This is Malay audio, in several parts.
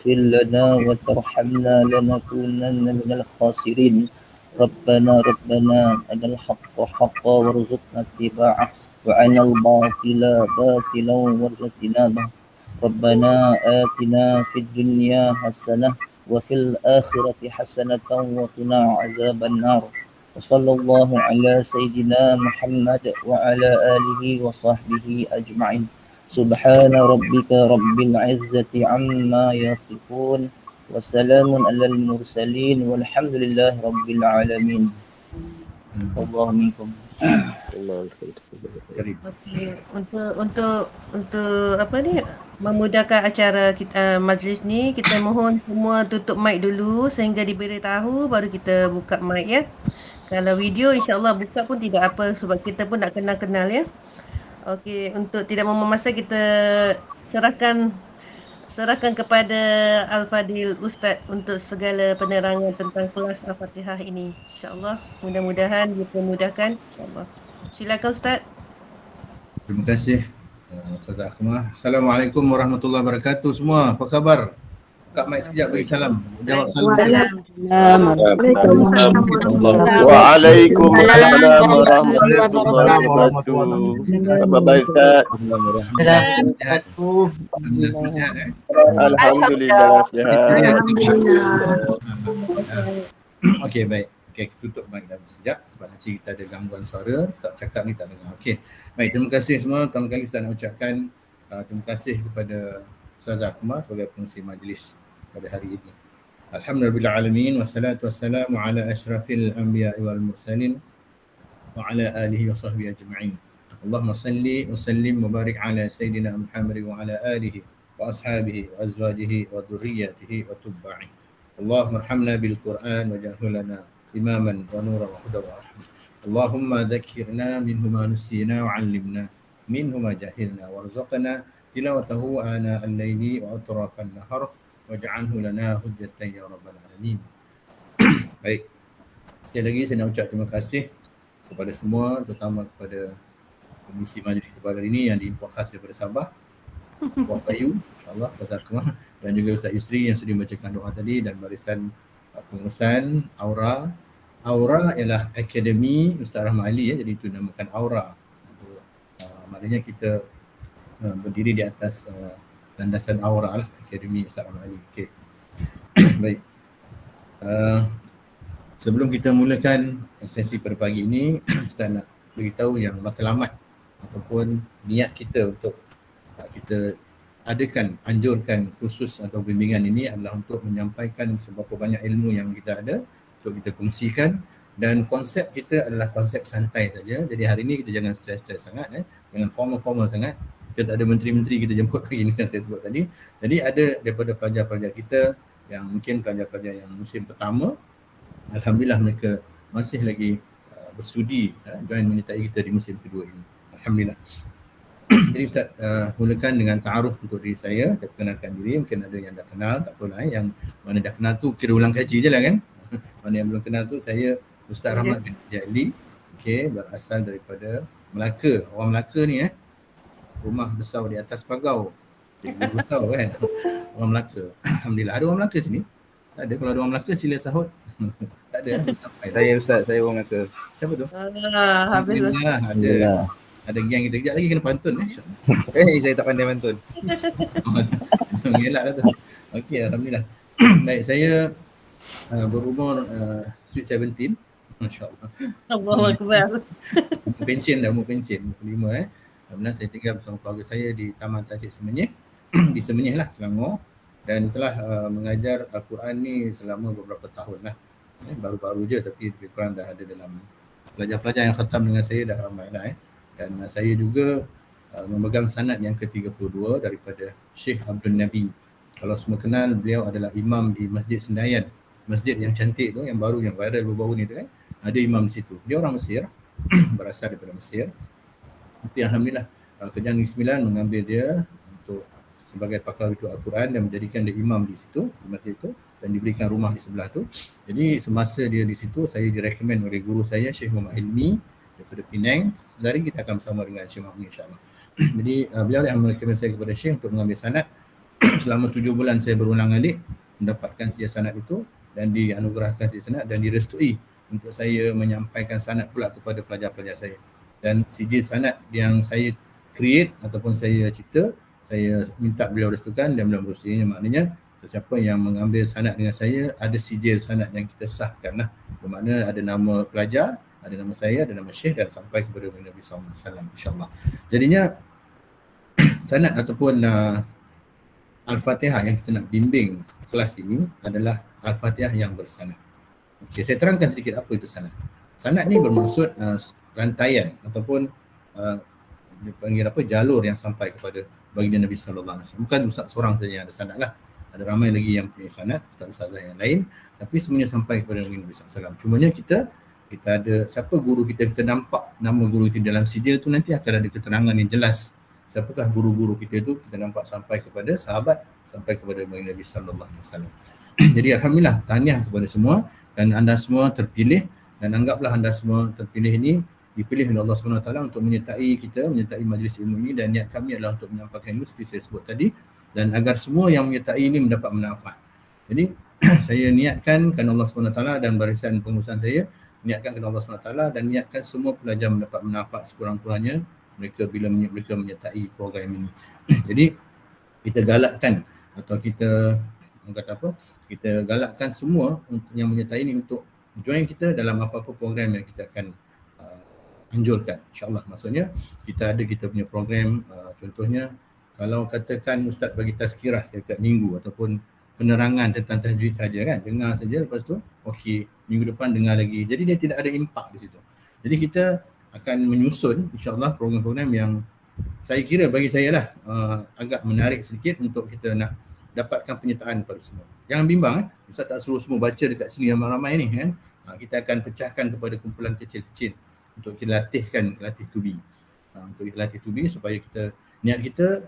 تغفر لنا وترحمنا لنكونن من الخاسرين. ربنا أرنا الحق حقا وارزقنا اتباعه وأرنا الباطل باطلا وارزقنا اجتنابه. ربنا آتنا في الدنيا حسنة وفي الآخرة حسنة وقنا عذاب النار. وصلى الله على سيدنا محمد وعلى آله وصحبه أجمعين. سبحان ربك رب العزة عما يصفون وسلام على المرسلين والحمد لله رب العالمين. الله منكم. Okey, untuk apa ni, memudahkan acara kita majlis ni, kita mohon semua tutup mic dulu sehingga diberitahu baru kita buka mic ya. Kalau video insya-Allah buka pun tidak apa sebab kita pun nak kenal-kenal ya. Okey, untuk tidak membuang masa kita serahkan kepada Al-Fadil Ustaz untuk segala penerangan tentang kelas Al-Fatihah ini. Insya-Allah mudah-mudahan dipermudahkan insya-Allah. Silakan Ustaz. Terima kasih Ustazah Akmal. Assalamualaikum warahmatullahi wabarakatuh semua. Apa khabar? Buka mic sekejap bagi salam. Jawab salam. Waalaikumsalam warahmatullahi wabarakatuh. Apa baik Ustaz? Sihat. Alhamdulillah semua sihat Alhamdulillah sihat. Okey, baik. Okey, kita tutup mic dah sekejap sebab nanti kita ada gangguan suara, tak cakap ni tak dengar. Okey. Baik, terima kasih semua. Pertama kali saya nak ucapkan terima kasih kepada Ustazah Akmal sebagai pengurusi majlis pada hari ini. Alhamdulillah alamin wassalatu wassalamu ala asyrafil anbiya'i wal mursalin wa ala alihi wa sahbihi ajma'in. Allahumma salli wa sallim wa barik ala sayyidina Muhammad wa ala alihi wa ashabihi wa azwajihi wa dhurriyyatihi wa tubba'i. Allahumma arhamna bil Qur'an waj'alhu lana imaman wa nuran wa hudan wa rahmah. Allahumma dhakkirna minhu ma nusina wa 'allimna minhu ma jahilna warzuqna tilawatahu ana al-laili wa atrafan nahar waj'alhu lana hujjatan ya rabbal alamin. Baik. Sekali lagi saya nak ucap terima kasih kepada semua, terutama kepada pengurusi majlis kita pada hari ini yang diimport khas daripada Sabah. Puan Bayu, insya-Allah Ustazah Akmal dan juga Ustaz Yusri yang sudah membacakan doa tadi dan barisan pengurusan Aura ialah Akademi Ustaz Rahmat Ali ya, jadi itu namakan Aura. Maknanya kita berdiri di atas landasan Aura lah, Akademi Ustaz Rahmat Ali. Okey. Baik. Sebelum kita mulakan sesi pada pagi ini, Ustaz nak beritahu yang matlamat ataupun niat kita untuk kita adakan, anjurkan kursus atau bimbingan ini adalah untuk menyampaikan seberapa banyak ilmu yang kita ada untuk kita kongsikan, dan konsep kita adalah konsep santai saja. Jadi hari ini kita jangan stres-stres sangat jangan formal sangat. Kita tak ada menteri-menteri kita jemput pagi ni yang saya sebut tadi. Jadi ada daripada pelajar-pelajar kita yang mungkin pelajar-pelajar yang musim pertama, alhamdulillah mereka masih lagi bersudi join menyertai kita di musim kedua ini. Alhamdulillah. Jadi Ustaz mulakan dengan ta'aruf untuk diri saya. Saya perkenalkan diri, mungkin ada yang dah kenal, tak apalah yang mana dah kenal tu kira ulang kaji je lah kan. Mana yang belum kenal tu, saya Ustaz Rahmat bin Jali, okey, berasal daripada Melaka. Orang Melaka ni rumah besar di atas pagau. Jadi besar kan. Orang Melaka. Alhamdulillah. Ada orang Melaka sini? Tak ada. Kalau ada orang Melaka sila sahut. Tak ada. Sampai Saya Ustaz, saya orang Melaka. Siapa tu? Alhamdulillah. Ada geng kita. Kejap lagi kena pantun Saya tak pandai pantun. Mengelak lah tu. Okey, alhamdulillah. Baik, saya berumur sweet 17. Masya-Allah. Allahu akbar. Pencen dah, umur pencen, umur 5 Alhamdulillah saya tinggal bersama keluarga saya di Taman Tasik Semenyih. Di Semenyih lah, Selangor. Dan telah mengajar Al-Quran ni selama beberapa tahun lah. Baru-baru je tapi lebih kurang dah ada dalam pelajar-pelajar yang khatam dengan saya dah ramai lah. Dan saya juga memegang sanad yang ke-32 daripada Syekh Abdul Nabi. Kalau semua kenal, beliau adalah imam di Masjid Senayan. Masjid yang cantik tu, yang baru, yang viral baru-baru ni tu kan. Ada imam di situ. Dia orang Mesir, berasal daripada Mesir. Tapi alhamdulillah Kerajaan Negeri Sembilan mengambil dia untuk sebagai pakar rujuk Al-Quran dan menjadikan dia imam di situ, di masjid itu, dan diberikan rumah di sebelah tu. Jadi semasa dia di situ, saya direkomend oleh guru saya Syekh Muhammad Hilmi daripada Penang. Sebentar kita akan bersama dengan Syekh Muhammad insya-Allah. Jadi beliau yang merekomend saya kepada Syekh untuk mengambil sanad selama 7 bulan saya berulang-alik mendapatkan sijil sanad itu dan dianugerahkan sijil sanad dan direstui untuk saya menyampaikan sanad pula kepada pelajar-pelajar saya. Dan sijil sanad yang saya create ataupun saya cipta, saya minta beliau restukan dan beliau merestuinya. Maknanya sesiapa yang mengambil sanad dengan saya ada sijil sanad yang kita sahkan lah. Bermakna ada nama pelajar, ada nama saya, ada nama Syekh dan sampai kepada Nabi SAW, insyaAllah. Jadinya sanad ataupun Al-Fatihah yang kita nak bimbing kelas ini adalah Al-Fatihah yang bersanad. Okey, saya terangkan sedikit apa itu sanad. Sanad ni bermaksud rantaian ataupun dipanggil apa, jalur yang sampai kepada baginda Nabi sallallahu alaihi wasallam. Bukan ustaz seorang saja yang ada sanad lah. Ada ramai lagi yang punya sanad, ustaz-ustazah yang lain, tapi semuanya sampai kepada baginda Nabi sallallahu alaihi wasallam. Cumanya kita ada siapa guru kita nampak nama guru kita dalam sijil tu, nanti akan ada keterangan yang jelas. Siapakah guru-guru kita itu, kita nampak sampai kepada sahabat, sampai kepada baginda Nabi sallallahu alaihi wasallam. Jadi alhamdulillah, tahniah kepada semua dan anda semua terpilih, dan anggaplah anda semua terpilih ini dipilih oleh Allah SWT untuk menyertai kita, menyertai majlis ilmu ini, dan niat kami adalah untuk menyampaikan ilmu seperti saya sebut tadi, dan agar semua yang menyertai ini mendapat manfaat. Jadi saya niatkan kerana Allah SWT dan barisan pengurusan saya, niatkan kerana Allah SWT dan niatkan semua pelajar mendapat manfaat sekurang-kurangnya mereka bila mereka menyertai program ini. Jadi kita galakkan atau kita galakkan semua yang menyertai ini untuk join kita dalam apa-apa program yang kita akan anjurkan, insyaAllah. Maksudnya kita punya program, contohnya kalau katakan Ustaz bagi tazkirah dekat minggu ataupun penerangan tentang tajwid saja kan, dengar saja, lepas tu okey, minggu depan dengar lagi, jadi dia tidak ada impak di situ. Jadi kita akan menyusun insyaAllah program-program yang saya kira bagi saya lah agak menarik sedikit untuk kita nak dapatkan penyertaan kepada semua. Jangan bimbang, Ustaz tak suruh semua baca dekat sini ramai-ramai ni kan. Kita akan pecahkan kepada kumpulan kecil-kecil untuk kita latih to be. Untuk kita latih to be supaya kita, niat kita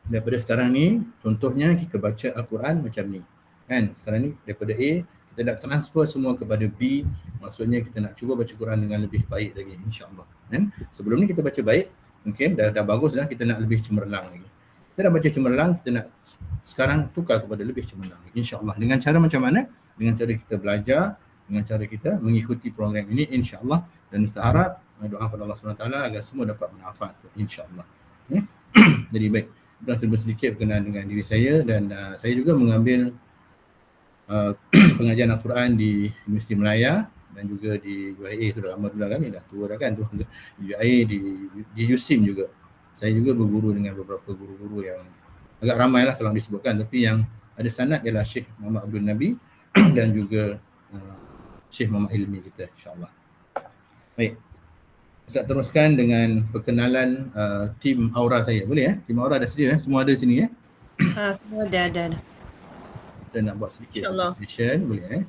daripada sekarang ni, contohnya kita baca Al-Quran macam ni kan. Sekarang ni daripada A kita nak transfer semua kepada B, maksudnya kita nak cuba baca Quran dengan lebih baik lagi, insyaAllah kan. Sebelum ni kita baca baik, mungkin dah bagus dah, kita nak lebih cemerlang lagi. Kita dah baca cemerlang, kita nak sekarang tukar kepada lebih cemerlang lagi, insyaAllah. Dengan cara macam mana? Dengan cara kita belajar, dengan cara kita mengikuti program ini, insyaAllah. Dan Ustaz harap doa kepada Allah SWT agar semua dapat manfaat, insyaAllah. Jadi baik, itu serba sedikit berkenaan dengan diri saya, dan saya juga mengambil pengajian Al-Quran di Universiti Melaya dan juga di UIA, itu dah lama dulu kami, dah tua dah kan tu. Di UIA, di USIM juga. Saya juga berguru dengan beberapa guru-guru yang agak ramai lah kalau disebutkan, tapi yang ada sanad ialah Syekh Muhammad Abdul Nabi dan juga Syekh Muhammad Hilmi kita, insyaAllah. Baik, Ustaz teruskan dengan perkenalan tim Aura saya. Boleh Tim Aura dah sedia semua ada sini Semua ada. Kita nak buat sedikit presentation, boleh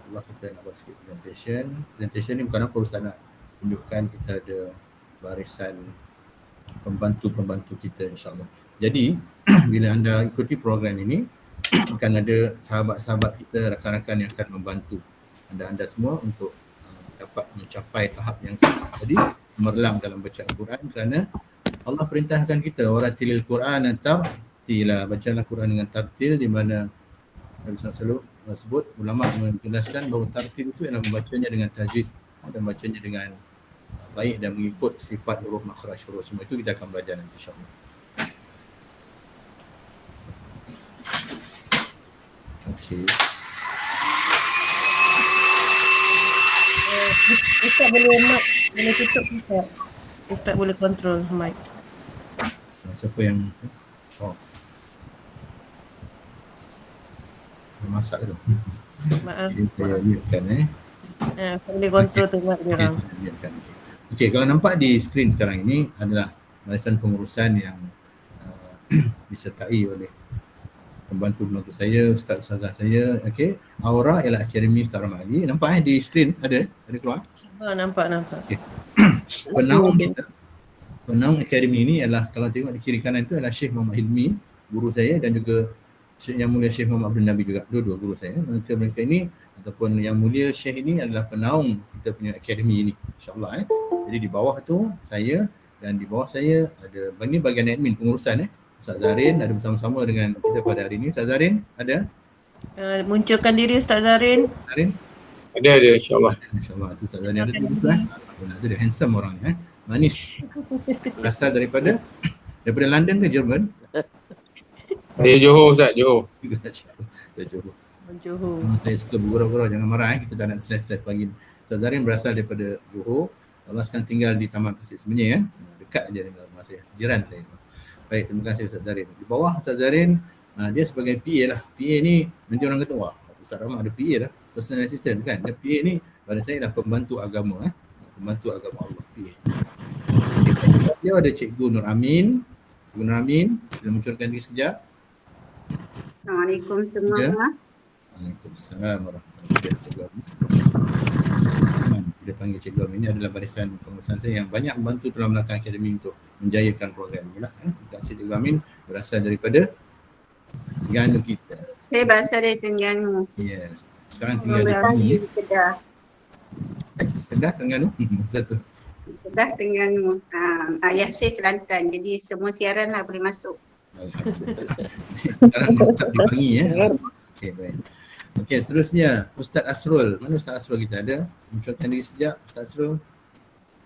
InsyaAllah kita nak buat sedikit presentation. Presentation ni bukan apa, Ustaz nak tunjukkan kita ada barisan pembantu-pembantu kita, insyaAllah. Jadi bila anda ikuti program ini akan ada sahabat-sahabat kita, rakan-rakan yang akan membantu anda semua untuk dapat mencapai tahap yang tadi, merlang dalam bacaan Al-Quran, kerana Allah perintahkan kita waratilil Quran tartila, bacalah Quran dengan tartil, di mana Nabi SAW sebut, ulama menjelaskan bahawa tartil itu adalah membacanya dengan tajwid dan bacanya dengan baik dan mengikut sifat huruf, makhraj huruf, semua itu kita akan belajar nanti, insyaAllah. Okey. Ustaz boleh tutup Ustaz. Ustaz boleh kontrol mic. Siapa yang masak tu? Maaf. Jadi saya mute-kan Boleh kontrol tengok dia orang. Okey, kalau nampak di skrin sekarang ini adalah barisan pengurusan yang disertai oleh pembantu-pembantu saya, ustaz-ustazah saya. Okey, Aura ialah Akademi Ustaz Ramadi. Nampak di skrin ada keluar? Nampak. Okey. Penaung Akademi ini adalah, kalau tengok di kiri kanan itu adalah Syekh Muhammad Hilmi, guru saya, dan juga Yang Mulia Syekh Muhammad Abdul Nabi juga, dua-dua guru saya. Mereka ini ataupun Yang Mulia Syekh ini adalah penaung kita punya akademi ini, insyaAllah. Jadi di bawah tu saya, dan di bawah saya ada, ini bagian admin pengurusan Ustaz Zarin ada bersama-sama dengan kita pada hari ini. Ustaz Zarin ada? Munculkan diri Ustaz Zarin. Zarin? Ada insyaAllah. InsyaAllah tu Ustaz Zarin ada tu Ustaz. Benar tu dia handsome orangnya. Manis. Berasal daripada London ke Jerman? Dari Johor Ustaz, Johor. Dari Johor. Johor. Saya suka bergurau-gurau, jangan marah kita tak nak stres-stres pagi. Ustaz Zarin berasal daripada Johor. Allah sekarang tinggal di Taman Pasir Semenyih dekat aja dengan rumah saya, jiran saya. Baik, terima kasih Ustaz Zarin. Di bawah Ustaz Zarin, dia sebagai PA lah. PA ni nanti orang kata, wah Ustaz Rahmat ada PA lah, personal assistant kan. Dia PA ni pada saya lah pembantu agama, pembantu agama Allah, PA. Dia ada Cikgu Nur Amin. Cikgu Nur Amin, sila munculkan diri sekejap. Assalamualaikum semua. Ya. Waalaikumsalam warahmatullahi wabarakatuh. Dia panggil Cikgu Amin, ini adalah barisan pengurusan saya yang banyak membantu dalam belakang akademi untuk menjayakan program ini lah. Terima kasih Cikgu Amin, berasal daripada Terengganu kita. Saya berasal dari Terengganu. Ya, sekarang tinggal di Kedah. Kedah, Terengganu. Satu. Kedah, Terengganu. Ayah saya Kelantan, jadi semua siaran lah boleh masuk. Alhamdulillah. Sekarang tak dipanggil ya. Okey, baik. Okey, seterusnya Ustaz Asrul. Mana Ustaz Asrul kita ada? Munculkan diri sekejap Ustaz Asrul.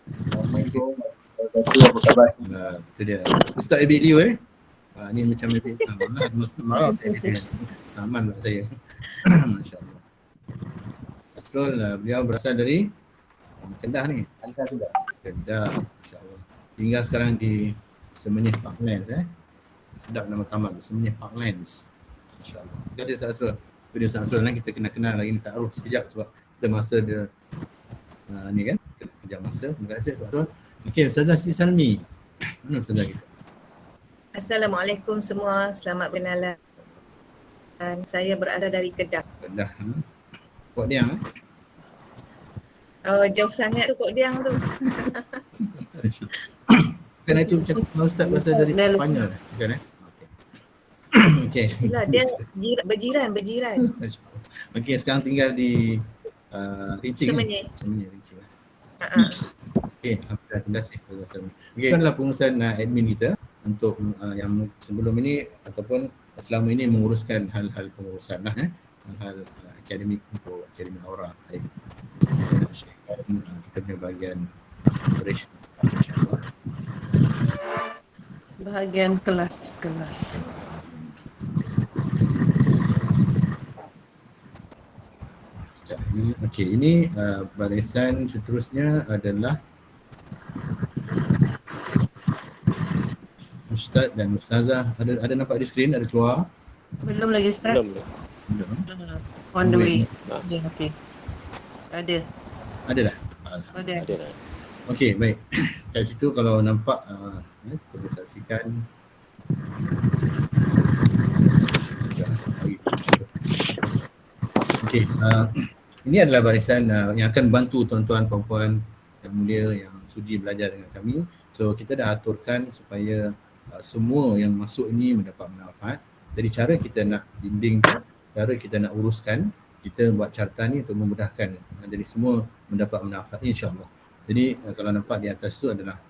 Assalamualaikum warahmatullahi wabarakatuh. Itu dia. Ustaz Abid Liu ni macam Abid. Maaf saya dia. Saman lah saya. Masya-Allah. Asrul beliau berasal dari Kedah ni. Alisa sudah. Kedah. Masya-Allah. Tinggal sekarang di Semenyih Parklands sedap nama taman Semenyih Parklands. Masya-Allah. Terima kasih Ustaz Asrul. Video Ustaz Asrul kita kenal lagi ni taruh sekejap sebab kita masa dia ni kan. Kejap masa. Terima kasih Ustaz Asrul. Okey, Ustazah Siti Salmi. Mana Ustazah kita? Assalamualaikum semua, selamat berkenalan. Saya berasal dari Kedah. Kedah. Kok Diang Jauh sangat tu Kok Diang tu. Kan itu cakap Ustaz berasal dari Sepanyol kan Okey. Itulah dia berjiran. Okey, sekarang tinggal di Rincing. Semenyih. Rincing. Okey, alhamdulillah, terima kasih. Okey, adalah pengurusan admin kita untuk yang sebelum ini ataupun selama ini menguruskan hal-hal pengurusan lah hal-hal akademik untuk Akademi Aura. Baik. Kita punya bahagian operation insya-Allah. Bahagian kelas. Okey, ini barisan seterusnya adalah Ustaz dan Ustazah. Ada nampak di skrin, ada keluar? Belum lagi Ustaz. Belum. On the way. Ya, okey. Ada. Ada dah? Ada. Ada dah. Okey, baik. Kat situ kalau nampak kita boleh saksikan. Okey, ini adalah barisan yang akan bantu tuan-tuan puan-puan yang mulia yang sudi belajar dengan kami. So kita dah aturkan supaya semua yang masuk ini mendapat manfaat. Jadi cara kita nak bimbing, cara kita nak uruskan, kita buat carta ni untuk memudahkan. Jadi semua mendapat manfaat insya-Allah. Jadi kalau nampak di atas tu adalah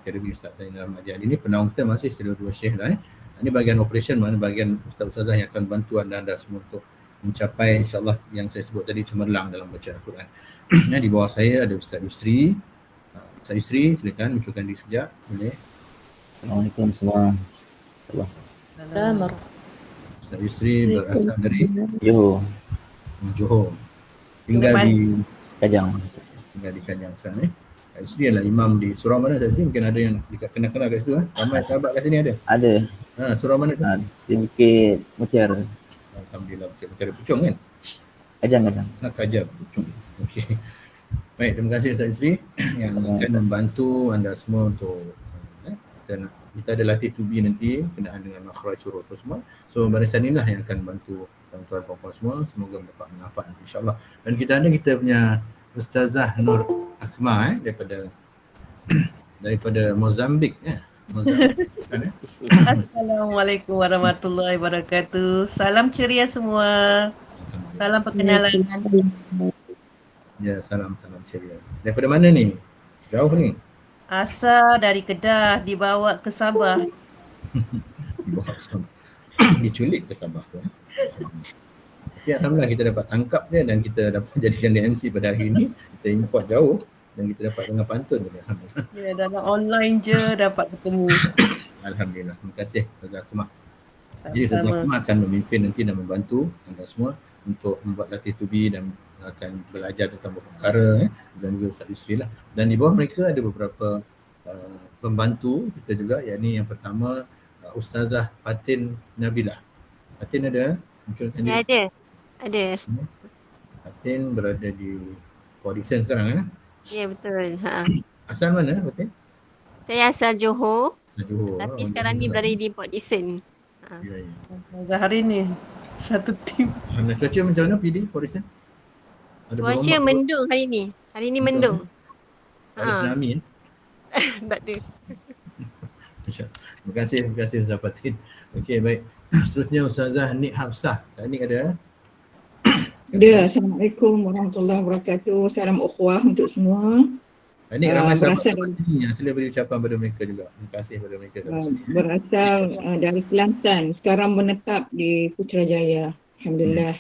Akademi Ustaz Zainal Ahmad. Ini penaung kita masih kedua-dua syekh lah. Ini bahagian operation, mana bahagian ustaz-ustazah yang akan bantu anda semua untuk mencapai insya-Allah yang saya sebut tadi cemerlang dalam baca Al-Quran. Di bawah saya ada Ustaz Yusri. Ustaz Yusri, silakan munculkan diri sekejap. Boleh. Assalamualaikum semua. Ustaz Yusri berasal dari Johor. Tinggal di Kajang. sana. Yusri adalah imam di surau mana Ustaz Yusri? Mungkin ada yang kenal-kenal kat situ. Ramai sahabat kat sini ada. Ada. Surau mana tu? Di Bukit Mutiara. Alhamdulillah, Bukit Puchong kan? Kajang. Kajang Puchong. Okey. Baik, terima kasih Ustaz Yusri yang akan membantu anda semua untuk kita ada latih tubi nanti kenaan dengan makhraj huruf semua. So barisan inilah yang akan bantu tuan-tuan puan-puan semua, semoga mendapat manfaat insya-Allah. Dan kita punya Ustazah Nur Asma daripada Mozambik Mozambik. Assalamualaikum warahmatullahi wabarakatuh. Salam ceria semua. Salam perkenalan. Ya, salam ceria. Daripada mana ni? Jauh ni? Asal dari Kedah dibawa ke Sabah. Dibawa ke Sabah. Diculik ke Sabah tu. Ya, alhamdulillah kita dapat tangkap dia dan kita dapat jadikan dia MC pada hari ini. Kita import jauh dan kita dapat dengar pantun dia. Alhamdulillah. Ya, dalam online je dapat bertemu. Alhamdulillah. Terima kasih Ustazah Akmal. Jadi Ustazah Sama-sama. Akmal akan memimpin nanti dan membantu anda semua untuk membuat latih tubi dan akan belajar tentang beberapa perkara dan juga Ustaz Yusri lah. Dan di bawah mereka ada beberapa pembantu kita juga, yakni yang pertama Ustazah Fatin Nabilah. Fatin ada? Munculkan Ya, diri. ada. Fatin berada di Port Dickson sekarang. Ya, betul. Asal mana Fatin? Saya asal Johor, Asal Johor. tapi sekarang ni berada di Port Dickson. Ya, ya. Zahari ni satu tim. Mana cuaca macam mana pergi di Port Dickson? Ada Cuaca berombak ke? mendung hari ni. Hari ni mendung. Ada tsunami Tak ada. Terima kasih Ustazah Fatin. Okey, baik. Seterusnya Ustazah Nik Hafsah. Kak Nik ada? Ya, Assalamualaikum warahmatullahi wabarakatuh. Salam ukhuwah untuk semua. Kak Nik ramai berasal sahabat-sahabat sini yang sila beri ucapan pada mereka juga. Terima kasih pada mereka. Berasal dari Kelantan. Sekarang menetap di Putrajaya. Alhamdulillah.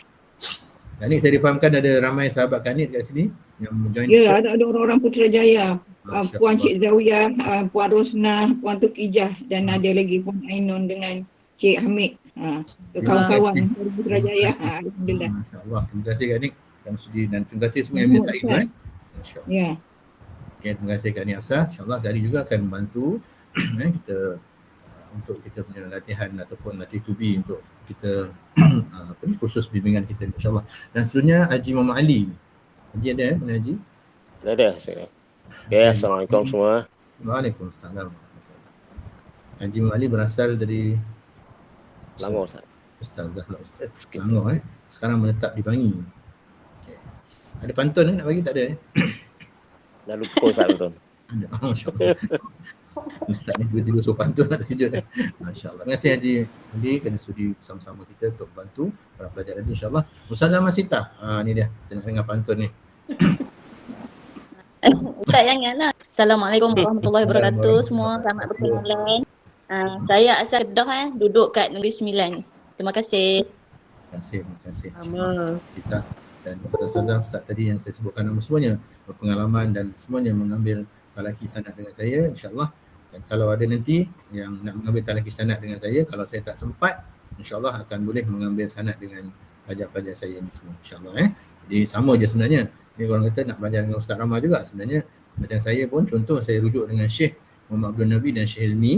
Kak Nik, saya difahamkan ada ramai sahabat Kak Nik kat sini yang join. Ya, ada orang-orang Putrajaya. Masya Puan Allah. Cik Zawiyah, Puan Rosnah, Puan Tukijah dan ada lagi Puan Ainun dengan Cik Hamid. Kawan-kawan dari Putrajaya. Alhamdulillah. Masya Allah. Terima kasih Kak Nik dan sudi dan terima kasih semua yang menyertai tu. Masya Allah. Ya. Okay, terima kasih Kak Nik Hafsah. InsyaAllah Kak Nik juga akan membantu kita untuk kita punya latihan ataupun latih tubi untuk kita khusus bimbingan kita insyaAllah. Dan seterusnya Haji Muhammad Ali. Haji ada mana Haji? Ada. Okay, Assalamualaikum semua. Waalaikumsalam. Haji Muhammad Ali berasal dari Selangor Ustaz. Ustazah lah Ustaz. Selangor sekarang menetap di Bangi. Okay. Ada pantun nak bagi? Tak ada Dah lupa Ustaz betul. Ada. Masya Allah. Ustaz ni tiba-tiba suruh pantun nak terkejut. Masya Allah. Terima kasih Haji Ali kerana sudi bersama-sama kita untuk bantu para pelajar nanti insyaAllah. Ustazah Masita. Ni dia. Kita nak dengar pantun ni. Ustaz jangan lah. Assalamualaikum warahmatullahi wabarakatuh semua. Selamat berkenalan. Saya asal Kedah duduk kat Negeri Sembilan. Terima kasih. Terima kasih. Sama. Sita dan Ustazah Ustaz tadi yang saya sebutkan nama semuanya berpengalaman dan semuanya mengambil talaqi sanad dengan saya insyaAllah. Dan kalau ada nanti yang nak mengambil talaqi sanad dengan saya, kalau saya tak sempat, insyaAllah akan boleh mengambil sanad dengan pelajar-pelajar saya ni semua insyaAllah. Jadi sama je sebenarnya. Ni orang kata nak belajar dengan Ustaz Ramah juga. Sebenarnya macam saya pun contoh saya rujuk dengan Syekh Muhammad Abdul Nabi dan Syekh Hilmi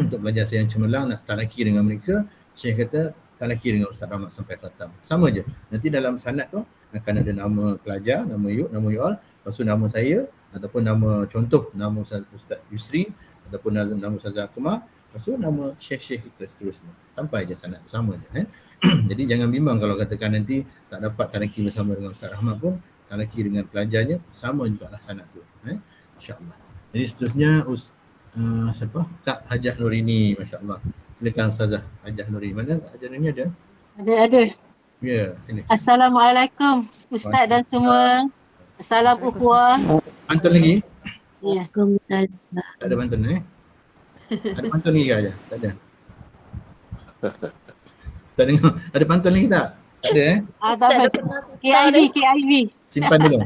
untuk belajar saya yang cemerlang nak talaqi dengan mereka. Syekh kata talaqi dengan Ustaz Ramah sampai khatam. Sama je. Nanti dalam sanad tu akan ada nama pelajar, nama you all, lepas tu nama saya ataupun nama contoh nama Ustaz Yusri ataupun nama Ustazah Akmal, lepas tu nama Syekh-Syekh kita seterusnya. Sampai je sanad sama je. Jadi jangan bimbang kalau katakan nanti tak dapat talaqi bersama dengan Ustaz Rahmat pun, talaqi dengan pelajarnya sama juga lah sanad tu. InsyaAllah. Jadi seterusnya siapa? Kak Hajah Nurini, Masya Allah. Silakan Ustazah Hajah Nurini. Mana Kak Hajah Nurini ada? Ada. Ya, sini. Assalamualaikum Ustaz dan semua. Salam ukhuwah. Pantun lagi? Ya. Tak ada pantun Ada pantun lagi Kak Hajah? Tak ada. Tak dengar. Ada pantun lagi tak? Tak ada Tak apa. KIV. Simpan dulu.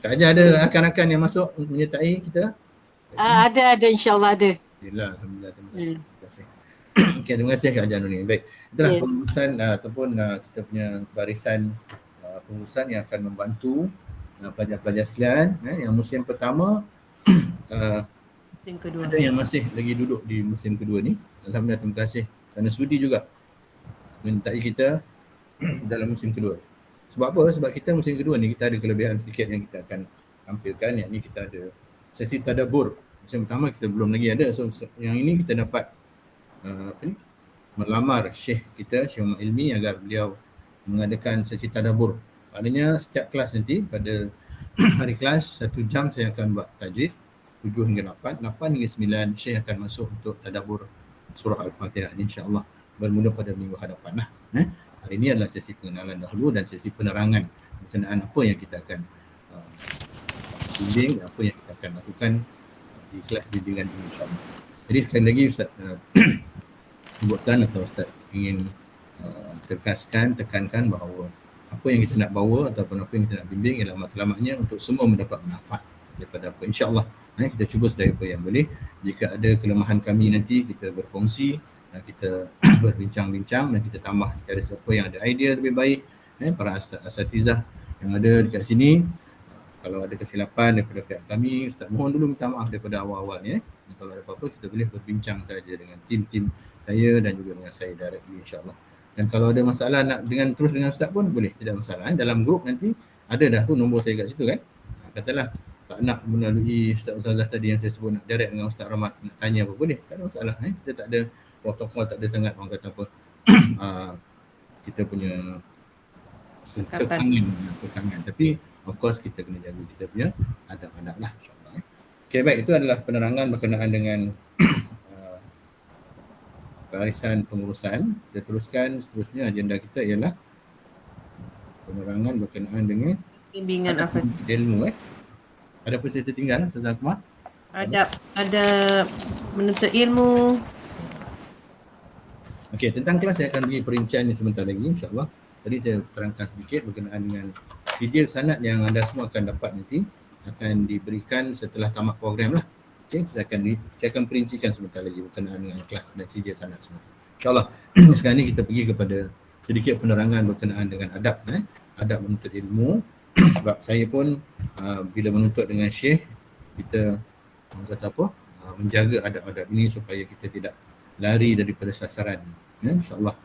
Kak Hajah ada rakan-rakan yang masuk menyertai kita? Ada insyaAllah ada. Alhamdulillah. Terima kasih. Okay, terima kasih Kak Hajah Nurini. Baik. Itulah pengurusan ataupun kita punya barisan pengurusan yang akan membantu pelajar-pelajar sekalian yang musim pertama Musim kedua. ada yang masih lagi duduk di musim kedua ni. Alhamdulillah, terima kasih kerana sudi juga menyertai kita dalam musim kedua. Sebab apa? Sebab kita musim kedua ni kita ada kelebihan sedikit yang kita akan tampilkan, yakni kita ada sesi tadabbur. Musim pertama kita belum lagi ada. So yang ini kita dapat melamar Syekh kita, Syekh Muhammad Ilmi, agar beliau mengadakan sesi tadabbur. Maknanya setiap kelas nanti pada hari kelas 1 jam saya akan buat tajwid 7 hingga 8 hingga 9 Syekh akan masuk untuk tadabbur surah Al-Fatihah insya-Allah bermula pada minggu hadapan lah. Hari ini adalah sesi pengenalan dahulu dan sesi penerangan berkenaan apa yang kita akan bimbing, apa yang kita akan lakukan di kelas bimbingan ini insya-Allah. Jadi sekali lagi Ustaz sebutkan atau Ustaz ingin tekankan bahawa apa yang kita nak bawa ataupun apa yang kita nak bimbing ialah matlamatnya untuk semua mendapat manfaat daripada apa, insyaAllah. Kita cuba sedaya apa yang boleh. Jika ada kelemahan kami nanti kita berkongsi dan kita berbincang-bincang dan kita tambah jika ada siapa yang ada idea lebih baik, para asatizah yang ada dekat sini, kalau ada kesilapan daripada pihak kami, Ustaz mohon dulu minta maaf daripada awal-awal ya. Kalau ada apa-apa kita boleh berbincang saja dengan tim-tim saya dan juga dengan saya directly, insyaAllah. Dan kalau ada masalah nak terus dengan Ustaz pun boleh, tidak masalah. Dalam grup nanti ada dah tu nombor saya kat situ kan. Katalah tak nak melalui Ustazah tadi yang saya sebut nak direct dengan Ustaz Rahmat, nak tanya apa boleh, tak ada masalah. Kita tak ada protokol, tak ada sangat orang kata apa kita punya kekangan. Tapi of course kita kena jaga kita punya adab-adab lah, insyaAllah. Okay, baik, itu adalah penerangan berkenaan dengan barisan pengurusan. Kita teruskan seterusnya, agenda kita ialah penerangan berkenaan dengan bimbingan apa? Ilmu. Ada apa saya tertinggal, Ustazah Akmal? Ada menuntut ilmu. Okey, tentang kelas saya akan bagi perincian ni sebentar lagi, insyaAllah. Tadi saya terangkan sedikit berkenaan dengan sijil sanad yang anda semua akan dapat nanti, akan diberikan setelah tamat program lah. Okay, saya akan perincikan sebentar lagi berkenaan dengan kelas dan sijil sanad semua. InsyaAllah. Sekarang ni kita pergi kepada sedikit penerangan berkenaan dengan adab, adab menuntut ilmu. Sebab saya pun bila menuntut dengan Syekh, kita menjaga adab-adab ini supaya kita tidak lari daripada sasaran. InsyaAllah.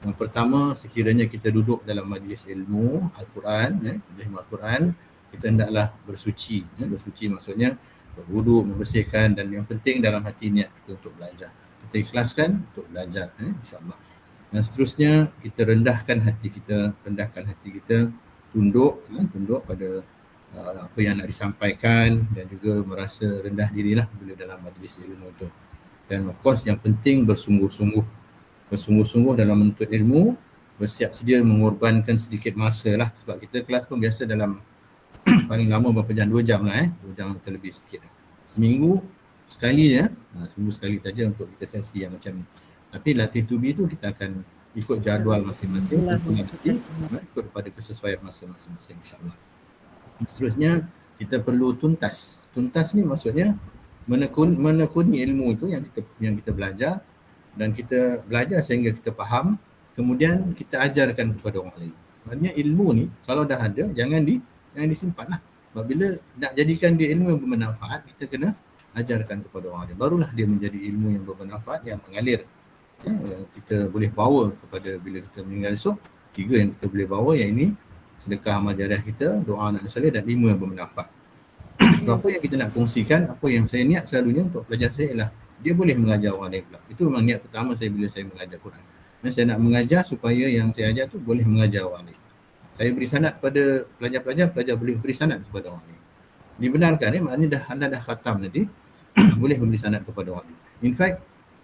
Yang pertama, sekiranya kita duduk dalam majlis ilmu Al-Quran, ilmu Al-Quran, kita hendaklah bersuci. Bersuci maksudnya berwuduk, membersihkan, dan yang penting dalam hati niat kita untuk belajar. Kita ikhlaskan untuk belajar, insyaAllah. Dan seterusnya, kita rendahkan hati kita, tunduk pada apa yang nak disampaikan dan juga merasa rendah dirilah bila dalam majlis ilmu itu. Dan of course yang penting bersungguh-sungguh dalam menuntut ilmu, bersiap sedia mengorbankan sedikit masa lah, sebab kita kelas pun biasa dalam paling lama berapa jam, 2 jam lah 2 jam atau lebih sikit. Seminggu sekali seminggu sekali saja untuk kita sesi yang macam ni. Tapi latih tubi tu kita akan ikut jadual masing-masing, ikut pada kesesuaian masa masing-masing, insyaAllah. Seterusnya kita perlu tuntas. Tuntas ni maksudnya menekuni ilmu itu yang kita belajar, dan kita belajar sehingga kita faham, kemudian kita ajarkan kepada orang lain. Maksudnya ilmu ni kalau dah ada jangan disimpan lah. Sebab bila nak jadikan dia ilmu yang bermanfaat, kita kena ajarkan kepada orang lain. Barulah dia menjadi ilmu yang bermanfaat, yang mengalir. Yang kita boleh bawa kepada bila kita meninggal esok. 3 yang kita boleh bawa, yang ini sedekah amal jariah kita, doa anak soleh, dan ilmu yang bermanfaat. So, apa yang kita nak kongsikan, apa yang saya niat selalunya untuk pelajar saya ialah dia boleh mengajar orang lain pula. Itu memang niat pertama saya bila saya mengajar Quran. Dan saya nak mengajar supaya yang saya ajar tu boleh mengajar orang lain. Saya beri sanad pada pelajar-pelajar, pelajar boleh beri sanad kepada orang lain. Dibenarkan maknanya anda dah khatam nanti boleh memberi sanad kepada orang lain. In fact,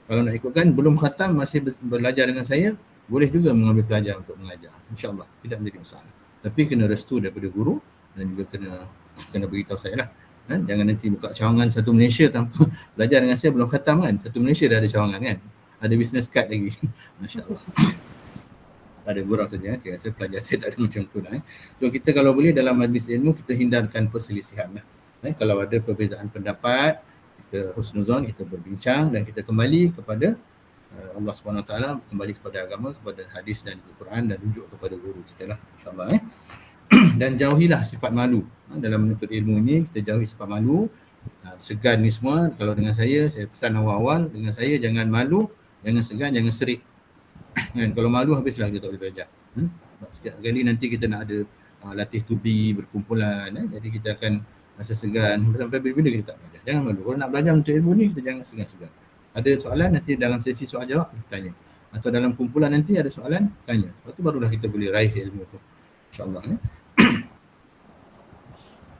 kalau nak ikutkan belum khatam masih belajar dengan saya, boleh juga mengambil pelajar untuk mengajar. InsyaAllah tidak menjadi masalah. Tapi kena restu daripada guru dan juga kena beritahu saya lah. Jangan nanti buka cawangan satu Malaysia tanpa belajar dengan saya belum khatam kan. Satu Malaysia dah ada cawangan kan. Ada business card lagi. Masya Allah. Ada gurau saja. Saya rasa pelajar saya tak ada macam tu lah. So kita kalau boleh dalam majlis ilmu kita hindarkan perselisihan lah. Kalau ada perbezaan pendapat, kita husnuzon, kita berbincang dan kita kembali kepada Allah SWT, kembali kepada agama, kepada hadis dan Al-Quran, dan rujuk kepada guru kita lah, insyaAllah. Dan jauhilah sifat malu. Dalam menuntut ilmu ini, kita jauhi sifat malu, segan ni semua. Kalau dengan saya pesan awal-awal, dengan saya jangan malu, jangan segan, jangan serik. Kalau malu, habislah kita tak boleh belajar. Sekali kali nanti kita nak ada latih tubi, berkumpulan, jadi kita akan rasa segan, sampai bila-bila kita tak belajar. Jangan malu. Kalau nak belajar untuk ilmu ni, kita jangan segan-segan. Ada soalan, nanti dalam sesi soal jawab kita tanya. Atau dalam kumpulan nanti ada soalan, tanya. Lepas tu barulah kita boleh raih ilmu tu. InsyaAllah.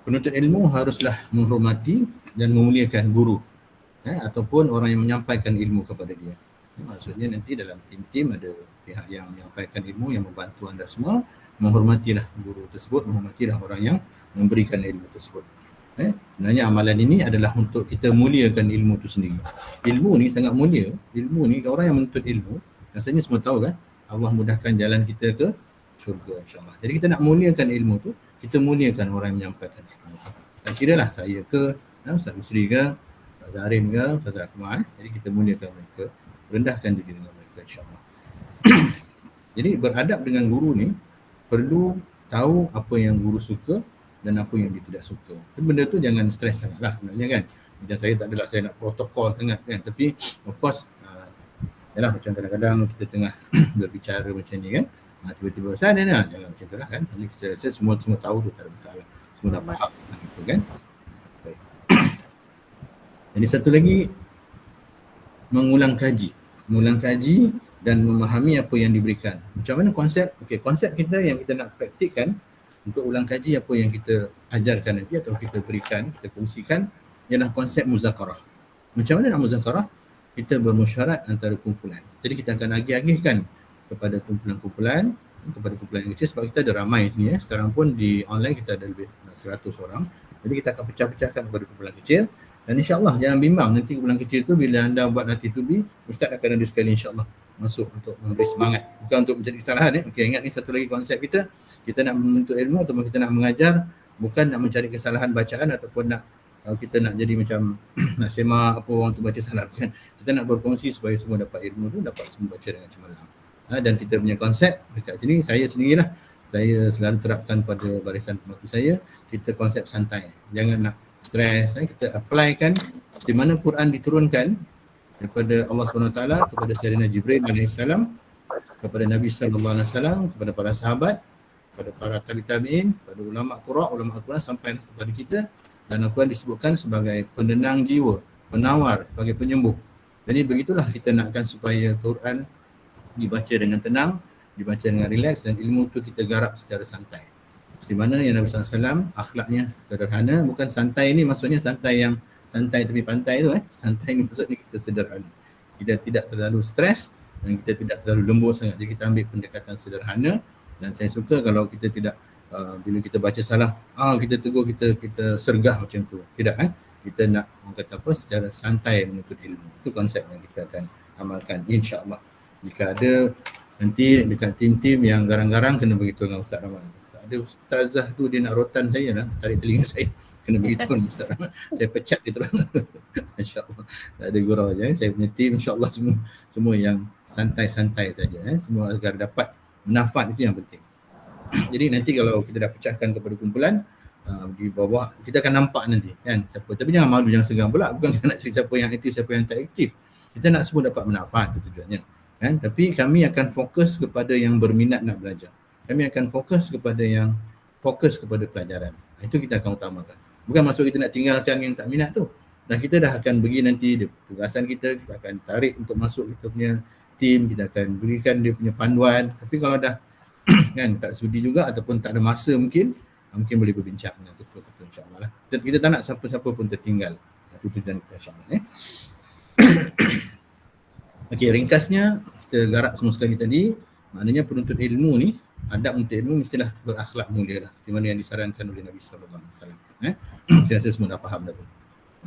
Penuntut ilmu haruslah menghormati dan memuliakan guru. Ataupun orang yang menyampaikan ilmu kepada dia. Maksudnya nanti dalam tim-tim ada pihak yang menyampaikan ilmu, yang membantu anda semua. Menghormatilah guru tersebut, menghormatilah orang yang memberikan ilmu tersebut. Sebenarnya amalan ini adalah untuk kita muliakan ilmu itu sendiri. Ilmu ni sangat mulia. Ilmu ni orang yang menuntut ilmu, rasanya semua tahu kan, Allah mudahkan jalan kita ke syurga insya-Allah. Jadi kita nak muliakan ilmu tu, kita muliakan orang yang menyampaikan ilmu. Tak kira lah saya ke, Ustaz Usri ke, Ustaz Zarin ke, Ustaz Akmal, jadi kita muliakan mereka, rendahkan diri dengan mereka insya-Allah. Jadi beradab dengan guru ni perlu tahu apa yang guru suka dan apa yang dia tidak suka. Benda tu jangan stres sangat lah sebenarnya kan. Macam saya tak adalah saya nak protokol sangat kan. Tapi of course, yalah macam kadang-kadang kita tengah berbicara macam ni kan. Tiba-tiba saya jangan macam tu lah kan. Saya semua tahu tu tak ada masalah. Semua dah faham tentang itu kan. Baik. Jadi satu lagi, mengulang kaji dan memahami apa yang diberikan. Macam mana konsep? Okey, konsep kita yang kita nak praktikkan untuk ulang kaji apa yang kita ajarkan nanti atau kita berikan, kita kongsikan ialah konsep muzakarah. Macam mana nak muzakarah? Kita bermusyarat antara kumpulan. Jadi kita akan agih-agihkan kepada kumpulan-kumpulan, kepada kumpulan yang kecil sebab kita ada ramai sini Sekarang pun di online kita ada lebih 100 orang. Jadi kita akan pecah-pecahkan kepada kumpulan kecil dan insya-Allah jangan bimbang nanti kumpulan kecil tu bila anda buat nanti tu ustaz akan ada sekali insya-Allah masuk untuk memberi semangat, bukan untuk mencari kesalahan Okey, ingat ni satu lagi konsep kita nak menuntut ilmu ataupun kita nak mengajar, bukan nak mencari kesalahan bacaan ataupun nak kita nak jadi macam nak semak apa orang tu baca salah kan. Kita nak berkongsi supaya semua dapat ilmu tu, dapat semua baca dengan cemerlang. Dan kita punya konsep dekat sini, saya sendirilah, saya selalu terapkan pada barisan pembantu saya, kita konsep santai, jangan nak stres, kita applykan di mana Quran diturunkan daripada Allah SWT kepada Sayyidina Jibril AS, kepada Nabi SAW, kepada para sahabat, kepada para tabi'in, kepada ulama Quran sampai kepada kita. Dan Al-Quran disebutkan sebagai penenang jiwa, penawar, sebagai penyembuh. Jadi begitulah kita nakkan supaya Quran dibaca dengan tenang, dibaca dengan rileks dan ilmu tu kita garap secara santai. Di mana yang Nabi SAW akhlaknya sederhana, bukan santai ni maksudnya santai yang santai tepi pantai tu Santai ni maksudnya kita sederhana. Kita tidak terlalu stres dan kita tidak terlalu lembut sangat. Jadi kita ambil pendekatan sederhana dan saya suka kalau kita tidak bila kita baca salah, kita tegur, kita sergah macam tu. Tidak kita nak orang kata apa secara santai menuntut ilmu. Itu konsep yang kita akan amalkan insya-Allah. Jika ada nanti dekat tim-tim yang garang-garang kena beritahu dengan Ustaz Rahman. Ada ustazah tu dia nak rotan saya lah, tarik telinga saya. Kena beritahu dengan Ustaz Rahman. Saya pecat dia terus. Insya-Allah. Tak ada gurau je. Saya punya tim insya-Allah semua yang santai-santai saja semua agar dapat manfaat, itu yang penting. Jadi nanti kalau kita dah pecahkan kepada kumpulan di bawah, kita akan nampak nanti kan siapa. Tapi jangan malu, jangan segan pula. Bukan kita nak cari siapa yang aktif, siapa yang tak aktif. Kita nak semua dapat manfaat, itu tujuannya kan. Tapi kami akan fokus kepada yang berminat nak belajar. Kami akan fokus kepada yang fokus kepada pelajaran. Itu kita akan utamakan. Bukan maksud kita nak tinggalkan yang tak minat tu. Dan kita dah akan bagi nanti tugasan kita akan tarik untuk masuk kita punya tim, kita akan berikan dia punya panduan. Tapi kalau dah kan tak sudi juga ataupun tak ada masa mungkin boleh berbincang dengan ketua-ketua insya-Allah lah. Dan kita tak nak siapa-siapa pun tertinggal. Itu tujuan kita insya-Allah Okey, ringkasnya kita garap semua sekali tadi. Maknanya penuntut ilmu ni, adab penuntut ilmu mestilah berakhlak mulia lah, seperti mana yang disarankan oleh Nabi sallallahu alaihi wasallam. Saya rasa semua dah faham dah tu.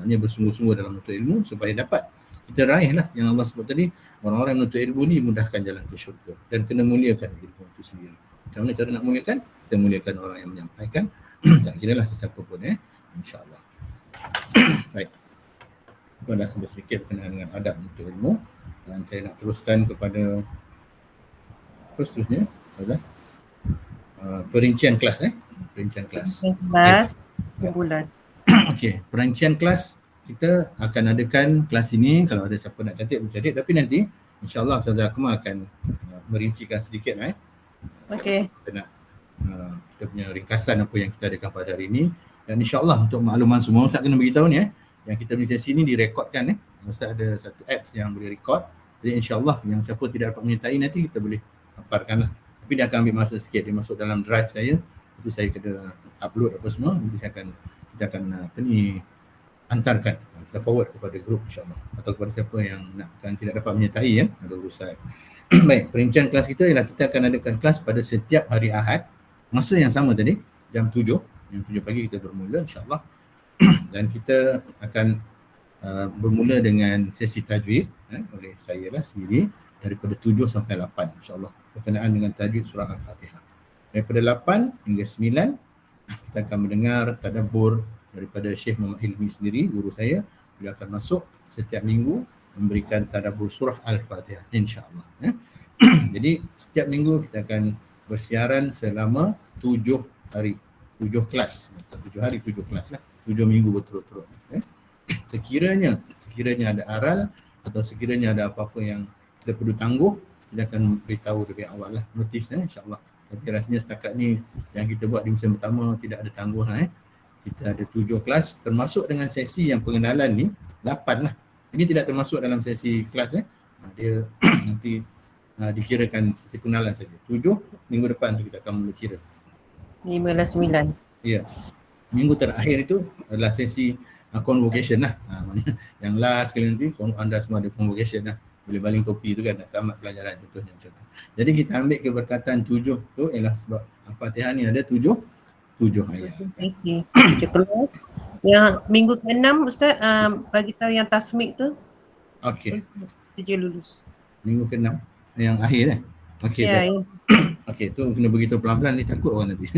Maknanya bersungguh-sungguh dalam menuntut ilmu supaya dapat kita raih lah yang Allah sebut tadi, orang-orang yang menuntut ilmu ni mudahkan jalan ke syurga dan kena muliakan ilmu itu sendiri. Macam mana cara nak muliakan? Kita muliakan orang yang menyampaikan, tak kira lah siapa pun insya-Allah. Baik. Itu adalah sedikit berkenaan dengan adab menuntut ilmu dan saya nak teruskan kepada seterusnya, saudara. Perincian kelas perincian kelas. Bulan. Okey, perincian kelas. Kita akan adakan kelas ini, kalau ada siapa nak catat, tapi nanti insya-Allah Ustazah Akmal akan merincikan sedikit Okey. Kita nak kita punya ringkasan apa yang kita adakan pada hari ini dan insya-Allah untuk makluman semua Ustaz kena beritahu ni yang kita punya sesi ni direkodkan Ustaz ada satu apps yang boleh record. Jadi insya-Allah yang siapa tidak dapat menyertai nanti kita boleh paparkanlah. Tapi dia akan ambil masa sikit, dia masuk dalam drive saya. Itu saya kena upload apa semua, nanti kita akan hantarkan, kita forward kepada grup insya-Allah atau kepada siapa yang tidak dapat menyertai ada urusan. Baik, perincian kelas kita ialah kita akan adakan kelas pada setiap hari Ahad, masa yang sama tadi, jam 7 pagi kita bermula insya-Allah. Dan kita akan bermula dengan sesi tajwid oleh saya lah sendiri daripada 7 sampai 8 insya-Allah berkenaan dengan tajwid surah Al-Fatihah. Daripada 8 hingga 9 kita akan mendengar tadabbur daripada Syekh Muhammad Hilmi sendiri, guru saya. Dia akan masuk setiap minggu memberikan tadabbur surah Al-Fatihah insya-Allah. Jadi setiap minggu kita akan bersiaran selama 7 hari, 7 kelas. 7 hari 7 kelas lah. 7 minggu berturut-turut. Sekiranya ada aral atau sekiranya ada apa-apa yang kita perlu tangguh, kita akan beritahu lebih awal lah, notis insya-Allah. Tapi rasanya setakat ni yang kita buat di musim pertama tidak ada tangguhan. Kita ada 7 kelas termasuk dengan sesi yang pengenalan ni 8 lah. Ini tidak termasuk dalam sesi kelas dia nanti dikirakan sesi pengenalan saja. 7 minggu depan tu kita akan mula kira. 5-9. Ya. Minggu terakhir itu adalah sesi convocation lah. Maknanya yang last kali nanti anda semua ada convocation lah. Boleh baling topi tu kan nak tamat pelajaran contohnya. Jadi kita ambil keberkatan 7 tu ialah sebab Al-Fatihah ni ada 7 ayat. Sesi 7 kelas. Yang minggu ke-6 Ustaz bagi tahu yang tasmik tu. Okey. Kerja lulus. Minggu ke-6 yang akhir Okey. Ya, Okey, tu kena beritahu pelan-pelan ni takut orang nanti.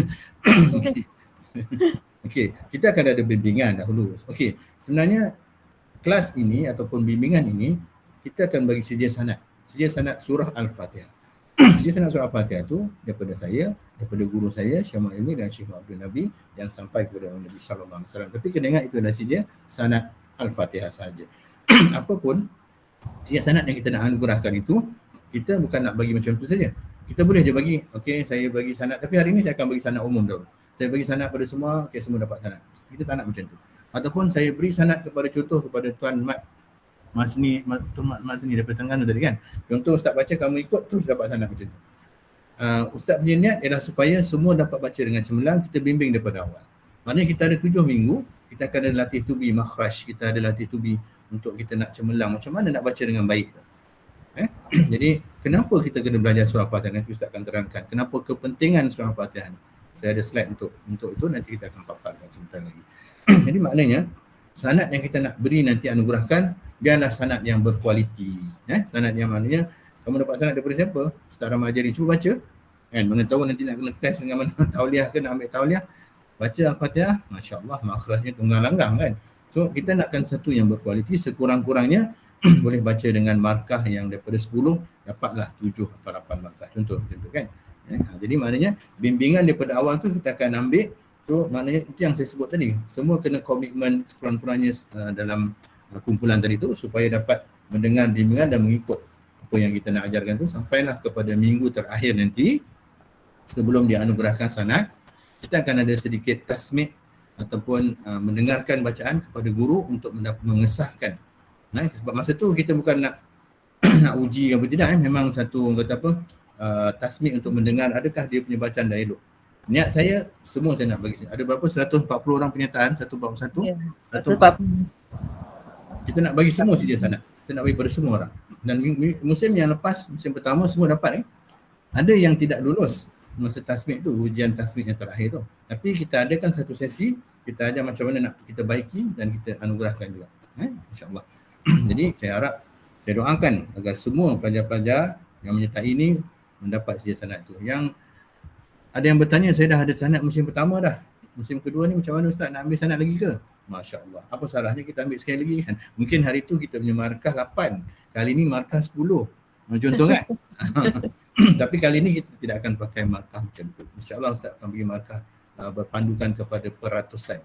Okey, kita akan ada bimbingan dahulu. Okey, sebenarnya kelas ini ataupun bimbingan ini kita akan bagi sijil sanad surah Al-Fatihah. Sijil sanad surah Al-Fatihah tu daripada saya, daripada guru saya Syekh Muhammad Hilmi dan Syekh Abdul Nabi yang sampai kepada Nabi sallallahu alaihi wasallam. Tapi kena ingat itu adalah sijil sanad Al-Fatihah saja. Apapun sijil sanad yang kita nak anugerahkan itu, kita bukan nak bagi macam tu saja. Kita boleh je bagi, okey saya bagi sanad, tapi hari ni saya akan bagi sanad umum dahulu. Saya bagi sanad pada semua, okey semua dapat sanad. Kita tak nak macam tu. Ataupun saya beri sanad kepada contoh kepada Tuan Mat Mazni daripada Terengganu tadi kan. Contoh Ustaz baca kamu ikut terus dapat sanad macam tu. Ustaz punya niat ialah supaya semua dapat baca dengan cemerlang, kita bimbing daripada awal. Maknanya kita ada 7 minggu, kita akan ada latih tubi makhraj, kita ada latih tubi untuk kita nak cemerlang macam mana nak baca dengan baik. Jadi kenapa kita kena belajar surah Al-Fatihah, nanti Ustaz akan terangkan kenapa kepentingan surah Al-Fatihah ni. Saya ada slide untuk itu, nanti kita akan paparkan sebentar lagi. Jadi maknanya sanad yang kita nak beri nanti anugerahkan biarlah sanad yang berkualiti. Sanad yang maknanya kamu dapat sanad daripada siapa? Ustaz Rahmat Ajari, cuba baca. Kan mana tahu nanti nak kena test dengan mana tauliah ke nak ambil tauliah. Baca Al-Fatihah, masya-Allah makhrajnya tunggang langgang kan. So kita nakkan satu yang berkualiti, sekurang-kurangnya boleh baca dengan markah yang daripada 10 dapatlah 7 atau 8 markah. Contoh kan. Jadi maknanya bimbingan daripada awal tu kita akan ambil. So maknanya itu yang saya sebut tadi. Semua kena komitmen sekurang-kurangnya dalam kumpulan tadi tu supaya dapat mendengar bimbingan dan mengikut apa yang kita nak ajarkan tu sampailah kepada minggu terakhir nanti sebelum dianugerahkan sanad. Kita akan ada sedikit tasmik ataupun mendengarkan bacaan kepada guru untuk mengesahkan. Sebab masa tu kita bukan nak nak uji apa tidak, memang satu kata apa tasmik untuk mendengar adakah dia punya bacaan dah elok. Niat saya semua saya nak bagi. Ada berapa? 140 orang penyertaan, 141. 140. Kita nak bagi semua sijil sanad. Kita nak bagi pada semua orang. Dan musim yang lepas, musim pertama semua dapat Ada yang tidak lulus masa tasmik tu, ujian tasmik yang terakhir tu. Tapi kita adakan satu sesi, kita ajar macam mana nak kita baiki dan kita anugerahkan juga. InsyaAllah. Jadi saya harap, saya doakan agar semua pelajar-pelajar yang menyertai ini mendapat sijil sanad tu. Yang ada yang bertanya, saya dah ada sanad musim pertama dah. Musim kedua ni macam mana Ustaz, nak ambil sanad lagi ke? Masya Allah. Apa salahnya kita ambil sekali lagi kan? Mungkin hari tu kita punya markah 8. Kali ni markah 10. Contoh kan? Tapi kali ni kita tidak akan pakai markah macam tu. InsyaAllah Ustaz akan bagi markah berpandukan kepada peratusan.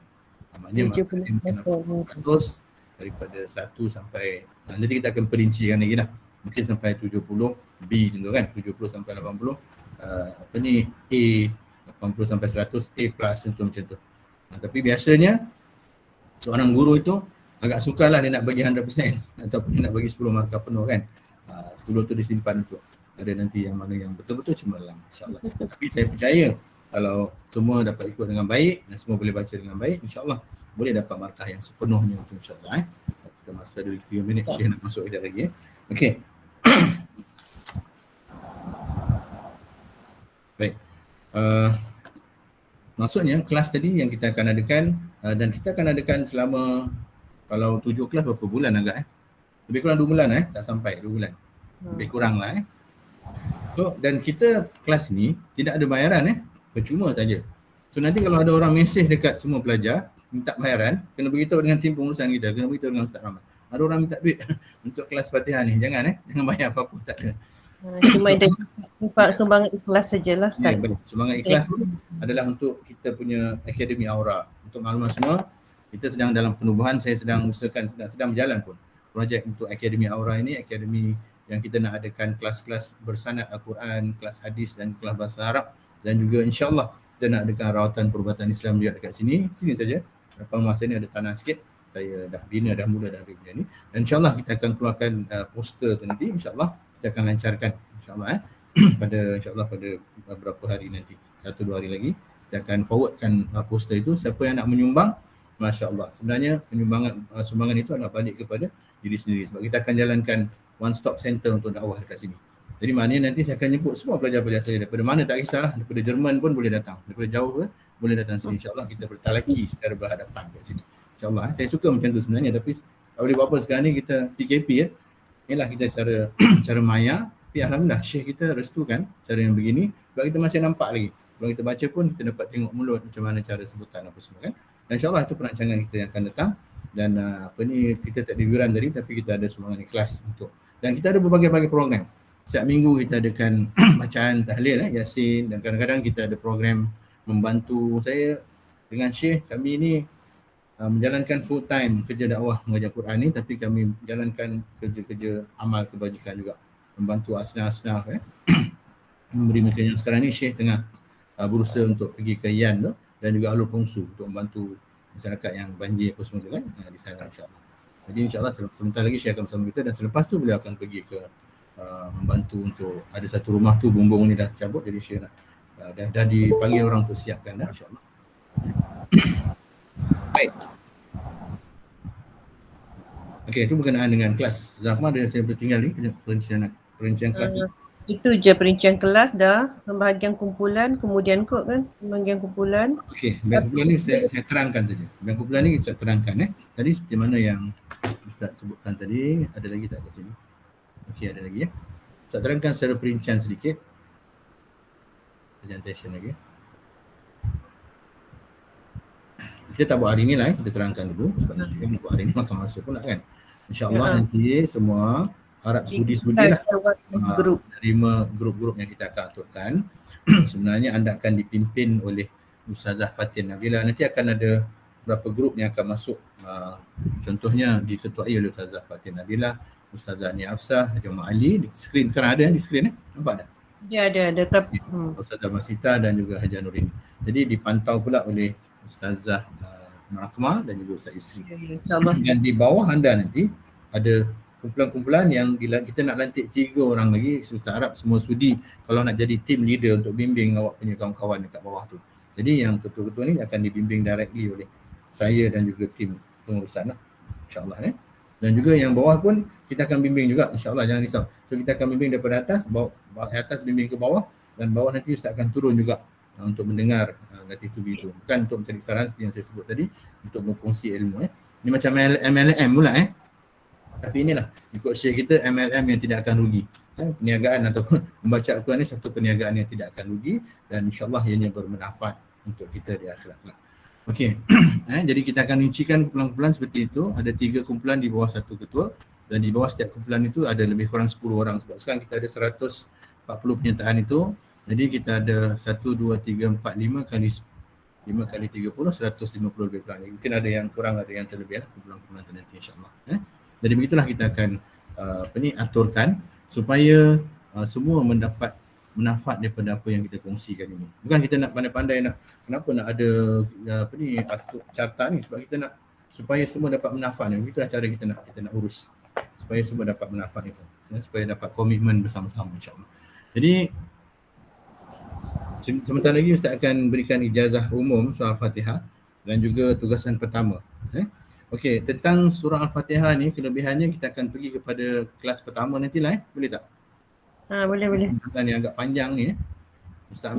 Maknanya markah 100 daripada 1 sampai, nanti kita akan perincikan lagi lah. Mungkin sampai 70 B tentu kan, 70 sampai 80 apa ni A, 80 sampai 100 A plus contoh macam tu. Tapi biasanya seorang guru itu agak sukarlah dia nak bagi 100% ataupun dia nak bagi 10 markah penuh kan. 10 tu disimpan untuk ada nanti yang mana yang betul-betul cemerlang insya-Allah. Tapi saya percaya kalau semua dapat ikut dengan baik dan semua boleh baca dengan baik, insya-Allah boleh dapat markah yang sepenuhnya itu insya-Allah. Kita masa ada 3 minit saya nak masuk kejap lagi Okey. Baik. Maksudnya kelas tadi yang kita akan adakan Dan kita akan adakan selama, kalau 7 kelas berapa bulan agak lebih kurang 2 bulan tak sampai 2 bulan. Lebih kurang lah So, dan kita kelas ni tidak ada bayaran percuma saja. So nanti kalau ada orang mesej dekat semua pelajar minta bayaran, kena beritahu dengan tim pengurusan kita, kena beritahu dengan Ustaz Rahmat. Ada orang minta duit untuk kelas Fatihah ni, jangan jangan bayar apa-apa, tak ada. Cuma ada sumbangan ikhlas sajalah Ustaz. Sumbangan ikhlas ni adalah untuk kita punya Akademi Aura. Untuk maklumat semua, kita sedang dalam penubuhan, saya sedang usahakan, sedang berjalan pun projek untuk Akademi Aura ini, akademi yang kita nak adakan kelas-kelas bersanad Al-Quran, kelas hadis dan kelas bahasa Arab, dan juga insya-Allah kita nak adakan rawatan perubatan Islam juga dekat sini saja. Lepas masa ni ada tanah sikit, saya dah bina, dah mula dah bina ni, dan insya-Allah kita akan keluarkan poster tu nanti, insya-Allah kita akan lancarkan insya-Allah pada beberapa hari nanti, 1-2 hari lagi kita akan forwardkan poster itu. Siapa yang nak menyumbang, masya-Allah, sebenarnya sumbangan itu nak balik kepada diri sendiri, sebab kita akan jalankan one stop center untuk dakwah dekat sini. Jadi maknanya nanti saya akan jemput semua pelajar-pelajar saya daripada mana tak kisahlah, daripada Jerman pun boleh datang, daripada jauh pun boleh datang sini, insya-Allah kita bertalaki secara berhadapan kat sini. InsyaAllah, saya suka macam tu sebenarnya, tapi tak boleh buat apa sekarang ni, kita PKP inilah kita cara maya, tapi alhamdulillah Syekh kita restukan cara yang begini, sebab kita masih nampak lagi. Kalau kita baca pun kita dapat tengok mulut macam mana cara sebutan apa semua kan. Dan insya-Allah itu perancangan kita yang akan datang, dan kita tak ada yuran tadi, tapi kita ada sumbangan ikhlas untuk, dan kita ada berbagai-bagai program. Setiap minggu kita adakan bacaan tahlil Yasin, dan kadang-kadang kita ada program membantu saya dengan Syekh. Kami ni menjalankan full time kerja dakwah mengajar Quran ni, tapi kami menjalankan kerja-kerja amal kebajikan juga, membantu asnaf-asnaf memberi mereka. Yang sekarang ni Syekh tengah berusaha untuk pergi ke Yan tu, dan juga Alur Pongsu untuk membantu masyarakat yang banjir apa semua tu kan di sana, insya-Allah. Jadi insya-Allah sebentar lagi Syekh akan bersama kita, dan selepas tu beliau akan pergi ke membantu untuk ada satu rumah tu bumbung ni dah cabut, jadi Syekh dah dipanggil orang untuk siapkan dah, insya-Allah. Baik. Okey, itu berkenaan dengan kelas. Zafma dan saya bertinggal ni perincian kelas ni. Itu je perincian kelas dah, pembahagian kumpulan, kemudian kot kan, pembahagian kumpulan. Okey, bank kumpulan ni saya terangkan saja. Bank kumpulan ni saya terangkan Tadi seperti mana yang Ustaz sebutkan tadi, ada lagi tak kat sini? Okey, ada lagi Ustaz terangkan secara perincian sedikit. Presentation lagi. Kita tak buat hari ni lah kita terangkan dulu, sebab nanti kan buat hari ni makan masa pula kan. InsyaAllah nanti semua harap sudi-sudi lah menerima grup-grup yang kita akan aturkan. Sebenarnya anda akan dipimpin oleh Ustazah Fatin Nabila. Nanti akan ada beberapa grup yang akan masuk, contohnya diketuai oleh Ustazah Fatin Nabila, Ustazah Nia Afsah, Haji Muhammad Ali. Di screen sekarang ada di screen nampak tak? Ya ada tapi Ustazah Masita dan juga Haji Nurin. Jadi dipantau pula oleh Ustazah Akmal dan juga Ustaz Yusri. Dan di bawah anda nanti ada kumpulan-kumpulan yang kita nak lantik 3 orang lagi, Ustaz Arab semua sudi kalau nak jadi team leader untuk bimbing awak punya kawan-kawan dekat bawah tu. Jadi yang ketua-ketua ni akan dibimbing directly oleh saya dan juga tim pengurusan lah, insyaAllah Dan juga yang bawah pun kita akan bimbing juga, insyaAllah, jangan risau. So kita akan bimbing daripada atas, atas bimbing ke bawah, dan bawah nanti Ustaz akan turun juga untuk mendengar nanti itu bukan untuk mencari kesalahan seperti yang saya sebut tadi, untuk berkongsi ilmu Ini macam MLM pula tapi inilah ikut Syekh kita, MLM yang tidak akan rugi. Perniagaan ataupun membaca Al-Quran ni satu perniagaan yang tidak akan rugi, dan insyaAllah ianya bermanfaat untuk kita di akhirat. Okey. Jadi kita akan rincikan kumpulan-kumpulan seperti itu. Ada 3 kumpulan di bawah satu ketua, dan di bawah setiap kumpulan itu ada lebih kurang 10 orang. Sebab sekarang kita ada 140 penyertaan itu. Jadi kita ada 1, 2, 3, 4, 5 kali 30, 150 lebih kurang. Mungkin ada yang kurang, ada yang terlebih kumpulan-kumpulan nanti insyaAllah. Jadi begitulah kita akan aturkan supaya semua mendapat manfaat daripada apa yang kita kongsikan ini. Bukan kita nak pandai-pandai kenapa nak ada atur carta ni, sebab kita nak supaya semua dapat manfaat. Begitulah cara kita nak urus supaya semua dapat manfaat itu, supaya dapat komitmen bersama-sama insya-Allah. Jadi sebentar lagi Ustaz akan berikan ijazah umum surah Al-Fatihah dan juga tugasan pertama. Okey, tentang surah Al-Fatihah ni kelebihannya kita akan pergi kepada kelas pertama nantilah boleh tak? Boleh. Tugasan yang agak panjang ni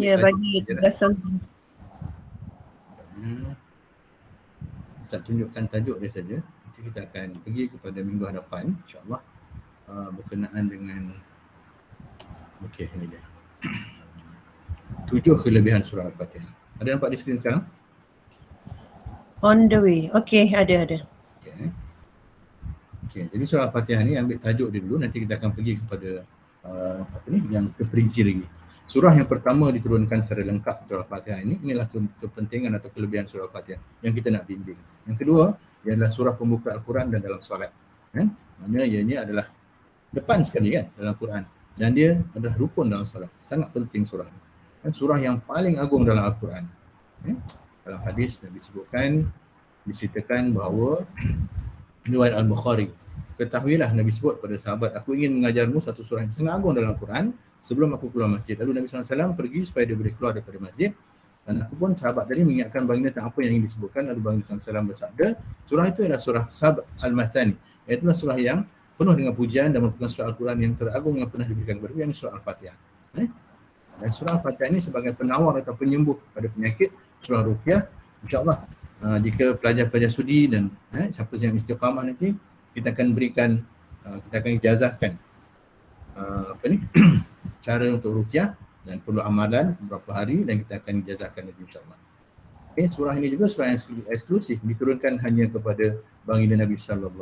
Ya, bagi tugasan. Ustaz tunjukkan tajuk dia saja. Nanti kita akan pergi kepada minggu hadapan insya-Allah berkenaan dengan ini dia. 7 kelebihan surah Al-Fatihah. Ada nampak di skrin sekarang? On the way. Okey, ada. Okey, jadi surah Al-Fatihah ni ambil tajuk dia dulu, nanti kita akan pergi kepada yang terperinci lagi. Surah yang pertama diturunkan secara lengkap surah Al-Fatihah inilah kepentingan atau kelebihan surah Al-Fatihah yang kita nak bimbing. Yang kedua, ia adalah surah pembuka Al-Quran dan dalam solat. Maksudnya ianya adalah depan sekali kan dalam Quran dan dia adalah rukun dalam solat. Sangat penting surah ini. Surah yang paling agung dalam Al-Quran. Dalam hadis diceritakan bahawa riwayat Al-Bukhari, ketahuilah Nabi sebut pada sahabat, aku ingin mengajarmu satu surah yang sangat agung dalam Al-Quran sebelum aku keluar masjid. Lalu Nabi SAW pergi supaya dia boleh keluar daripada masjid, dan aku pun sahabat tadi mengingatkan baginda tentang apa yang ingin disebutkan. Lalu baginda SAW bersabda, surah itu adalah surah Sab' Al-Mathani, iaitu surah yang penuh dengan pujian dan merupakan surah Al-Quran yang teragung yang pernah diberikan kepada yang surah Al-Fatihah. Dan surah Al-Fatihah ini sebagai penawar atau penyembuh pada penyakit, surah Ruqyah. InsyaAllah jika pelajar-pelajar sudi dan siapa yang istiqamah nanti, kita akan berikan, kita akan ijazahkan cara untuk Ruqyah dan perlu amalan beberapa hari dan kita akan ijazahkan nanti insyaAllah. Surah ini juga surah yang eksklusif, diturunkan hanya kepada baginda Nabi SAW.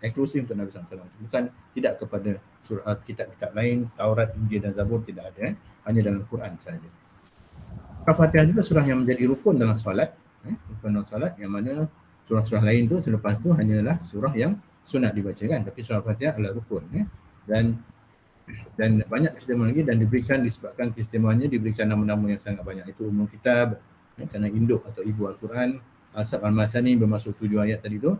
Eksklusif untuk Nabi SAW. Bukan tidak kepada surah kitab-kitab lain, Taurat, Injil dan Zabur, tidak ada. Hanya dalam Quran sahaja. Al-Fatihah juga surah yang menjadi rukun dalam solat. Rukun dalam solat yang mana surah-surah lain tu selepas tu hanyalah surah yang sunat dibacakan. Tapi surah Al-Fatihah adalah rukun. Dan banyak keistimewaan lagi dan disebabkan keistimewaannya diberikan nama-nama yang sangat banyak. Itu umum kitab, kerana induk atau ibu Al-Quran. Al-Sab Al-Masani bermaksud 7 ayat tadi tu.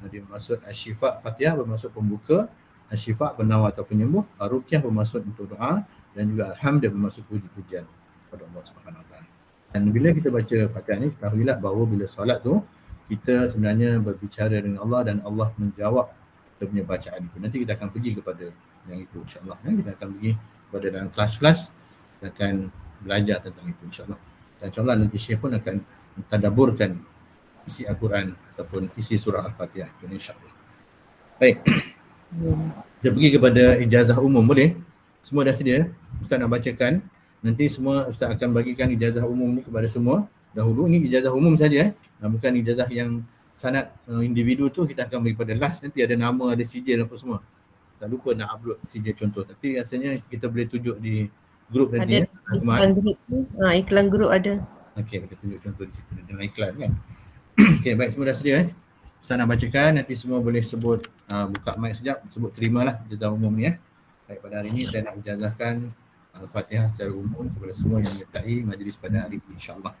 Dia bermaksud Asy-Syifa Fatihah bermaksud pembuka, Asy-Syifa penawar atau penyembuh, Ruqyah bermaksud untuk doa, dan juga Alhamd bermaksud puji-pujian kepada Allah Subhanahu Wa Taala. Dan bila kita baca Fatihah ni, ketahuilah bahawa bila solat tu kita sebenarnya berbicara dengan Allah dan Allah menjawab kita punya bacaan itu. Nanti kita akan pergi kepada yang itu insya-Allah. Kita akan pergi kepada dalam kelas-kelas, kita akan belajar tentang itu insya-Allah. Dan insya-Allah nanti Syekh pun akan mentadabburkan isi Al-Quran ataupun isi surah Al-Fatihah insya-Allah. Baik. Kita pergi kepada ijazah umum, boleh? Semua dah sedia? Ustaz nak bacakan. Nanti semua Ustaz akan bagikan ijazah umum ni kepada semua. Dahulu ni ijazah umum saja, bukan ijazah yang sanad individu tu kita akan bagi pada last. Nanti ada nama, ada sijil apa semua. Tak lupa nak upload sijil contoh. Tapi rasanya kita boleh tunjuk di grup nanti. Ada iklan grup ni. Iklan grup ada. Okey, kita tunjuk contoh di situ dalam iklan kan. Okey, baik, semua dah sedia Ustaz nak bacakan, nanti semua boleh sebut buka mic sekejap, sebut terimalah ijazah umum ni Baik, pada hari ini saya nak ijazahkan Al-Fatihah secara umum kepada semua yang menyertai majlis pada hari ini insya-Allah.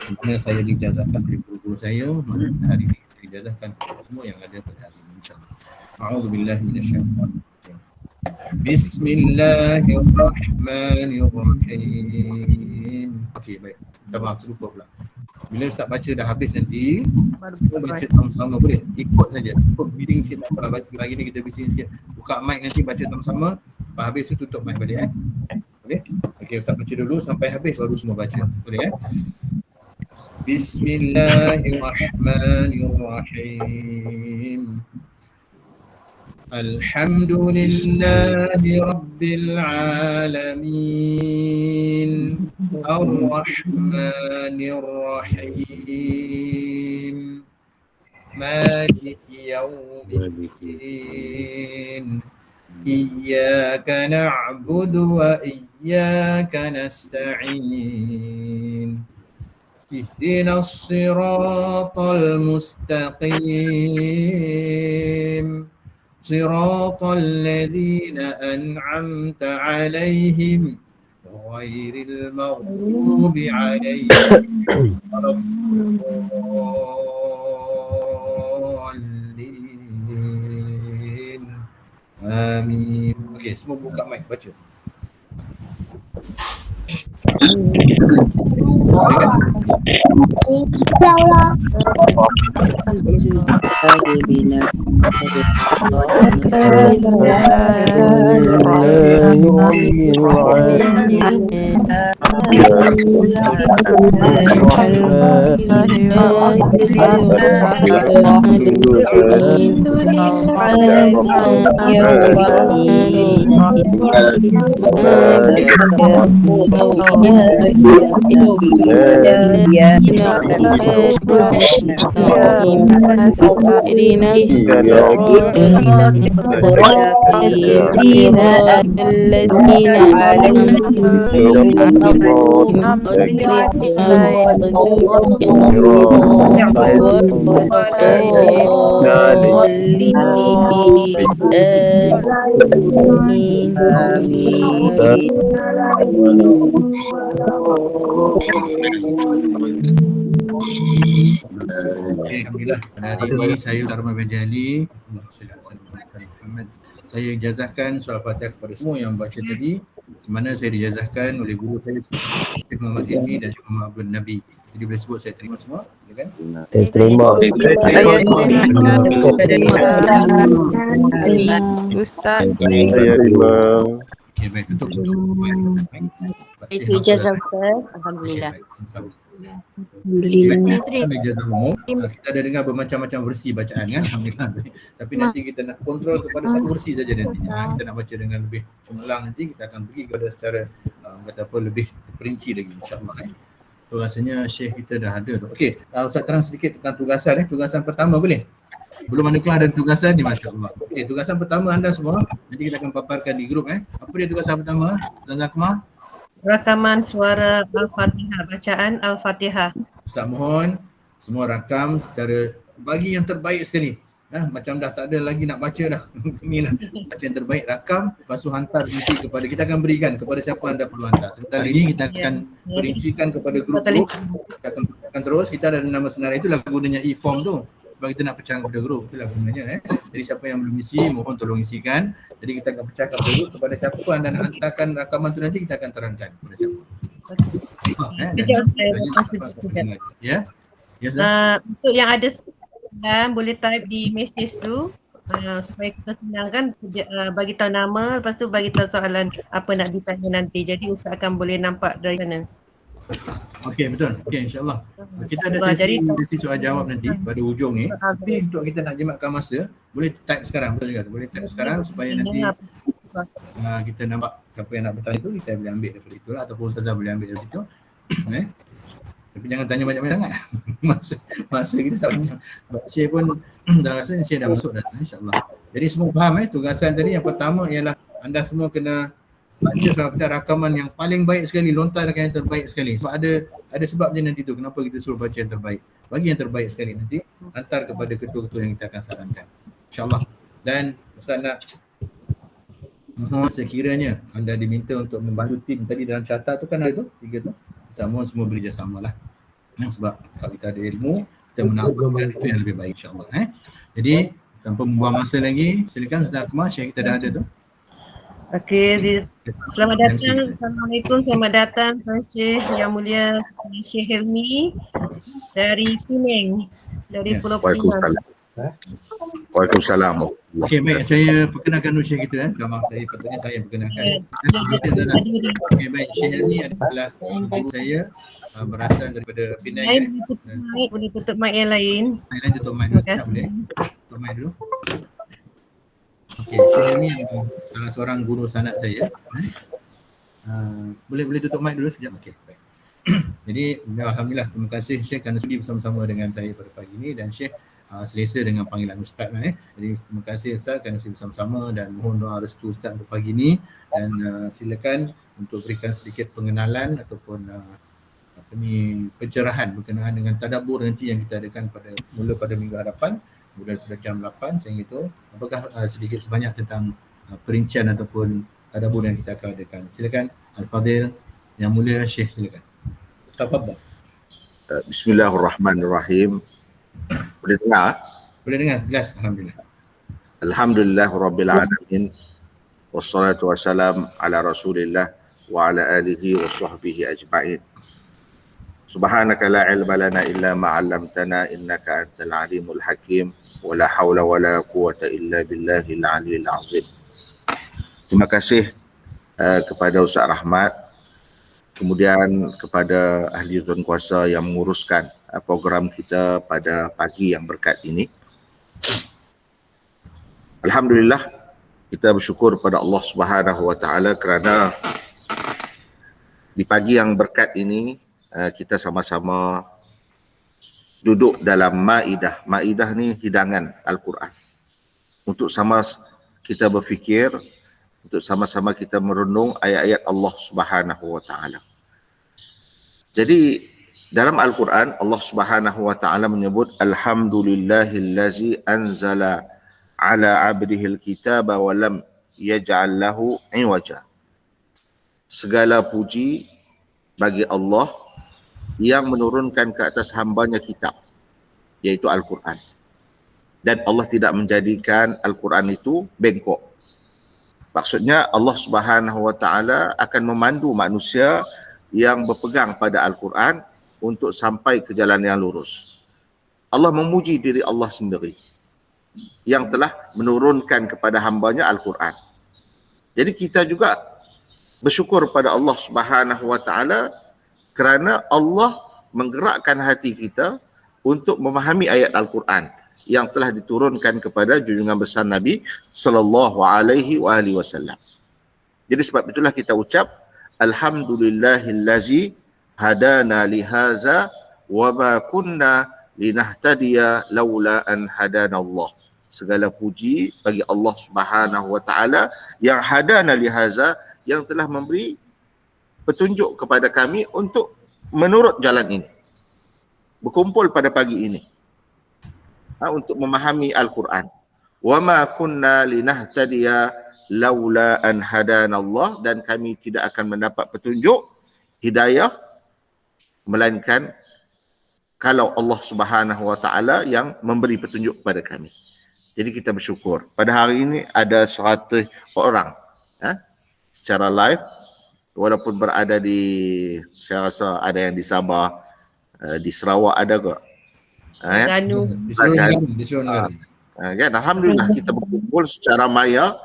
Sebenarnya saya diijazahkan oleh guru-guru saya, maka hari ini saya ijazahkan kepada semua yang ada pada hari ini insya-Allah. A'udzubillahi minasyaitanir rajim. Bismillahirrahmanirrahim. Okey, baik. Minta maaf, terlupa pula. Bila Ustaz baca dah habis nanti, kita baca sama-sama, boleh? Ikut saja. Ikut bidding sikit. Kalau pagi ni kita bising sikit. Buka mic nanti baca sama-sama. Lepas habis tu tutup mic balik Boleh? Okey, Ustaz baca dulu sampai habis baru semua baca. Boleh Bismillahirrahmanirrahim. Alhamdulillahi Rabbil Alamin, Ar-Rahmanir Rahim, Maliki Yawmiddin, Iyyaka na'budu wa iyyaka nasta'in, Ihdinas siratal mustaqim, صراط الذين أنعمت عليهم غير المغضوب عليهم ولا الضالين آمين. Okey, semua buka mic baca. Alhamdulillah pada hari ini saya Dharma Benjali, saya ijazahkan surah Fatihah kepada semua yang baca tadi, semana saya dijazahkan oleh guru saya Syekh Muhammad Ilmi dan Syekh Muhammad Abdul Nabi. Jadi boleh sebut saya terima semua, silakan. Terima. Ustaz. Okey, baik, tutup. Itu ijazah Ustaz. Alhamdulillah. Ijazah umum, kita ada dengar bermacam-macam versi bacaan kan, alhamdulillah. Tapi nanti kita nak kontrol kepada satu versi saja nanti. Kita nak baca dengan lebih cemerlang, nanti kita akan pergi kepada secara kata apa lebih perinci lagi insya-Allah. So rasanya Syekh kita dah ada tu. Okey, Ustaz terang sedikit tentang tugasan. Tugasan pertama boleh? Belum ada keluar ada tugasan ni, masya-Allah. Okey, tugasan pertama anda semua nanti kita akan paparkan di grup. Apa dia tugasan pertama? Ustaz Akmal? Rakaman suara Al-Fatihah, bacaan Al-Fatihah. Ustaz mohon semua rakam secara bagi yang terbaik sekali. Macam dah tak ada lagi nak baca dah. Inilah baca yang terbaik, rakam, lepas tu hantar nanti kepada, kita akan berikan kepada siapa anda perlu hantar. Sebentar lagi kita akan perincikan kepada grup-grup. Kita akan terus, kita ada nama senarai, itulah gunanya e-form tu. Sebab kita nak pecah kepada grup, itulah gunanya. Jadi siapa yang belum isi, mohon tolong isikan. Jadi kita akan pecahkan grup kepada siapa pun anda nak hantarkan rakaman tu, nanti kita akan terangkan kepada siapa. Ya? Untuk yang ada dan boleh type di message tu supaya kita senang kan, bagi tahu nama, lepas tu bagi tahu soalan apa nak ditanya nanti. Jadi Ustaz akan boleh nampak dari sana. Okey, betul. Okey, insya-Allah. Kita ada sesi soal jawab nanti pada hujung ni. Tapi untuk kita nak jimatkan masa, boleh type sekarang, betul juga. Boleh type sekarang supaya nanti kita nampak siapa yang nak bertanya tu, kita boleh ambil daripada itu lah, ataupun Ustazah boleh ambil dari situ. Tapi jangan tanya banyak-banyak sangat. Masa kita tak banyak. Sebab Syekh pun dah rasa Syekh dah masuk dah, insya-Allah. Jadi semua faham tugasan tadi. Yang pertama ialah anda semua kena baca surah Fatihah rakaman yang paling baik sekali, lontarkan yang terbaik sekali. Sebab ada sebab je nanti tu kenapa kita suruh baca yang terbaik. Bagi yang terbaik sekali, nanti hantar kepada ketua-ketua yang kita akan sarankan, insya-Allah. Dan Ustaz nak mohon sekiranya anda diminta untuk membantu tim tadi dalam carta tu kan, ada tu 3 tu, semua bekerjasama lah. Sebab kalau kita ada ilmu, kita menawarkan itu yang lebih baik, insya-Allah. Jadi sampai membuang masa lagi, silakan Ustaz Akmal, Syekh kita dah ada tu. Okey, selamat datang. Assalamualaikum, selamat datang Tuan Syekh Yang Mulia Syekh Hilmi dari Penang, dari Pulau Pinang. Waalaikumsalam. Okey, baik, saya perkenalkan dulu Syekh kita. Maaf, saya patutnya saya perkenalkan. Okey, baik, Syekh Hilmi adalah guru saya, berasal daripada Penang. Boleh tutup mic yang lain. Saya tutup mic dulu, boleh? Tutup mic dulu. Okey, Syekh ni salah seorang guru sanad saya. Boleh tutup mic dulu sekejap. Okey, baik. Jadi alhamdulillah, terima kasih Syekh kerana sudi bersama-sama dengan saya pada pagi ini, dan Syekh selesa dengan panggilan Ustaz. Jadi terima kasih Ustaz kerana sudi bersama-sama, dan mohon doa restu Ustaz untuk pagi ini, dan silakan untuk berikan sedikit pengenalan ataupun pencerahan berkenaan dengan tadabbur nanti yang kita adakan mula pada minggu hadapan, mulai pada jam 8 sehingga itu. Apakah sedikit sebanyak tentang perincian ataupun tadabbur yang kita akan adakan. Silakan Al-Fadhil Yang Mulia Syekh, silakan. Tafadhal. Bismillahirrahmanirrahim. Boleh dengar? Boleh dengar, jelas, alhamdulillah. Alhamdulillah rabbil alamin. Wassalatu wassalam ala Rasulillah wa ala alihi wa sahbihi ajma'in. Subhanaka la ilma lana illa ma 'allamtana innaka antal alimul hakim wa la haula wa la quwwata illa billahil aliyil azim. Terima kasih kepada Ustaz Rahmat kemudian kepada ahli tuan kuasa yang menguruskan program kita pada pagi yang berkat ini. Alhamdulillah, kita bersyukur pada Allah Subhanahu wa taala kerana di pagi yang berkat ini kita sama-sama duduk dalam maidah. Maidah ni hidangan Al-Quran. Untuk sama kita berfikir, untuk sama-sama kita merenung ayat-ayat Allah Subhanahu wa taala. Jadi dalam Al-Quran Allah Subhanahu wa taala menyebut alhamdulillahillazi anzala ala 'abdihil kitaba wa lam yaj'al lahu 'iwaja. Segala puji bagi Allah yang menurunkan ke atas hambanya kitab, iaitu Al-Quran. Dan Allah tidak menjadikan Al-Quran itu bengkok. Maksudnya Allah Subhanahu wa taala akan memandu manusia yang berpegang pada Al-Quran untuk sampai ke jalan yang lurus. Allah memuji diri Allah sendiri yang telah menurunkan kepada hambanya Al-Quran. Jadi kita juga bersyukur pada Allah Subhanahu wa taala kerana Allah menggerakkan hati kita untuk memahami ayat Al-Quran yang telah diturunkan kepada junjungan besar Nabi sallallahu alaihi wasallam. Jadi sebab itulah kita ucap alhamdulillahillazi hadana lihaza wa ma kunna linahtadiya laula an hadana Allah. Segala puji bagi Allah Subhanahu wa taala yang hadana lihaza, yang telah memberi petunjuk kepada kami untuk menurut jalan ini, berkumpul pada pagi ini untuk memahami Al-Quran. Wa ma kunna linahtadiya laula an hadana Allah, dan kami tidak akan mendapat petunjuk hidayah melainkan kalau Allah Subhanahu wa taala yang memberi petunjuk kepada kami. Jadi kita bersyukur. Pada hari ini ada 100 orang secara live, walaupun berada di, saya rasa ada yang di Sabah, di Sarawak ada ke? Di seluruh negara. Kan? Alhamdulillah kita berkumpul secara maya,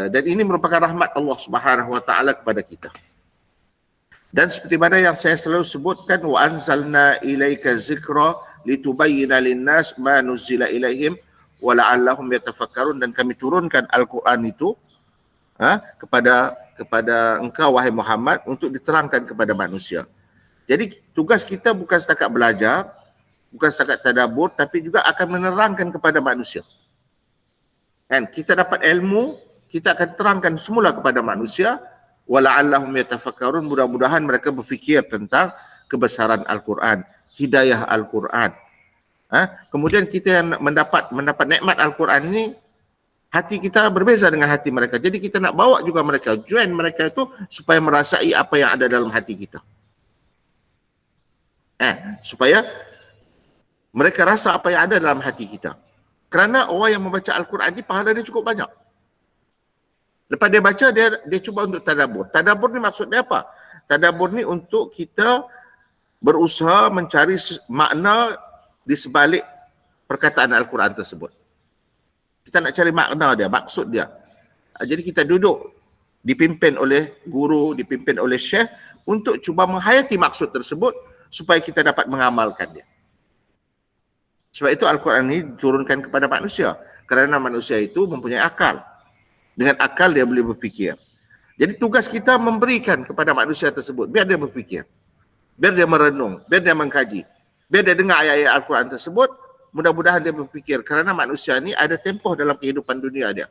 dan ini merupakan rahmat Allah Subhanahu wa taala kepada kita. Dan seperti mana yang saya selalu sebutkan, wa anzalna ilaika zikra litubayyana linnas ma nuzila ilaihim wa la'allahum yatafakkarun, dan kami turunkan Al-Quran itu kepada engkau wahai Muhammad untuk diterangkan kepada manusia. Jadi tugas kita bukan setakat belajar, bukan setakat tadabbur, tapi juga akan menerangkan kepada manusia. Dan kita dapat ilmu, kita akan terangkan semula kepada manusia, wala'allahum yatafakkarun, mudah-mudahan mereka berfikir tentang kebesaran Al-Quran, hidayah Al-Quran. Kemudian kita yang mendapat nikmat Al-Quran ini, hati kita berbeza dengan hati mereka. Jadi kita nak bawa juga mereka, join mereka itu supaya merasai apa yang ada dalam hati kita. Supaya mereka rasa apa yang ada dalam hati kita. Kerana orang yang membaca Al-Quran ini pahala dia cukup banyak. Lepas dia baca, dia cuba untuk tadabbur. Tadabbur ni maksudnya apa? Tadabbur ni untuk kita berusaha mencari makna di sebalik perkataan Al-Quran tersebut. Kita nak cari makna dia, maksud dia. Jadi kita duduk dipimpin oleh guru, dipimpin oleh syekh untuk cuba menghayati maksud tersebut supaya kita dapat mengamalkan dia. Sebab itu Al-Quran ini diturunkan kepada manusia. Kerana manusia itu mempunyai akal. Dengan akal dia boleh berfikir. Jadi tugas kita memberikan kepada manusia tersebut, biar dia berfikir. Biar dia merenung, biar dia mengkaji. Biar dia dengar ayat-ayat Al-Quran tersebut, mudah-mudahan dia berfikir. Kerana manusia ni ada tempoh dalam kehidupan dunia dia.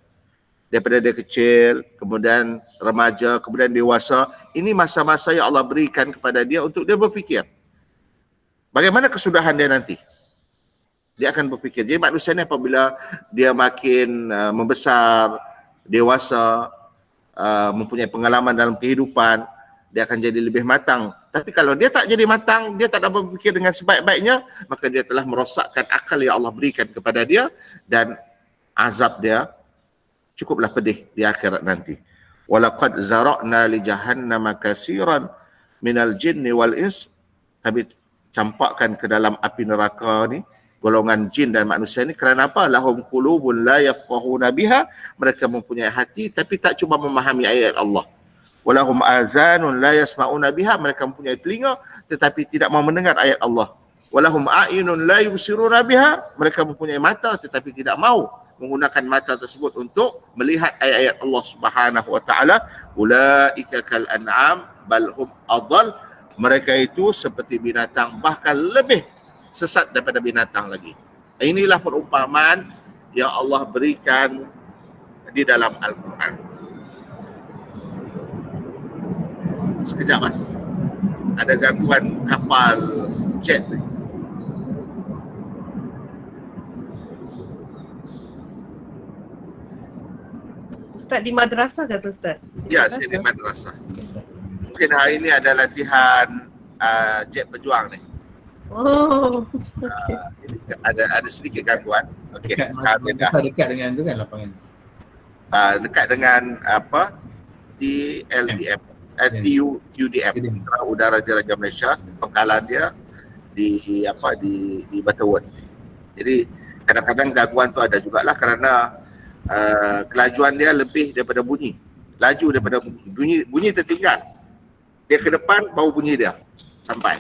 Daripada dia kecil, kemudian remaja, kemudian dewasa. Ini masa-masa yang Allah berikan kepada dia untuk dia berfikir. Bagaimana kesudahan dia nanti? Dia akan berfikir. Jadi manusia ni apabila dia makin membesar, dewasa, mempunyai pengalaman dalam kehidupan, dia akan jadi lebih matang. Tapi kalau dia tak jadi matang, dia tak dapat berfikir dengan sebaik-baiknya, maka dia telah merosakkan akal yang Allah berikan kepada dia, dan azab dia cukuplah pedih di akhirat nanti. Walaqad zara'na li jahannama katsiran minal jinni wal ins. Kami campakkan ke dalam api neraka ni golongan jin dan manusia ni. Kerana apa? Lahum qulubun la yafqahuna biha. Mereka mempunyai hati tapi tak cuba memahami ayat Allah. Walahum azanun la yasma'una biha, mereka mempunyai telinga tetapi tidak mau mendengar ayat Allah. Walahum a'yunun la yubsiruna biha, mereka mempunyai mata tetapi tidak mau menggunakan mata tersebut untuk melihat ayat-ayat Allah Subhanahu wa taala. Ulaika kal an'am bal hum adall, mereka itu seperti binatang, bahkan lebih sesat daripada binatang lagi. Inilah perumpamaan yang Allah berikan di dalam Al-Quran. Sekejap ada gangguan kapal jet ni. Ustaz di madrasah ke tu Ustaz? Ya, saya di madrasah. Mungkin hari ini ada latihan jet berjuang ni. Oh. Ada sedikit gangguan. Okey, sekarang Dekat dengan tu kan lapangan. Dekat dengan apa? TLDM, TUDM, Udara Diraja Malaysia. Pangkalan dia di Butterworth. Jadi kadang-kadang gangguan tu ada jugalah kerana kelajuan dia lebih daripada bunyi. Laju daripada bunyi tertinggal. Dia ke depan baru bunyi dia sampai.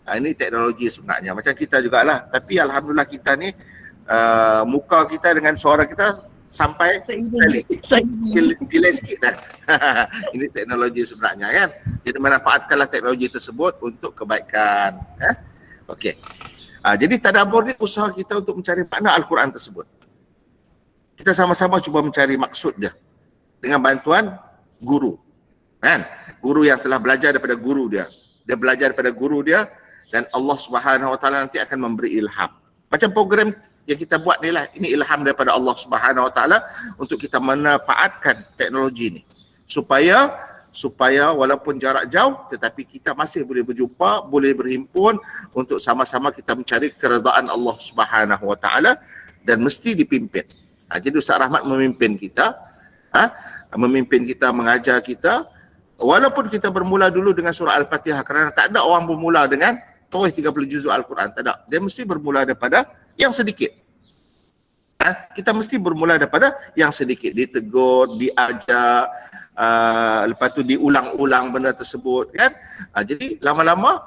Ini teknologi sebenarnya. Macam kita jugalah. Tapi alhamdulillah kita ni muka kita dengan suara kita sampai sekali. Delay sikit dah. Ini teknologi sebenarnya kan. Jadi manfaatkanlah teknologi tersebut untuk kebaikan. Okey. Jadi tadabbur ni usaha kita untuk mencari makna Al-Quran tersebut. Kita sama-sama cuba mencari maksud dia dengan bantuan guru. Kan? Guru yang telah belajar daripada guru dia. Dia belajar daripada guru dia dan Allah Subhanahu wa taala nanti akan memberi ilham. Macam program yang kita buat ni lah, ini ilham daripada Allah Subhanahu wa taala untuk kita manfaatkan teknologi ni supaya walaupun jarak jauh tetapi kita masih boleh berjumpa, boleh berhimpun untuk sama-sama kita mencari keredaan Allah Subhanahu wa taala dan mesti dipimpin. Jadi Ustaz Rahmat memimpin kita, mengajar kita, walaupun kita bermula dulu dengan surah Al-Fatihah kerana tak ada orang bermula dengan terus 30 juzuk Al-Quran, tak ada. Dia mesti bermula daripada yang sedikit. Kita mesti bermula daripada yang sedikit, ditegur, diajar, lepas tu diulang-ulang benda tersebut kan. Jadi lama-lama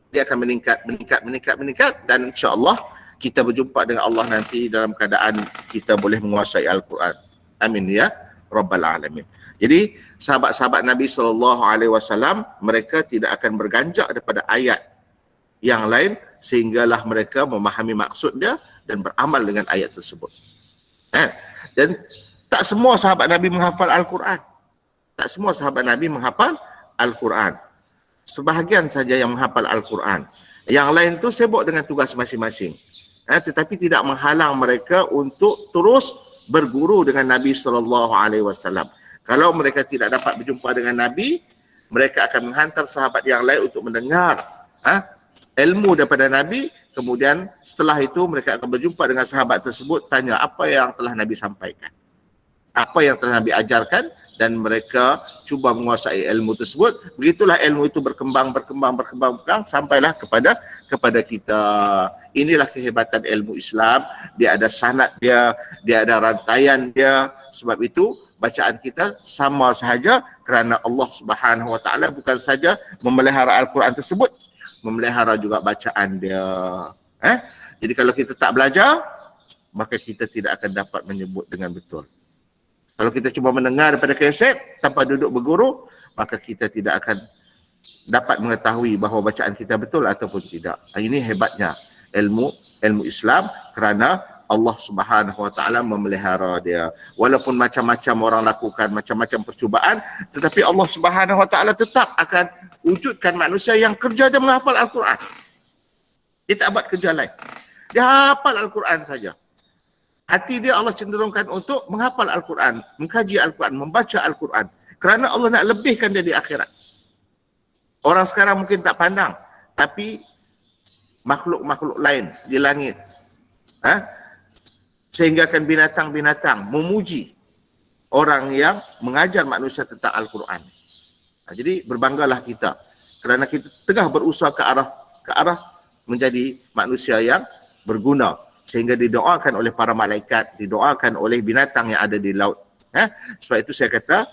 dia akan meningkat dan insya-Allah kita berjumpa dengan Allah nanti dalam keadaan kita boleh menguasai Al-Quran. Amin ya Rabbal Alamin. Jadi sahabat-sahabat Nabi SAW mereka tidak akan berganjak daripada ayat yang lain sehinggalah mereka memahami maksud dia dan beramal dengan ayat tersebut. Dan tak semua sahabat Nabi menghafal Al-Quran. Tak semua sahabat Nabi menghafal Al-Quran. Sebahagian saja yang menghafal Al-Quran. Yang lain tu sibuk dengan tugas masing-masing. Tetapi tidak menghalang mereka untuk terus berguru dengan Nabi SAW. Kalau mereka tidak dapat berjumpa dengan Nabi, mereka akan menghantar sahabat yang lain untuk mendengar ilmu daripada Nabi. Kemudian setelah itu mereka akan berjumpa dengan sahabat tersebut, tanya apa yang telah Nabi sampaikan, apa yang telah Nabi ajarkan, dan mereka cuba menguasai ilmu tersebut. Begitulah ilmu itu berkembang sampailah kepada kita. Inilah kehebatan ilmu Islam. Dia ada sanad dia ada rantaian dia. Sebab itu bacaan kita sama sahaja kerana Allah Subhanahu wa taala bukan saja memelihara Al-Quran tersebut, memelihara juga bacaan dia. Jadi kalau kita tak belajar, maka kita tidak akan dapat menyebut dengan betul. Kalau kita cuba mendengar daripada kaset tanpa duduk berguru, maka kita tidak akan dapat mengetahui bahawa bacaan kita betul ataupun tidak. Ini hebatnya ilmu Islam kerana Allah Subhanahu wa taala memelihara dia. Walaupun macam-macam orang lakukan, macam-macam percubaan, tetapi Allah Subhanahu wa taala tetap akan wujudkan manusia yang kerja dia menghafal Al-Quran. Dia tak buat kerja lain. Dia hafal Al-Quran saja. Hati dia Allah cenderungkan untuk menghafal Al-Quran, mengkaji Al-Quran, membaca Al-Quran. Kerana Allah nak lebihkan dia di akhirat. Orang sekarang mungkin tak pandang, tapi makhluk-makhluk lain di langit, sehinggakan binatang-binatang memuji orang yang mengajar manusia tentang Al-Quran. Jadi berbanggalah kita kerana kita tengah berusaha ke arah menjadi manusia yang berguna, sehingga didoakan oleh para malaikat, didoakan oleh binatang yang ada di laut. Sebab itu saya kata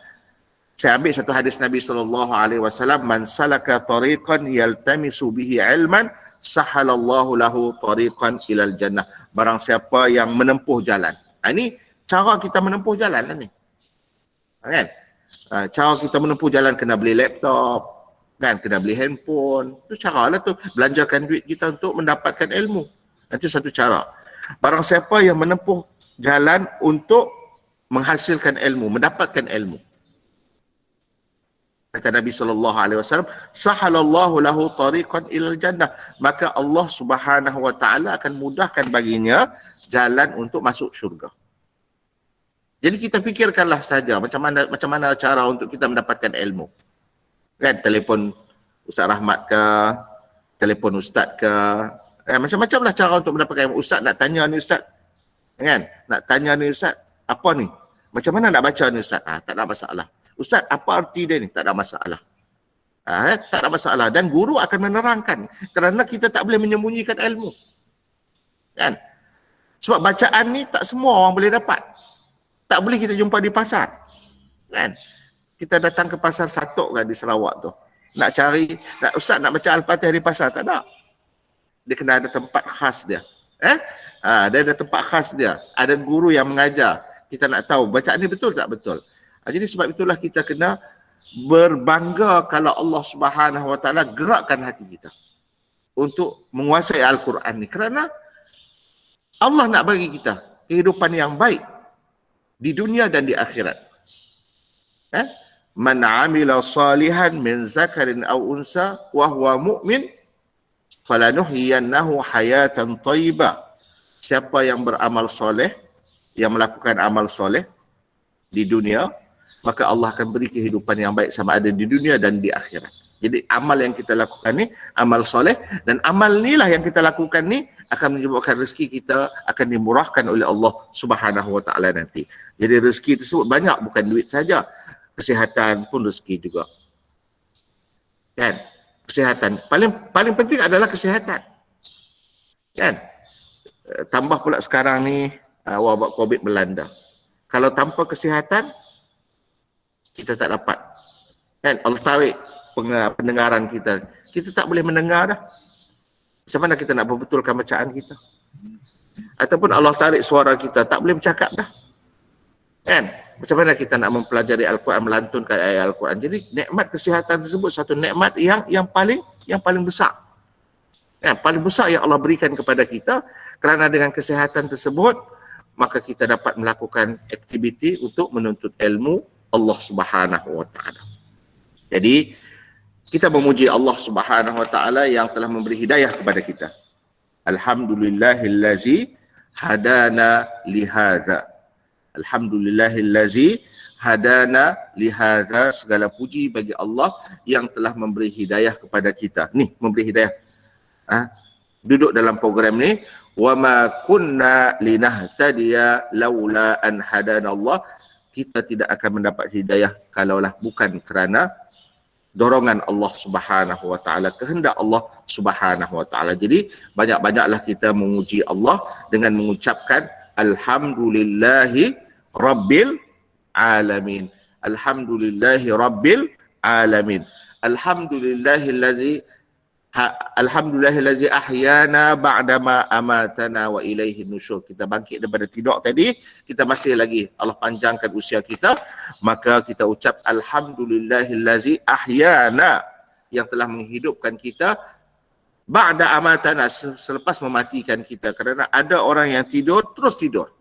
Saya ambil satu hadis Nabi SAW, man salaka tariqan yaltamisu bihi ilman, sahalallahu lahu tariqan ilal jannah. Barang siapa yang menempuh jalan. Ini cara kita menempuh jalan lah ni. Kan? Cara kita menempuh jalan, kena beli laptop, kan? Kena beli handphone. Itu cara lah tu. Belanjakan duit kita untuk mendapatkan ilmu. Itu satu cara. Barang siapa yang menempuh jalan untuk menghasilkan ilmu, mendapatkan ilmu. Kata Nabi SAW, sahalallahu lahu tariqan ilal jannah. Maka Allah Subhanahu wa ta'ala akan mudahkan baginya jalan untuk masuk syurga. Jadi kita fikirkanlah saja macam mana cara untuk kita mendapatkan ilmu. Kan, telefon Ustaz Rahmat ke, telefon Ustaz ke, macam-macam lah cara untuk mendapatkan ilmu. Ustaz nak tanya ni Ustaz, kan? Nak tanya ni Ustaz, apa ni? Macam mana nak baca ni Ustaz? Tak ada masalah. Ustaz, apa arti dia ni? Tak ada masalah. Tak ada masalah. Dan guru akan menerangkan. Kerana kita tak boleh menyembunyikan ilmu. Kan? Sebab bacaan ni tak semua orang boleh dapat. Tak boleh kita jumpa di pasar. Kan? Kita datang ke pasar Satok kan di Sarawak tu. Nak cari, Ustaz nak baca Al-Fatihah di pasar. Tak ada. Dia kena ada tempat khas dia. Dia ada tempat khas dia. Ada guru yang mengajar. Kita nak tahu bacaan ni betul tak betul. Jadi sebab itulah kita kena berbangga kalau Allah Subhanahu wa ta'ala gerakkan hati kita untuk menguasai Al-Quran ni. Kerana Allah nak bagi kita kehidupan yang baik di dunia dan di akhirat. Man amila salihan min zakarin aw unsa wa huwa mu'min falanuhyiyannahu hayatan thayyibah. Siapa yang beramal soleh, yang melakukan amal soleh di dunia, maka Allah akan beri kehidupan yang baik sama ada di dunia dan di akhirat. Jadi amal yang kita lakukan ni, amal soleh, dan amal ni lah yang kita lakukan ni akan menyebabkan rezeki kita akan dimurahkan oleh Allah Subhanahu wa ta'ala nanti. Jadi rezeki tersebut banyak, bukan duit saja. Kesihatan pun rezeki juga. Kan? Kesihatan. Paling penting adalah kesihatan. Kan? Tambah pula sekarang ni wabak COVID melanda. Kalau tanpa kesihatan, kita tak dapat. Kan? Allah tarik pendengaran kita. Kita tak boleh mendengar dah. Macam mana kita nak berbetulkan bacaan kita? Ataupun Allah tarik suara kita, tak boleh bercakap dah. Kan? Macam mana kita nak mempelajari Al-Quran, melantunkan ayat Al-Quran? Jadi nikmat kesihatan tersebut satu nikmat yang paling besar. Kan? Paling besar yang Allah berikan kepada kita, kerana dengan kesihatan tersebut maka kita dapat melakukan aktiviti untuk menuntut ilmu Allah Subhanahu wa ta'ala. Jadi kita memuji Allah Subhanahu wa ta'ala yang telah memberi hidayah kepada kita. Alhamdulillahillazi hadana lihadza. Alhamdulillahillazi hadana lihadza. Segala puji bagi Allah yang telah memberi hidayah kepada kita. Ni, memberi hidayah. Duduk dalam program ni. Wa ma kunna linahtadiya laula an hadana Allah. Kita tidak akan mendapat hidayah kalaulah bukan kerana dorongan Allah Subhanahu wa ta'ala, kehendak Allah Subhanahu wa ta'ala. Jadi banyak-banyaklah kita memuji Allah dengan mengucapkan alhamdulillahi rabbil alamin. Alhamdulillahi rabbil alamin. Alhamdulillahillazi ahyana ba'dama amatana wa ilaihi nusyur. Kita bangkit daripada tidur tadi, kita masih lagi Allah panjangkan usia kita, maka kita ucap alhamdulillahillazi ahyana, yang telah menghidupkan kita ba'da amatana, selepas mematikan kita. Kerana ada orang yang tidur terus tidur,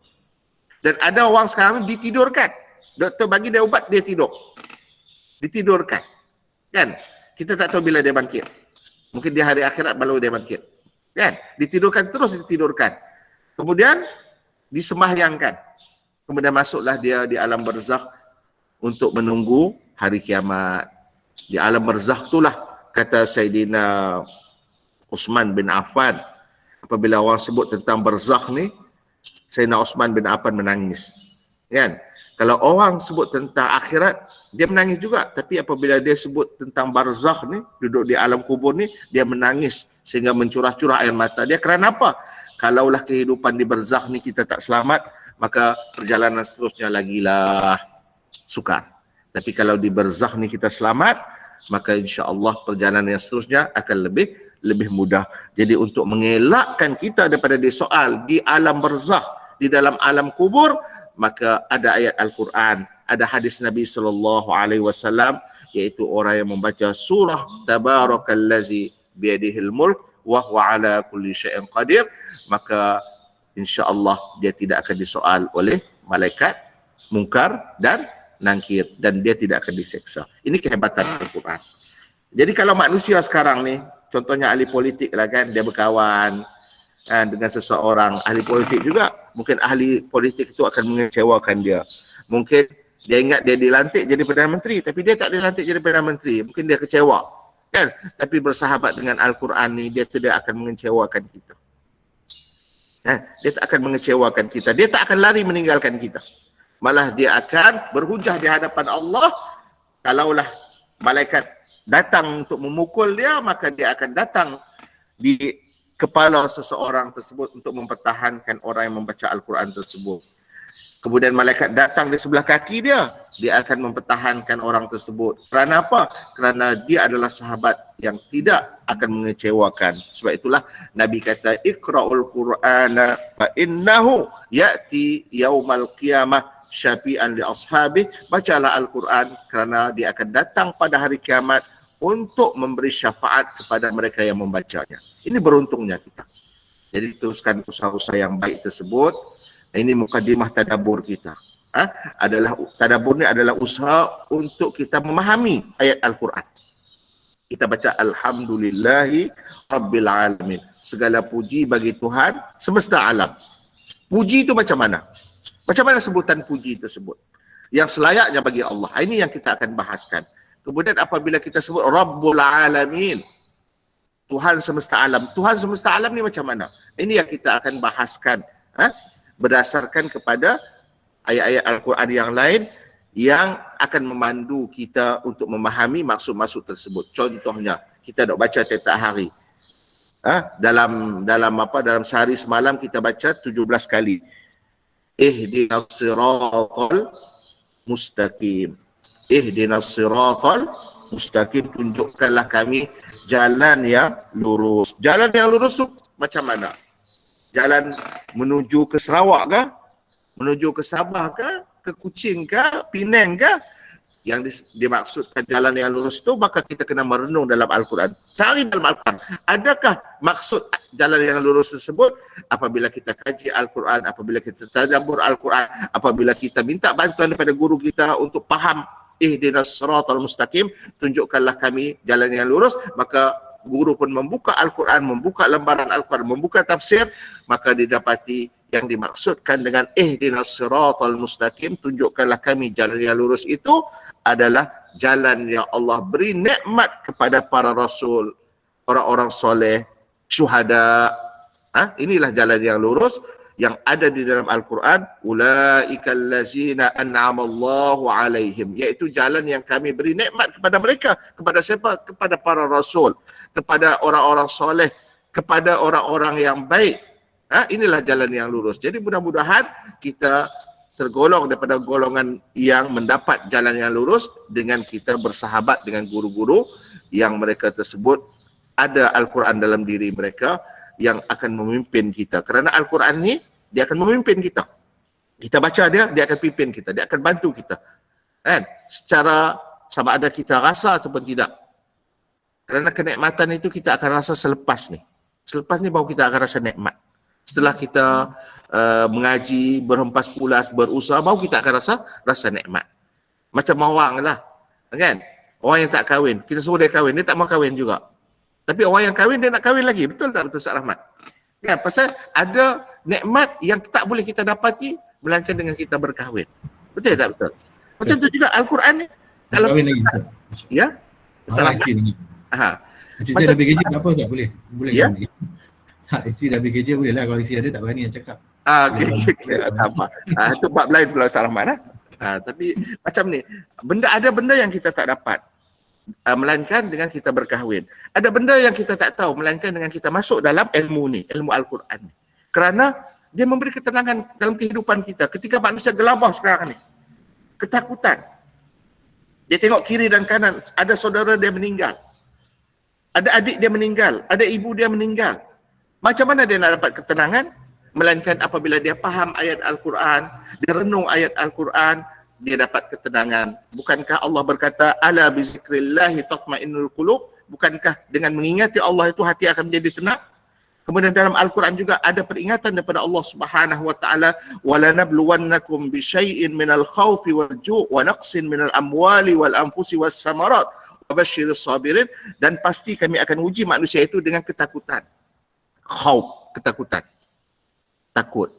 dan ada orang sekarang ditidurkan. Doktor bagi dia ubat, dia tidur, ditidurkan. Kan? Kita tak tahu bila dia bangkit. Mungkin di hari akhirat baru dia bangkit. Kan? Ditidurkan, terus ditidurkan. Kemudian disembahyangkan. Kemudian masuklah dia di alam barzakh untuk menunggu hari kiamat. Di alam barzakh itulah, kata Sayyidina Uthman bin Affan, apabila orang sebut tentang barzakh ni, Sayyidina Uthman bin Affan menangis. Kan? Kalau orang sebut tentang akhirat, dia menangis juga. Tapi apabila dia sebut tentang barzakh ni, duduk di alam kubur ni, dia menangis sehingga mencurah-curah air mata dia. Kerana apa? Kalaulah kehidupan di barzakh ni kita tak selamat, maka perjalanan seterusnya lagilah sukar. Tapi kalau di barzakh ni kita selamat, maka insya-Allah perjalanan yang seterusnya akan lebih mudah. Jadi untuk mengelakkan kita daripada disoal di alam barzakh, di dalam alam kubur, maka ada ayat Al-Quran, ada hadis Nabi SAW, iaitu orang yang membaca surah Tabarakallazi biyadihil mulk wa huwa ala kulli syai'in qadir, maka insya-Allah dia tidak akan disoal oleh malaikat mungkar dan nangkir, dan dia tidak akan diseksa. Ini kehebatan Al-Quran. Jadi kalau manusia sekarang ni, contohnya ahli politik lah kan, dia berkawan dengan seseorang, ahli politik juga, mungkin ahli politik itu akan mengecewakan dia. Mungkin dia ingat dia dilantik jadi Perdana Menteri, tapi dia tak dilantik jadi Perdana Menteri, mungkin dia kecewa. Kan? Tapi bersahabat dengan Al-Quran ni, dia tidak akan mengecewakan kita. Dia tak akan mengecewakan kita, dia tak akan lari meninggalkan kita. Malah dia akan berhujah di hadapan Allah. Kalaulah malaikat datang untuk memukul dia, maka dia akan datang di kepala seseorang tersebut untuk mempertahankan orang yang membaca Al-Quran tersebut. Kemudian malaikat datang di sebelah kaki dia, dia akan mempertahankan orang tersebut. Kerana apa? Kerana dia adalah sahabat yang tidak akan mengecewakan. Sebab itulah Nabi kata, Iqra'ul Qur'ana fa innahu ya'ti yaumal qiyamah syafi'an li ashabi. Bacalah Al-Quran kerana dia akan datang pada hari kiamat untuk memberi syafaat kepada mereka yang membacanya. Ini beruntungnya kita. Jadi teruskan usaha-usaha yang baik tersebut. Ini mukadimah tadabbur kita. Tadabbur ni adalah usaha untuk kita memahami ayat Al-Quran. Kita baca Alhamdulillahi Rabbil Alamin. Segala puji bagi Tuhan semesta alam. Puji itu macam mana? Macam mana sebutan puji tersebut? Yang selayaknya bagi Allah. Ini yang kita akan bahaskan. Kemudian apabila kita sebut Rabbul Alamin, Tuhan semesta alam. Tuhan semesta alam ni macam mana? Ini yang kita akan bahaskan. Berdasarkan kepada ayat-ayat Al-Quran yang lain yang akan memandu kita untuk memahami maksud-maksud tersebut. Contohnya, kita nak baca tiap hari. Dalam sehari semalam kita baca 17 kali. Ihdinas siratal mustaqim. Ihdinas siratal mustaqim, tunjukkanlah kami jalan yang lurus. Jalan yang lurus tu macam mana? Jalan menuju ke Sarawak ke? Menuju ke Sabah ke? Ke Kuching ke? Penang ke? Yang dimaksudkan jalan yang lurus tu, maka kita kena merenung dalam Al-Quran. Cari dalam Al-Quran, adakah maksud jalan yang lurus tersebut? Apabila kita kaji Al-Quran, apabila kita tadabbur Al-Quran, apabila kita minta bantuan daripada guru kita untuk faham ihdinas siratal mustaqim, tunjukkanlah kami jalan yang lurus, maka guru pun membuka Al-Quran, membuka lembaran Al-Quran, membuka tafsir, maka didapati yang dimaksudkan dengan ihdinas siratal mustaqim, tunjukkanlah kami jalan yang lurus, itu adalah jalan yang Allah beri nikmat kepada para rasul, orang-orang soleh, syuhada. Inilah jalan yang lurus yang ada di dalam Al-Quran. Ulaikal ladzina an'amallahu alaihim, iaitu jalan yang kami beri nikmat kepada mereka. Kepada siapa? Kepada para rasul, kepada orang-orang soleh, kepada orang-orang yang baik. Inilah jalan yang lurus. Jadi mudah-mudahan kita tergolong daripada golongan yang mendapat jalan yang lurus dengan kita bersahabat dengan guru-guru yang mereka tersebut ada Al-Quran dalam diri mereka yang akan memimpin kita. Kerana Al-Quran ni dia akan memimpin kita. Kita baca dia, dia akan pimpin kita, dia akan bantu kita. Secara sama ada kita rasa ataupun tidak. Kerana kenikmatan itu kita akan rasa selepas ni. Selepas ni baru kita akan rasa nikmat. Setelah kita mengaji, berhempas pulas, berusaha, baru kita akan rasa nikmat. Macam orang lah, kan? Orang yang tak kahwin, kita suruh dia kahwin, dia tak mau kahwin juga. Tapi orang yang kahwin, dia nak kahwin lagi. Betul tak betul Ustaz Rahmat? Kan? Pasal ada nikmat yang tak boleh kita dapati melainkan dengan kita berkahwin. Betul tak betul? Macam tu juga Al-Quran ni. Kalau kahwin lagi. Ya? Ustaz Isteri lagi. Isteri dah pergi kerja tak apa tak boleh. Boleh ya? Isteri dah pergi kerja boleh lah. Kalau isteri ada tak berani nak cakap. Okay. Tak apa. Itu bab lain pula Ustaz Rahmat. Tapi macam ni, ada benda yang kita tak dapat melainkan dengan kita berkahwin. Ada benda yang kita tak tahu melainkan dengan kita masuk dalam ilmu ni, ilmu Al-Quran ni. Kerana dia memberi ketenangan dalam kehidupan kita. Ketika manusia gelabah sekarang ni, ketakutan, Dia tengok kiri dan kanan, ada saudara dia meninggal. Ada adik dia meninggal, ada ibu dia meninggal. Macam mana dia nak dapat ketenangan? Melainkan apabila dia faham ayat Al-Quran, dia renung ayat Al-Quran, dia dapat ketenangan. Bukankah Allah berkata, ala bizikrillahi tatma'innul qulub? Bukankah dengan mengingati Allah itu hati akan menjadi tenang? Kemudian dalam Al-Quran juga ada peringatan daripada Allah Subhanahu wa taala, walanabluwannakum bisyai'in minal khawfi wal ju' wa naqsin minal amwali wal anfusi was samarat wa basyiris sabirin, dan pasti kami akan uji manusia itu dengan ketakutan. Khawf, ketakutan. Takut.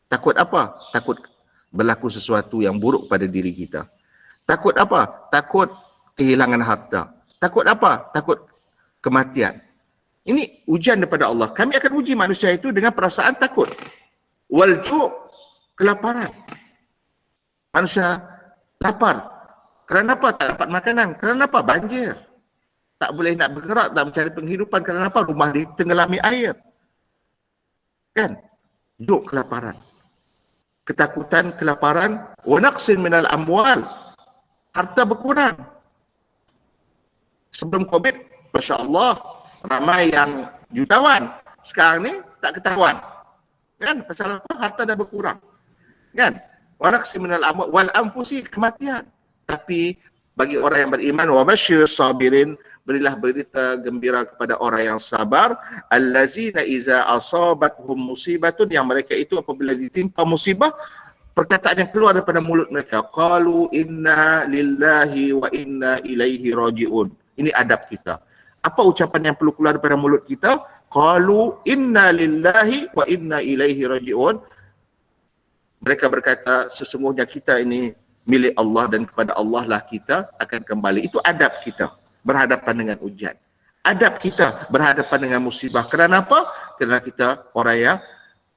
Takut apa? Takut berlaku sesuatu yang buruk pada diri kita. Takut apa? Takut kehilangan harta. Takut apa? Takut kematian. Ini ujian daripada Allah. Kami akan uji manusia itu dengan perasaan takut. Walju', kelaparan. Manusia lapar. Kerana apa? Tak dapat makanan. Kerana apa? Banjir. Tak boleh nak bergerak, tak mencari penghidupan. Kerana apa? Rumah ditenggelami air. Kan? Duk kelaparan. Ketakutan, kelaparan. Wa naqsin minal amwal. Harta berkurang. Sebelum COVID, Masya Allah, ramai yang jutawan. Sekarang ni tak ketahuan. Kan? Pasal apa? Harta dah berkurang. Kan? Wa naqsin minal amwal wal anfusi, kematian. Tapi bagi orang yang beriman, wa basyir sabirin, berilah berita gembira kepada orang yang sabar, allazina iza asabathum musibatun, yang mereka itu apabila ditimpa musibah, perkataan yang keluar daripada mulut mereka, qalu inna lillahi wa inna ilaihi raji'un. Ini adab kita. Apa ucapan yang perlu keluar daripada mulut kita? Qalu inna lillahi wa inna ilaihi raji'un. Mereka berkata, sesungguhnya kita ini milik Allah dan kepada Allah lah kita akan kembali. Itu adab kita berhadapan dengan ujian. Adab kita berhadapan dengan musibah. Kerana apa? Kerana kita orang yang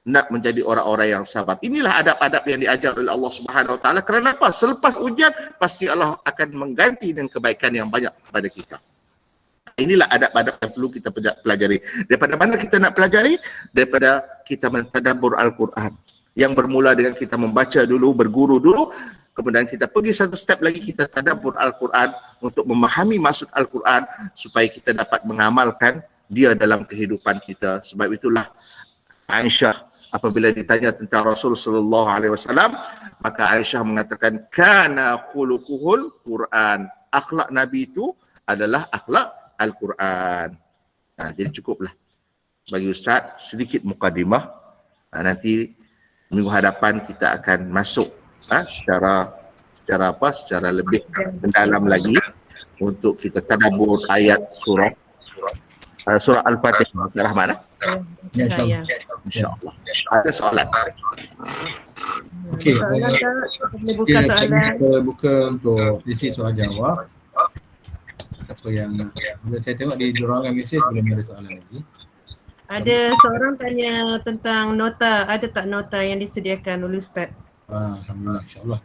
nak menjadi orang-orang yang sabar. Inilah adab-adab yang diajar oleh Allah Subhanahu wa taala. Kerana apa? Selepas ujian pasti Allah akan mengganti dengan kebaikan yang banyak kepada kita. Inilah adab-adab yang perlu kita pelajari. Daripada mana kita nak pelajari? Daripada kita mentadabbur Al-Quran. Yang bermula dengan kita membaca dulu, berguru dulu. Kemudian kita pergi satu step lagi, kita tadabbur Al-Quran untuk memahami maksud Al-Quran supaya kita dapat mengamalkan dia dalam kehidupan kita. Sebab itulah Aisyah apabila ditanya tentang Rasul sallallahu alaihi wasallam, maka Aisyah mengatakan kana khuluquhul Quran. Akhlak Nabi itu adalah akhlak Al-Quran. Jadi cukuplah bagi Ustaz sedikit mukadimah. Nanti minggu hadapan kita akan masuk secara lebih mendalam lagi untuk kita tadabbur ayat surah Al-Fatihah. Salah mana? Ya, InsyaAllah. Ada soalan? Okey. Buka soalan. Kita buka untuk sesi soal jawab. Siapa yang saya tengok di jurangan mesej belum ada soalan lagi. Ada seorang tanya tentang nota. Ada tak nota yang disediakan oleh Ustaz? Alhamdulillah, insyaAllah.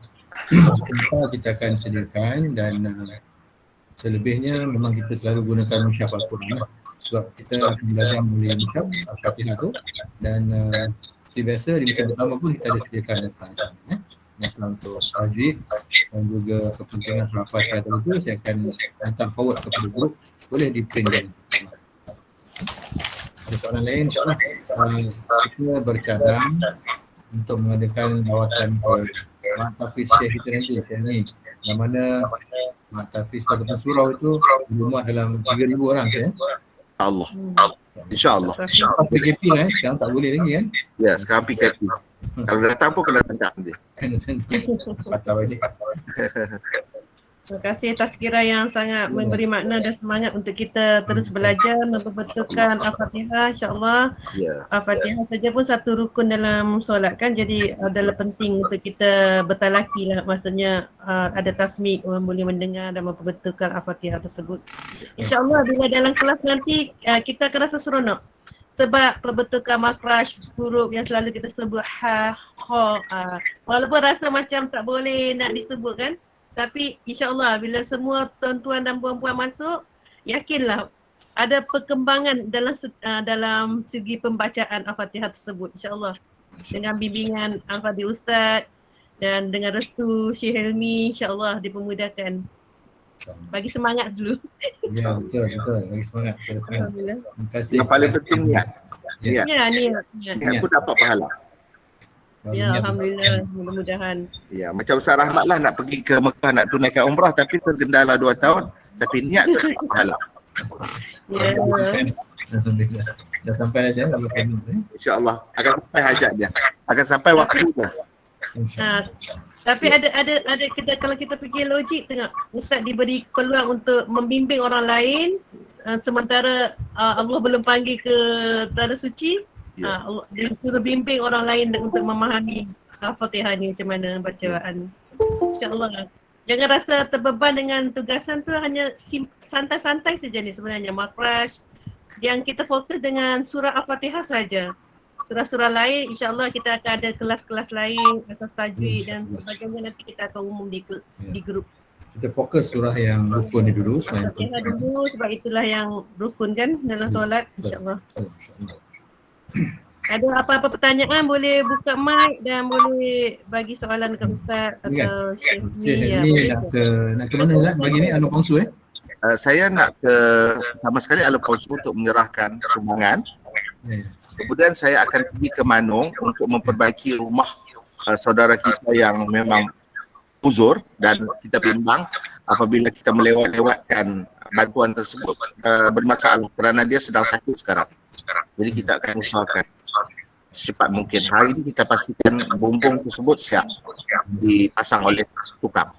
Kita akan sediakan dan selebihnya memang kita selalu gunakan musyaf Al-Quran sebab kita akan belajar melalui musyaf Al-Fatihah tu, dan seperti biasa di masa pertama pun kita ada sediakan data untuk tajwid dan juga kepentingan surah Al-Fatihah itu saya akan hantar forward kepada grup, boleh di print dan ada soalan lain. InsyaAllah kita bercadang untuk mengadakan lawatan ke Mak Tafiz Syekh kita nanti ni, yang mana Mak Tafiz ataupun surau itu bermuat dalam 3,000 orang saya. Allah. InsyaAllah. Lepas PKP lah sekarang tak boleh lagi kan? Ya, sekarang PKP. Kalau datang pun kena tangkap dia. Patah balik. Terima kasih tazkirah yang sangat memberi makna dan semangat untuk kita terus belajar memperbetulkan Al-Fatihah, insya-Allah. Al-Fatihah saja pun satu rukun dalam solat kan, jadi adalah penting untuk kita bertalaki lah, maksudnya ada tasmik, orang boleh mendengar dan memperbetulkan Al-Fatihah tersebut. Insya-Allah bila dalam kelas nanti kita akan rasa seronok. Sebab perbetulkan makhraj huruf yang selalu kita sebut ha, kha, walaupun rasa macam tak boleh nak disebut kan, tapi insya-Allah bila semua tuan-tuan dan puan-puan masuk, yakinlah ada perkembangan dalam segi pembacaan Al-Fatihah tersebut, insya-Allah. Dengan bimbingan Al-Fadhil Ustaz dan dengan restu Syekh Helmi, insya-Allah dipermudahkan Bagi semangat dulu. Ya, betul. Bagi semangat. Alhamdulillah. Terima kasih. Yang paling penting niat. Niat. Ya, ni. Niat pun dapat pahala. Ya, alhamdulillah. Mudah-mudahan. Ya, macam Ustaz Rahmat lah nak pergi ke Mekah nak tunaikan umrah tapi tergendala 2 tahun. Tapi niat tu dapat pahala. Ya. Alhamdulillah. Dah sampai dah saya. InsyaAllah. Akan sampai hajat dia. Akan sampai waktu dia. Tapi ada kita, kalau kita fikir logik tengok, Ustaz diberi peluang untuk membimbing orang lain sementara Allah belum panggil ke Tanah Suci. Allah dia suruh bimbing orang lain untuk memahami Al-Fatihah ni macam mana bacaan. InsyaAllah. Jangan rasa terbeban dengan tugasan tu, hanya santai-santai saja ni sebenarnya. Makhraj yang kita fokus dengan surah Al-Fatihah saja. Surah-surah lain insya-Allah kita akan ada kelas-kelas lain, asas tajwid dan sebagainya, nanti kita akan umum di grup. Kita fokus surah yang rukun ni dulu. Al-Fatihah dulu sebab itulah yang rukun kan dalam solat insya-Allah. Ada apa-apa pertanyaan boleh buka mic dan boleh bagi soalan dekat Ustaz atau Syekh ni. Ni nak ke mana Ustaz? Bagi ni Alur Konsul Saya nak ke sama sekali Alur Konsul untuk menyerahkan sumbangan. Kemudian saya akan pergi ke Manung untuk memperbaiki rumah saudara kita yang memang uzur, dan kita bimbang apabila kita melewat-lewatkan bantuan tersebut bermasalah kerana dia sedang sakit sekarang. Jadi kita akan usahakan secepat mungkin. Hari ini kita pastikan bumbung tersebut siap dipasang oleh tukang.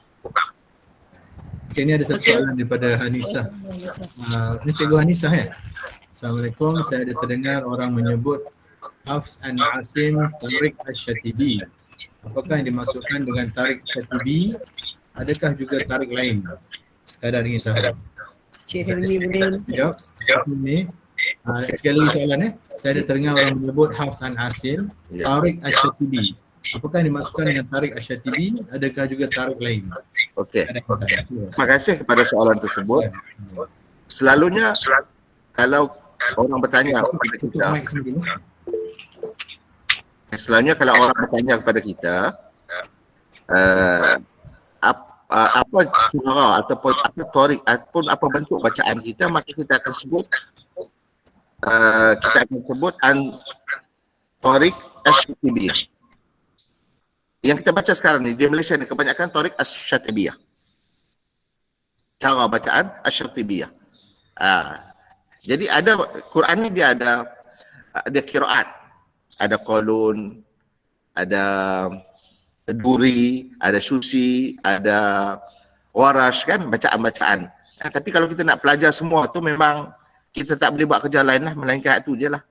Okay, ini ada satu soalan daripada Hanisah. Ini Cikgu Hanisah ya? Assalamualaikum, saya ada terdengar orang menyebut Hafs an Asim Tariq Asyatibi. Apakah yang dimasukkan dengan Tariq Asyatibi? Adakah juga Tariq lain? Sekadar ingin tahu. Cik Helmi boleh jawab. Sekali lagi soalan saya ada terdengar orang menyebut Hafs an Asim Tariq Asyatibi. Apakah yang dimasukkan dengan Tariq Asyatibi? Adakah juga Tariq lain? Okey. Terima kasih kepada soalan tersebut. Selalunya kalau orang bertanya kepada kita, selalunya kalau orang bertanya kepada kita apa cara ataupun apa tariq ataupun apa bentuk bacaan kita, maka kita akan sebut tariq Asyatibiyah. Yang kita baca sekarang ni di Malaysia ni kebanyakan tariq Asyatibiyah. Cara bacaan Asyatibiyah. Jadi ada Quran ni dia ada qiraat, ada qalun, ada duri, ada susi, ada warash kan, bacaan-bacaan. Tapi kalau kita nak pelajar semua tu memang kita tak boleh buat kerja lain lah melainkan itu je lah.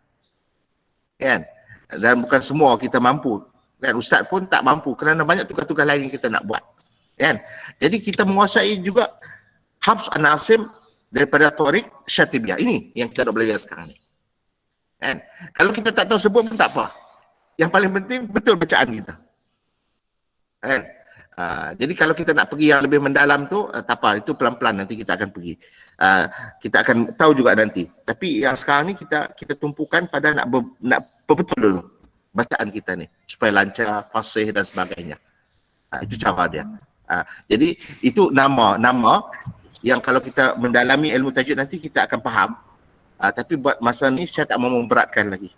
Kan? Dan bukan semua kita mampu. Kan? Ustaz pun tak mampu kerana banyak tugas-tugas lain yang kita nak buat. Kan? Jadi kita menguasai juga Hafs an Asim daripada Tariq Asyatibiyah. Ini yang kita nak belajar sekarang ni. Kan? Kalau kita tak tahu sebut pun tak apa. Yang paling penting betul bacaan kita. Kan? Jadi kalau kita nak pergi yang lebih mendalam tu, tak apa, itu pelan-pelan nanti kita akan pergi. Kita akan tahu juga nanti. Tapi yang sekarang ni kita tumpukan pada nak betul dulu bacaan kita ni supaya lancar, fasih dan sebagainya. Itu cara dia. Jadi itu nama yang kalau kita mendalami ilmu tajwid nanti kita akan faham. Tapi buat masa ni saya tak mau memberatkan lagi.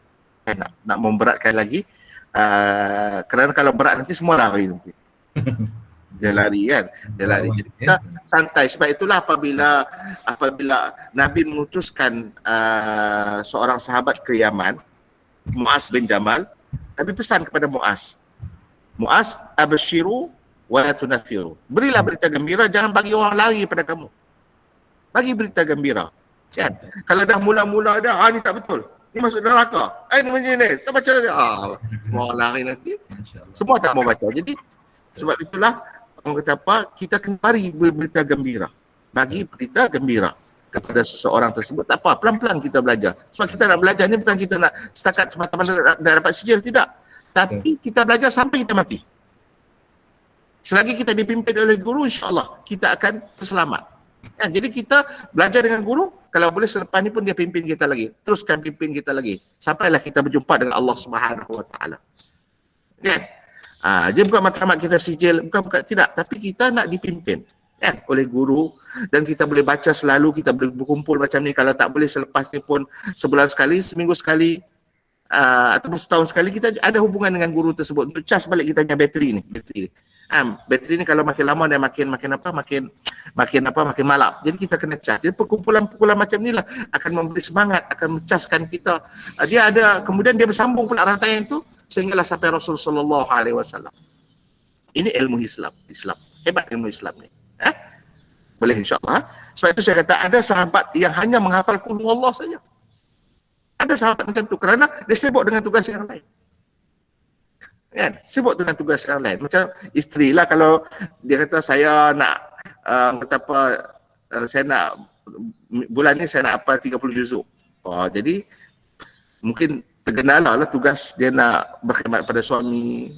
Nak memberatkan lagi. Kerana kalau berat nanti semua lari nanti. Dia lari kan. Dia lari. Jadi kita santai. Sebab itulah apabila Nabi mengutuskan seorang sahabat ke Yaman, Mu'az bin Jamal, Nabi pesan kepada Mu'az, abshiru wa la tunafiru. Berilah berita gembira, jangan bagi orang lari pada kamu. Bagi berita gembira. Kan? Kalau dah mula-mula dah, ni tak betul. Ni masuk neraka. Ni macam ni. Tak baca dia. Semua orang lari nanti. Semua tak mau baca. Jadi sebab itulah orang kata apa, kita kena bagi berita gembira. Bagi berita gembira kepada seseorang tersebut. Tak apa, pelan-pelan kita belajar. Sebab kita nak belajar ni bukan kita nak setakat semata-mata nak dapat sijil, tidak. Tapi kita belajar sampai kita mati. Selagi kita dipimpin oleh guru, insya-Allah kita akan terselamat. Jadi kita belajar dengan guru, kalau boleh selepas ni pun dia pimpin kita lagi. Teruskan pimpin kita lagi. Sampailah kita berjumpa dengan Allah Subhanahu Wa Taala. Kan? Jadi bukan matlamat kita sijil, bukan tidak, tapi kita nak dipimpin. kan oleh guru, dan kita boleh baca selalu, kita boleh berkumpul macam ni. Kalau tak boleh selepas ni pun sebulan sekali, seminggu sekali, ataupun setahun sekali, kita ada hubungan dengan guru tersebut untuk cas balik kita punya bateri ni. Bateri ni kalau makin lama dan makin malap. Jadi kita kena cas. Jadi perkumpulan-perkumpulan macam ni lah akan memberi semangat, akan mencaskan kita. Dia ada, kemudian dia bersambung pula rantaian tu sehinggalah sampai Rasul sallallahu alaihi wasallam. Ini ilmu Islam. Hebat ilmu Islam ni. Boleh insya-Allah. Sebab itu saya kata ada sahabat yang hanya menghafal qul huwallah saja. Ada sahabat macam tu kerana dia sibuk dengan tugas yang lain. Kan? Sibuk dengan tugas yang lain. Macam isteri lah, kalau dia kata saya nak saya nak bulan ni saya nak apa 30 juzuk. Jadi mungkin tergendala lah tugas dia, nak berkhidmat pada suami,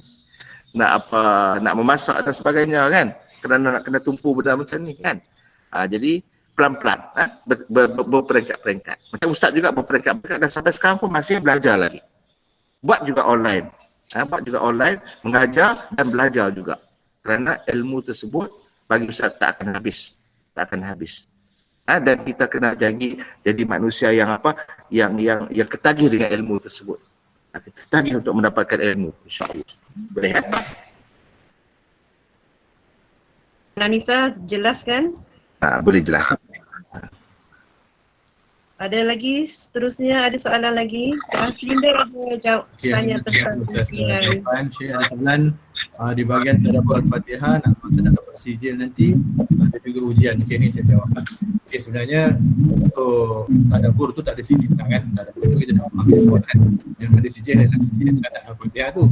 nak memasak dan sebagainya kan. Kerana nak kena tumpu benda macam ni kan. Jadi pelan-pelan, berperingkat-peringkat. Macam ustaz juga berperingkat-peringkat dan sampai sekarang pun masih belajar lagi. Buat juga online. Mengajar dan belajar juga. Kerana ilmu tersebut bagi ustaz tak akan habis. Dan kita kena jadi manusia yang yang ketagih dengan ilmu tersebut. Ketagih untuk mendapatkan ilmu, insya-Allah. Boleh kan? Anissa, jelaskan? Boleh jelaskan. Ada lagi seterusnya, ada soalan lagi? Linda ada jawab tanya tentang jawapan Syekh ada soalan di bahagian tadabbur Al-Fatihah, nak masa nak dapat sijil nanti ada juga ujian. Okey, ni saya jawab. Okey, sebenarnya untuk tadabbur tu tak ada sijil kan. Tadabbur tu kita nak ambil Quran. Yang ada sijil adalah sijil sanad Al-Fatihah tu.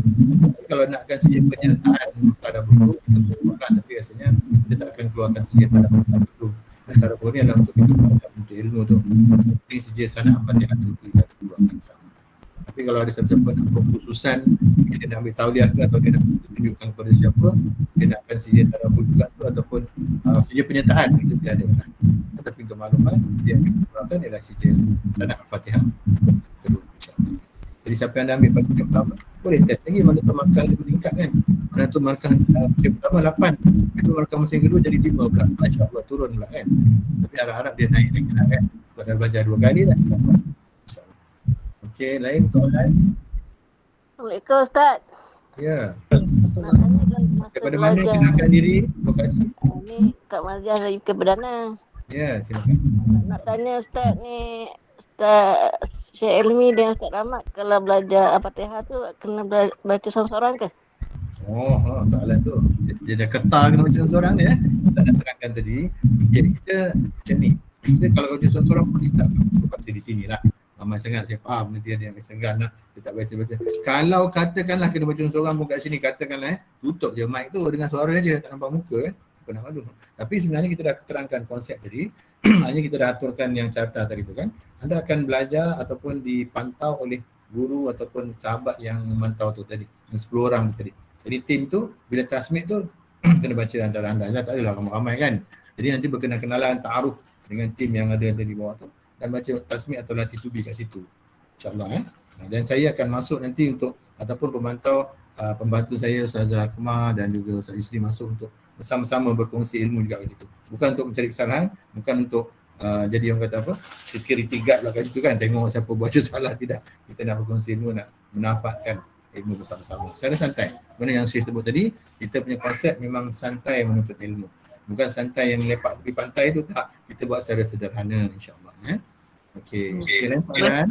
Tapi kalau nakkan sijil penyertaan tadabbur tu kita keluarkan, tapi rasanya kita tak akan keluarkan sijil tadabbur tu. Tadabbur ni adalah untuk kita untuk ilmu tu. Penting sijil sanad Al-Fatihah tu kita keluarkan. Tapi kalau ada siapa-siapa nak khususan, dia nak ambil tauliah ke atau dia nak tunjukkan kepada siapa, dia nak akan sijil tadabbur juga tu ataupun sijil penyertaan itu dia ada. Tapi untuk maklumat, sijil yang dikeluarkan ialah sijil sanad Al-Fatihah. Jadi siapa yang dah ambil pada yang pertama, boleh test lagi mana tu markah dia meningkat kan. Mana tu markah yang pertama 8, itu markah masa yang kedua jadi 5 pula. Masya-Allah turun pula kan. Tapi harap-harap dia naik lagi lah kan. Kalau dah belajar 2 kali dah. Okey, lain soalan? Assalamualaikum Ustaz. Ya. Nak tanya kan masa Daripada mana belajar. kenalkan diri? Terima kasih. Ni Kak Marjah dari Perdana. Ya, silakan. Nak tanya Ustaz ni, Ustaz Syekh Elmi dan Ustaz Rahmat, kalau belajar Al-Fatihah tu kena baca seorang-seorang ke? Soalan tu. Dia dah ketar kena macam seorang ni Saya nak terangkan tadi. Okey, kita macam ni. Kita kalau baca seorang-seorang pun kita baca di sini lah. Ramai sangat saya faham nanti ada yang segan lah. Dia tak baca-baca. Kalau katakanlah kena baca seorang pun kat sini, katakanlah tutup je mic tu dengan suara je, tak nampak muka apa nak malu. Tapi sebenarnya kita dah terangkan konsep tadi. Hanya kita dah aturkan yang carta tadi tu kan. Anda akan belajar ataupun dipantau oleh guru ataupun sahabat yang memantau tu tadi. Yang 10 orang tu tadi. Jadi tim tu bila tasmid tu kena baca antara anda. Tak adalah ramai-ramai kan. Jadi nanti berkenal-kenalan, ta'aruf dengan tim yang ada di bawah tu dan baca tasmid atau latih tubi kat situ. InsyaAllah Dan saya akan masuk nanti untuk ataupun pemantau pembantu saya Ustazah Akmal dan juga Ustaz Yusri masuk untuk bersama-sama berkongsi ilmu juga kat situ. Bukan untuk mencari kesalahan, bukan untuk jadi orang kata apa, security guard lah kat situ kan, tengok siapa baca salah, tidak. Kita nak berkongsi ilmu, nak menafatkan ilmu bersama-sama. Secara santai. Benda yang saya sebut tadi, kita punya konsep memang santai menuntut ilmu. Bukan santai yang lepak tepi pantai tu, tak. Kita buat secara sederhana insya-Allah Okey, lain soalan?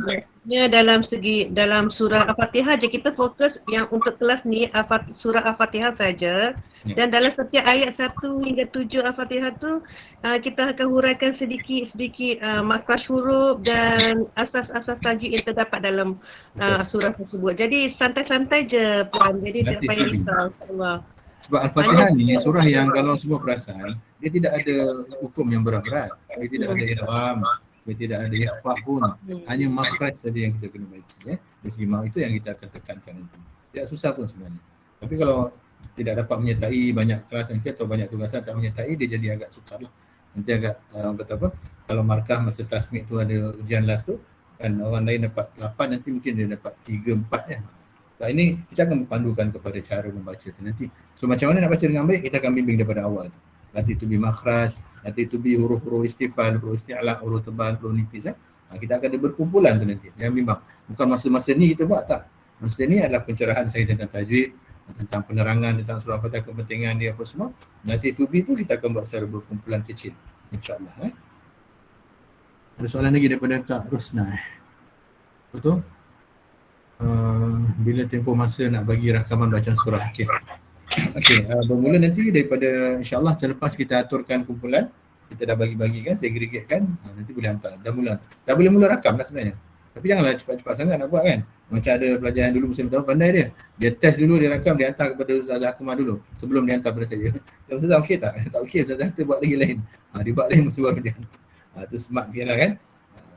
Dalam surah Al-Fatihah je kita fokus yang untuk kelas ni surah Al-Fatihah saja. Dan dalam setiap ayat 1 hingga 7 Al-Fatihah tu kita akan huraikan sedikit makhraj huruf dan asas-asas tajwid yang terdapat dalam surah tersebut. Jadi santai-santai je Puan. Jadi tak payah risau insya-Allah. Sebab Al-Fatihah ni surah yang kalau semua perasan, dia tidak ada hukum yang berat-berat. Dia tidak ada idgham, dia tidak ada ikhfa pun. Hanya makhraj saja yang kita kena baca Dari segi itu yang kita akan tekankan nanti. Tidak susah pun sebenarnya. Tapi kalau tidak dapat menyertai banyak kelas nanti atau banyak tugasan tak menyertai, dia jadi agak sukar lah. Nanti agak kata apa, kalau markah masa tasmid tu ada ujian last tu kan, orang lain dapat 8, nanti mungkin dia dapat 3, 4 Nah, ini kita akan mempandukan kepada cara membaca tu nanti. So macam mana nak baca dengan baik, kita akan bimbing daripada awal tu. latih tubi makhraj, latih tubi huruf-huruf istifal, huruf isti'la, huruf tebal, huruf nipis. Kita akan ada berkumpulan tu nanti. Yang memang bukan masa-masa ni kita buat, tak. Masa ni adalah pencerahan saya tentang tajwid, tentang penerangan, tentang surah Fatihah, kepentingan dia apa semua. Nanti tubi tu kita akan buat secara berkumpulan kecil, insya-Allah. Ada soalan lagi daripada Kak Rosna? Betul? Bila tempoh masa nak bagi rakaman bacaan surah? Okey, bermula nanti daripada insya-Allah selepas kita aturkan kumpulan, kita dah bagi-bagikan, segregatekan, nanti boleh hantar. Dah boleh mula rakam dah sebenarnya. Tapi janganlah cepat-cepat sangat nak buat kan. Macam ada pelajar yang dulu musim tahun pandai dia test dulu, dia rakam, dia hantar kepada Ustaz Akmal dulu sebelum dia hantar pada saya. Dan Ustaz okey tak? Tak okey, Ustaz kita buat lagi lain. Dia buat lain mesti baru dia hantar. Tu smart sikit lah kan.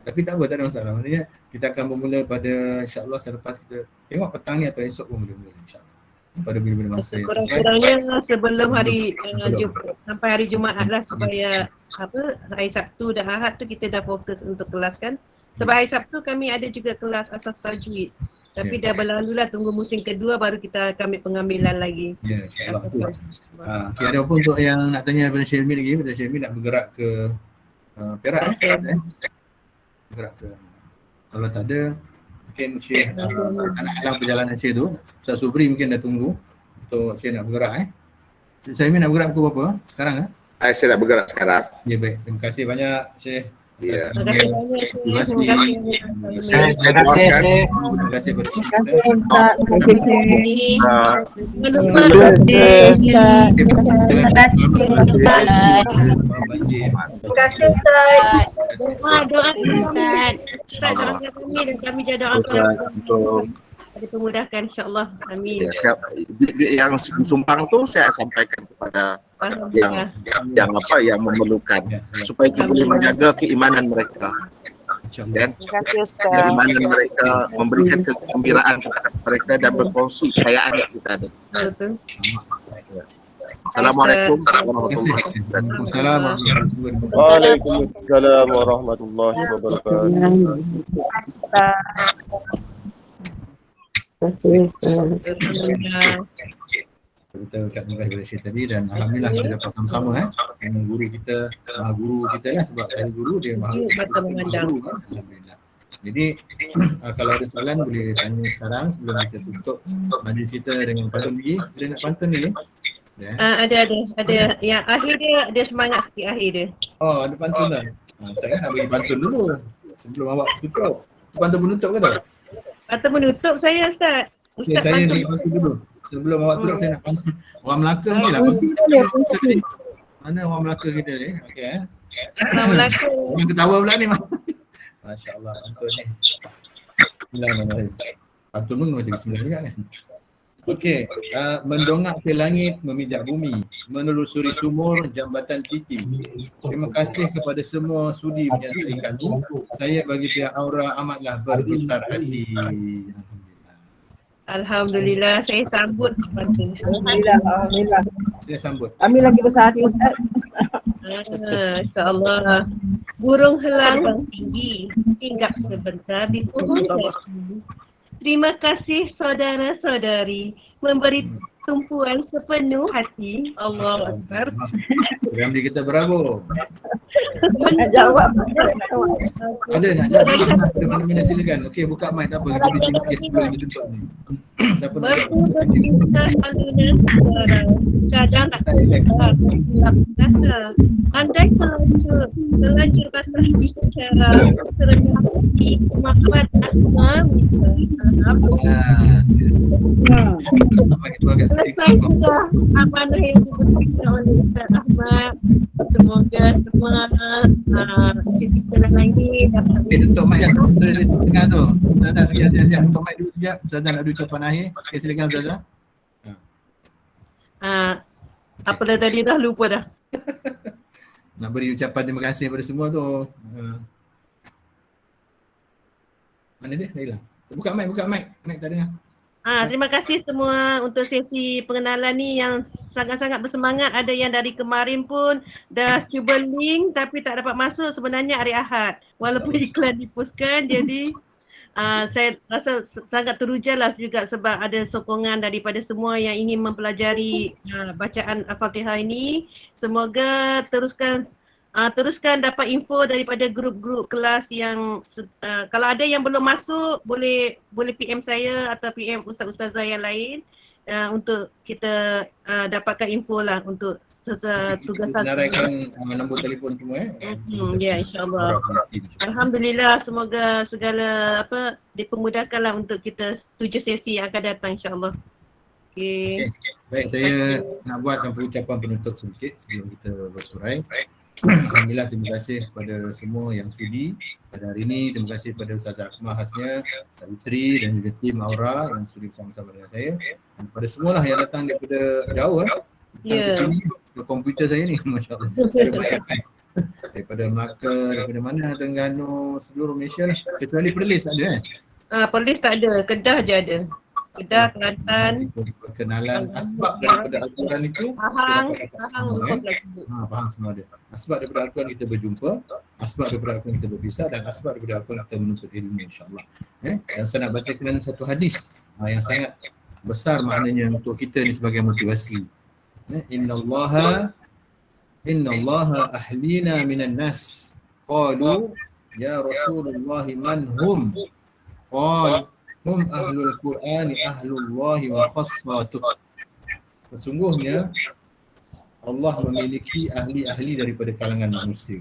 Tapi tak apa, tak ada masalah. Maksudnya kita akan bermula pada insya-Allah selepas kita tengok petang ni atau esok pun boleh mula insya-Allah. Pada bila-bila masa yang kurang-kurangnya sebelum hari sampai hari Jumaat lah, supaya hari Sabtu dan Ahad tu kita dah fokus untuk kelas kan. Sebab hari Sabtu kami ada juga kelas asas tajwid. Tapi dah berlalu lah, tunggu musim kedua baru kita akan ambil pengambilan lagi. Ya, insya-Allah. Okay, ada apa untuk yang nak tanya daripada Syelmi lagi? Daripada Syelmi nak bergerak ke Perak bergerak ke, kalau tak ada mungkin Syekh nak halang perjalanan Syekh tu. Ustaz Subri mungkin dah tunggu untuk Syekh nak bergerak. Syelmi nak bergerak pukul berapa sekarang? Saya nak bergerak sekarang. Ya, baik. Terima kasih banyak Syekh. Ya. Terima kasih banyak Syekh. Terima kasih. Terima kasih. Terima kasih kepada kami doakan ada pemudahkan insya-Allah. Amin. Ya, yang sumbang tu saya sampaikan kepada yang memerlukan supaya kita boleh menjaga keimanan mereka. Dan keimanan mereka, memberikan kegembiraan kepada mereka dan berkongsi kekayaan yang kita ada. Assalamualaikum warahmatullahi wabarakatuh. Waalaikumsalam warahmatullahi wabarakatuh. Kita ucap terima kasih kepada Syekh tadi dan alhamdulillah kita dapat sama-sama dengan guru kita lah, sebab saya guru dia guru alhamdulillah. Jadi kalau ada soalan boleh tanya sekarang sebelum kita tutup majlis kita dengan pantun lagi. Ada nak pantun ni? Ada yang akhir dia semangat sikit akhir dia. Oh, ada pantun dah. Saya nak bagi pantun dulu sebelum awak tutup. Pantun penutup ke tak? Atau menutup saya Ustaz. Okay, saya bagi pantun dulu. Sebelum awak tutup saya nak pantun. Orang Melaka mesti lah. Mana orang Melaka kita ni? Okey Orang Melaka. Orang ketawa pula ni. Masya-Allah pantun ni. Bismillahirrahmanirrahim. Pantun pun macam bismillah juga kan. Okey, mendongak ke langit, memijak bumi, menelusuri sumur, jambatan titi. Terima kasih kepada semua sudi menyertai kami. Saya bagi pihak Aura amatlah berbesar hati. Alhamdulillah, saya sambut pantun. Alhamdulillah. Saya sambut. Kami lagi besar hati Ustaz. InsyaAllah. Burung helang tinggi, hinggap sebentar di pohon jati. Terima kasih saudara-saudari memberi tumpuan sepenuh hati. Allahu Akbar. Ramli kita berapa? Nak jawab. Ada nak jawab? Mana-mana silakan. Okey, buka mic tak apa. Kita di sini sikit sebelum kita tutup ni. Siapa nak jawab? Berputar alunan suara, kadang tak silap kata. Andai terlanjur kata bicara, terendah hati, Muhammad Ahmad selesai sudah amanah yang diberikan oleh Ustaz Ahmad. Semoga semua sisi jalan lain dapat. Tutup mic yang tengah tu. Ustazah sekejap. Tutup mic dulu sekejap. Ustazah nak ada ucapan akhir. Okey, silakan Ustazah. Apa dah tadi dah lupa dah. Nak beri ucapan terima kasih kepada semua tu. Mana dia? Dah hilang. Buka mic. Mic tak dengar. Terima kasih semua untuk sesi pengenalan ni yang sangat-sangat bersemangat. Ada yang dari kemarin pun dah cuba link tapi tak dapat masuk sebenarnya hari Ahad. Walaupun iklan dipostkan, jadi saya rasa sangat terujalah juga sebab ada sokongan daripada semua yang ingin mempelajari bacaan Al-Fatihah ini. Semoga teruskan dapat info daripada grup-grup kelas yang kalau ada yang belum masuk boleh PM saya atau PM ustaz-ustazah yang lain untuk kita dapatkan info lah untuk tugas senaraikan nombor telefon semua ya, insyaAllah. Alhamdulillah, semoga segala dipermudahkanlah untuk kita 7 sesi yang akan datang, insyaAllah. Okay. Baik, saya nak buat ucapan penutup sedikit sebelum kita bersurai. Alhamdulillah, terima kasih kepada semua yang sudi pada hari ini. Terima kasih kepada Ustazah Akmal Hasnya, Ustaz Putri dan juga tim Aura yang sudi bersama-sama dengan saya. Dan kepada semualah yang datang daripada jauh ke sini, ke komputer saya ni, Masya Allah. Daripada Melaka, daripada mana, Terengganu, seluruh Malaysia lah. Kecuali Perlis tak ada Perlis tak ada, Kedah je ada. Kedah, Kelantan. Perkenalan asbab daripada Al-Quran itu. Pahang semua ada. Asbab daripada Al-Quran kita berjumpa, asbab daripada Al-Quran kita berpisah dan asbab daripada Al-Quran kita menuntut ilmu, insyaAllah. Dan saya nak bacakan satu hadis yang sangat besar maknanya untuk kita ni sebagai motivasi. Innallaha ahlina minan nas. Qalu ya Rasulullah man hum? Qal hum ahlul Qur'ani ahlullahi wa khassatuh. Sesungguhnya Allah memiliki ahli-ahli daripada kalangan manusia.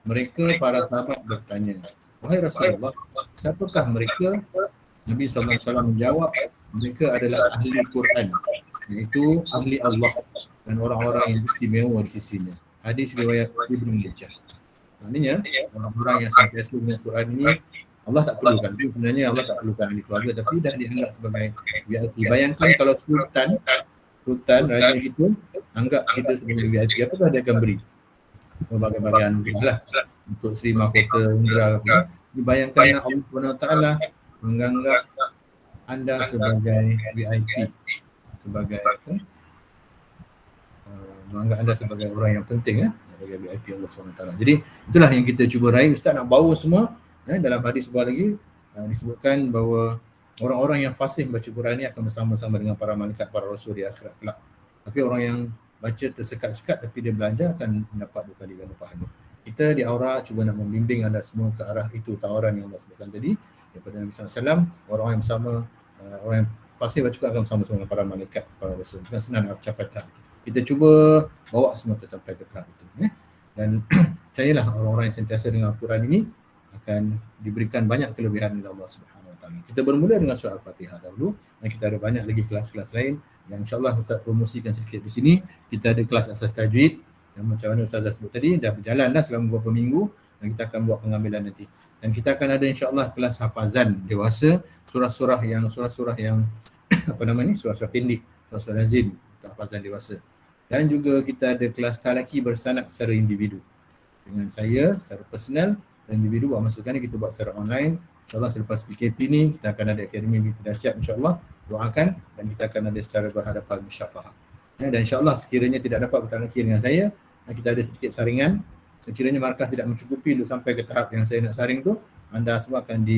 Mereka para sahabat bertanya, wahai Rasulullah, siapakah mereka? Nabi SAW menjawab, mereka adalah ahli Quran, iaitu ahli Allah dan orang-orang yang istimewa di sisinya. Hadis riwayat Ibnu Majah. Maknanya orang-orang yang sentiasa dengan Quran ini Allah tak perlukan. Sebenarnya Allah tak perlukan ahli keluarga, tapi dah dianggap sebagai VIP. Bayangkan kalau sultan raja itu anggap kita sebagai VIP, apakah dia akan beri? Berbagai-bagai anugerah lah untuk Sri Mahkota Indra. Bayangkan Allah SWT menganggap anda sebagai VIP, sebagai menganggap anda sebagai orang yang penting sebagai VIP Allah SWT. Jadi itulah yang kita cuba raih. Ustaz nak bawa semua dalam hadis sebuah lagi disebutkan bahawa orang-orang yang fasih membaca Quran ini akan bersama-sama dengan para malaikat, para rasul di akhirat kelak. Tapi orang yang baca tersekat-sekat tapi dia belajar akan mendapat 2 kali ganda pahala. Kita di Aura cuba nak membimbing anda semua ke arah itu tawaran yang Allah sebutkan tadi daripada Nabi SAW. Orang-orang yang bersama, orang yang fasih baca Quran akan bersama-sama dengan para malaikat, para rasul. Bukan senang nak capai tahap itu. Kita cuba bawa semua sampai ke tahap itu. Dan percayalah orang-orang yang sentiasa dengan Al-Quran ini akan diberikan banyak kelebihan oleh Allah Subhanahu Wa Taala. Kita bermula dengan surah Al-Fatihah dahulu dan kita ada banyak lagi kelas-kelas lain yang insya-Allah Ustaz promosikan sedikit di sini. Kita ada kelas asas tajwid yang macam mana Ustazah sebut tadi dah berjalan dah selama beberapa minggu dan kita akan buat pengambilan nanti. Dan kita akan ada insya-Allah kelas hafazan dewasa, surah-surah yang surah-surah pendek, surah-surah lazim untuk hafazan dewasa. Dan juga kita ada kelas talaki bersanad secara individu dengan saya secara personal dan individu. Buat masa sekarang ni kita buat secara online. InsyaAllah selepas PKP ni kita akan ada akademi kita dah siap, insyaAllah doakan, dan kita akan ada secara berhadapan musyafahah. Dan insyaAllah sekiranya tidak dapat bertalaki dengan saya, kita ada sedikit saringan. Sekiranya markah tidak mencukupi untuk sampai ke tahap yang saya nak saring tu, anda semua akan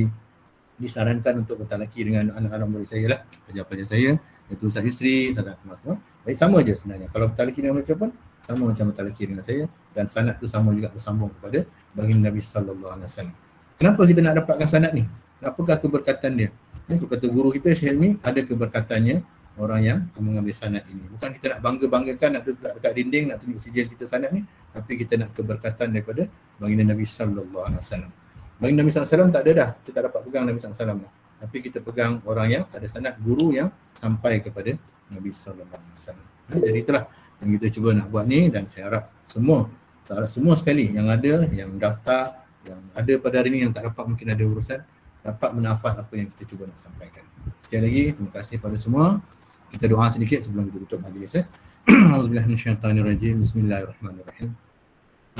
disarankan untuk bertalaki dengan anak-anak murid saya lah, pelajar-pelajar saya, iaitu Ustaz Yusri, Ustaz Akmal semua. Baik, sama je sebenarnya. Kalau bertalaki dengan mereka pun sama macam bertalaki dengan saya, dan sanad tu sama juga bersambung kepada baginda Nabi sallallahu alaihi wasallam. Kenapa kita nak dapatkan sanad ni? Apakah keberkatan dia? Kata guru kita Syekh Helmi, ada keberkatannya orang yang mengambil sanad ini. Bukan kita nak bangga-banggakan, nak duduk dekat dinding, nak tunjuk sijil kita sanad ni, tapi kita nak keberkatan daripada baginda Nabi sallallahu alaihi wasallam. Baginda Nabi sallallahu alaihi wasallam tak ada dah, kita tak dapat pegang Nabi sallallahu alaihi wasallam dah. Tapi kita pegang orang yang ada sanad, guru yang sampai kepada Nabi sallallahu alaihi wasallam. Jadi itulah yang kita cuba nak buat ni, dan saya harap semua sekali yang ada, yang daftar, yang ada pada hari ini yang tak dapat mungkin ada urusan, dapat menafas apa yang kita cuba nak sampaikan. Sekali lagi terima kasih pada semua. Kita doa sedikit sebelum kita tutup majlis. Auzubillahi minasyaitanirrajim. Bismillahirrahmanirrahim.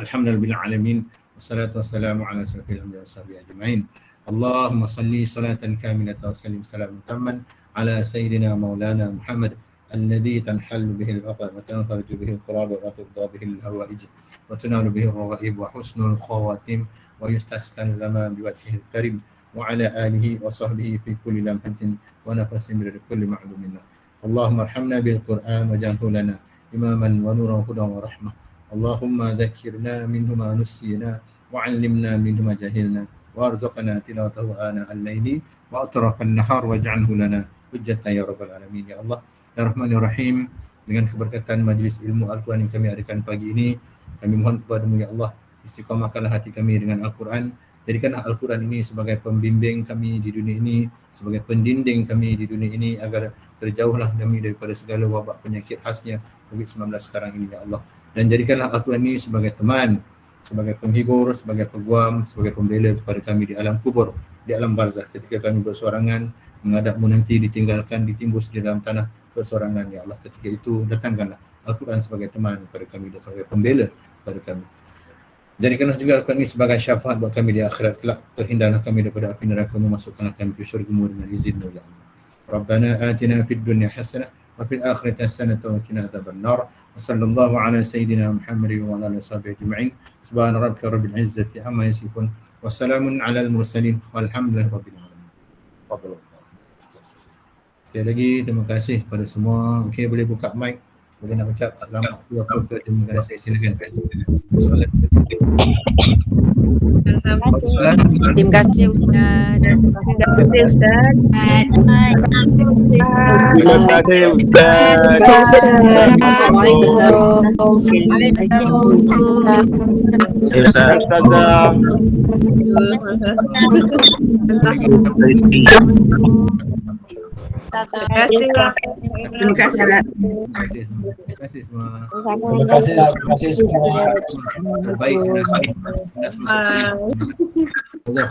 Alhamdulillahil alamin. Wassalatu wassalamu ala asyrafil anbiya'i washabihi ajma'in. Allahumma salli salatan kamilatan wa sallim salaman tamman ala sayyidina maulana Muhammad alladhi tanhallu bihi al-aqab wa tanfariju bihi al-qurab wa tudda bihi al-hawaij wa tunalu bihi al-rawaib wa husnul khawatim wa yustaskan lama biwajhihi al-karim وعلى آله وصحبه في كل لمحة ونفس من كل معلوم له. اللهم ارحمنا بالقرآن واجعله لنا إماما ونورا وهدى ورحمة. اللهم ذكرنا منه ما نسينا وعلمنا منه ما جهلنا وارزقنا تلاوته آناء الليل وأطراف النهار واجعله لنا حجة يا رب العالمين. Ya Allah, Ya Rahman Ya Rahim, dengan keberkatan majlis ilmu Al-Quran yang kami adakan pagi ini, kami mohon kepada-Mu ya Allah, istiqamahkanlah hati kami dengan Al-Quran. Jadikanlah Al-Quran ini sebagai pembimbing kami di dunia ini, sebagai pendinding kami di dunia ini, agar terjauhlah kami daripada segala wabak penyakit khasnya COVID-19 sekarang ini ya Allah. Dan jadikanlah Al-Quran ini sebagai teman, sebagai penghibur, sebagai peguam, sebagai pembela kepada kami di alam kubur, di alam barzah, ketika kami bersorangan menghadap-Mu nanti, ditinggalkan, ditimbus di dalam tanah kesorangan ya Allah. Ketika itu datangkanlah Al-Quran sebagai teman kepada kami dan sebagai pembela kepada kami. Jadikanlah juga Al-Quran ini sebagai syafaat buat kami di akhirat kelak. Terhindarlah kami daripada api neraka-Mu, masukkanlah kami ke syurga-Mu dengan izin-Mu ya Allah. Rabbana atina fid dunya hasanah wa fil akhirati hasanah wa qina adzabannar. Wa sallallahu ala sayyidina Muhammadin wa ala alihi washabbihi ajma'in. Subhana rabbika rabbil izzati amma yasifun. Wassalamun ala al-mursalin walhamdulillahi rabbil alamin. Sekali lagi terima kasih kepada semua. Okey, boleh buka mic. Boleh nak ucap selamat tu apa ke, terima kasih, silakan. Soalan. Terima kasih Ustaz. Terima kasih Ustaz. Terima kasih Ustaz. Terima kasih. Terima kasih semua. Terima kasih semua. Terbaik semua. Yang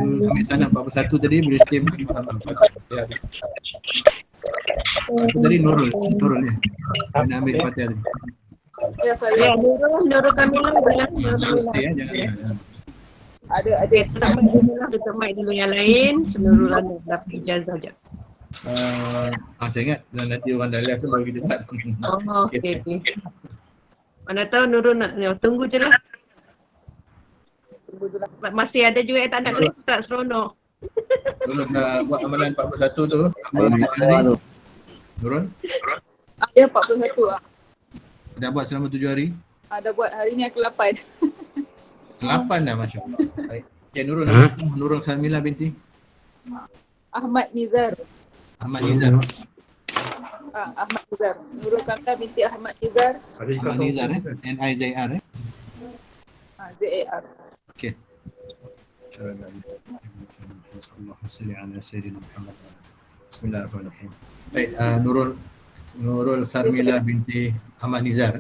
ambil sana 41 tadi boleh stream. Tadi Nurul ni. Nak ambil Fatihah tadi. Ya, Nurul Kamilah boleh. Jangan. Ada tutup mic dulu yang lain. Nurul dapat ijazah je. Saya ingat nanti orang dah live baru kita buat. Oh, okey. Mana tahu Nurul nak tunggu je lah. Masih ada juga yang tak nak kerja, tak seronok. Nurul dah buat amalan 41 tu. Nurul? Ya, 41 lah. Dah buat selama 7 hari? Dah buat, hari ni ke-8. 8 dah, Masya Allah. Baik. Okay, Nurul, Nurul Kamilah binti? Ahmad Nizar. Ahmad Nizar. Ahmad Nizar. Nurul Kamilah binti Ahmad Nizar. Ahmad Nizar N-I-Z-R Z-A-R. Okay. Allahumma salli ala Sayyidina Muhammad. Bismillahirrahmanirrahim. Baik, Nurul Kamilah binti Ahmad Nizar.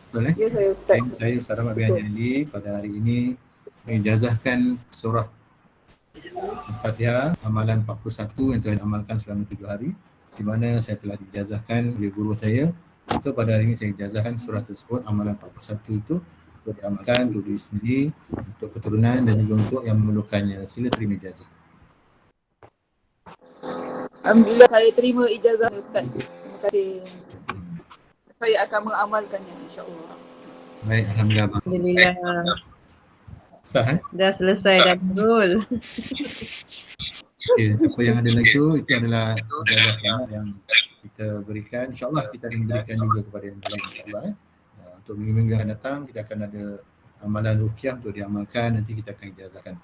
Betul Ya, saya Ustaz. Saya Ustaz Ahmad bin Ali pada hari ini mengijazahkan surah Al-Fatihah amalan 41 yang telah diamalkan selama 7 hari, di mana saya telah dijazahkan oleh guru saya untuk pada hari ini saya ijazahkan surah tersebut amalan 41 itu untuk diamalkan untuk diri sendiri, untuk keturunan dan juga untuk yang memerlukannya. Sila terima ijazah. Alhamdulillah saya terima ijazah Ustaz. Terima kasih. Saya akan mengamalkannya insya-Allah. Baik, alhamdulillah. Alhamdulillah. Sah Dah selesai dah Nurul. Okay, siapa yang ada lagi itu adalah ijazah selamat yang kita berikan. InsyaAllah kita akan berikan juga kepada yang lain insyaAllah. Untuk minggu-minggu yang akan datang kita akan ada amalan ruqyah untuk diamalkan, nanti kita akan ijazahkan.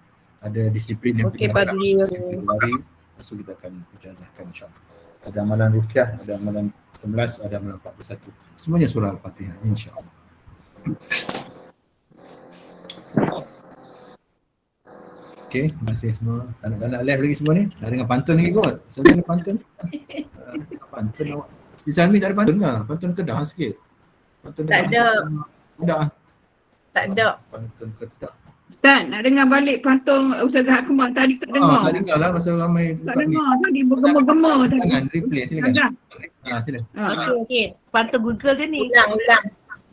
Ada disiplin yang Okey, kita Padli. lepas tu kita akan ijazahkan insyaAllah. Ada amalan ruqyah, ada amalan 11, ada amalan 41. Semuanya surah Al-Fatihah insyaAllah. Okey, terima kasih semua. Tak nak live lagi semua ni. Nak dengar pantun lagi kot. Saya ada pantun. Pantun awak. Si Salmi tak ada pantun ke? Pantun Kedah sikit. Pantun Tak ada. Kedah. Tak ada. Pantun Kedah. Ustaz, nak dengar balik pantun Ustazah Akmal tadi tak dengar. Tak dengar lah masa ramai. Tak dengar tadi bergema-gema tadi. Jangan replay silakan. Sila. Okey. Pantun Google je ni. Ulang.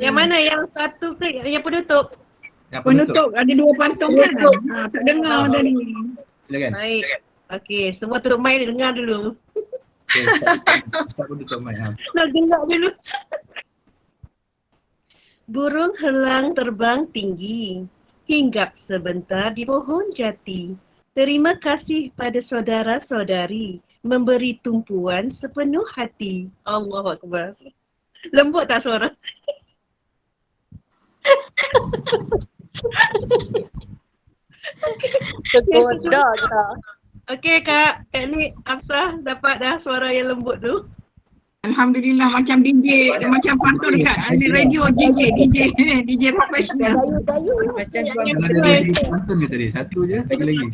Yang mana? Yang satu ke yang penutup? Penutup ada 2 pantun kan? Tak dengar tadi. Silakan. Baik. Okey, semua tutup mic dengar dulu. Okay, Ustaz pun tutup mic. Nak gelak dulu. Burung helang terbang tinggi, hinggap sebentar di pohon jati. Terima kasih pada saudara-saudari, memberi tumpuan sepenuh hati. Allahu Akbar. Lembut tak suara? Tergoda kita. Okey Kak Nik Hafsah dapat dah suara yang lembut tu. Alhamdulillah macam DJ, macam pantun dekat ada radio DJ profesional. Macam ada pantun ke tadi? Satu je, satu lagi.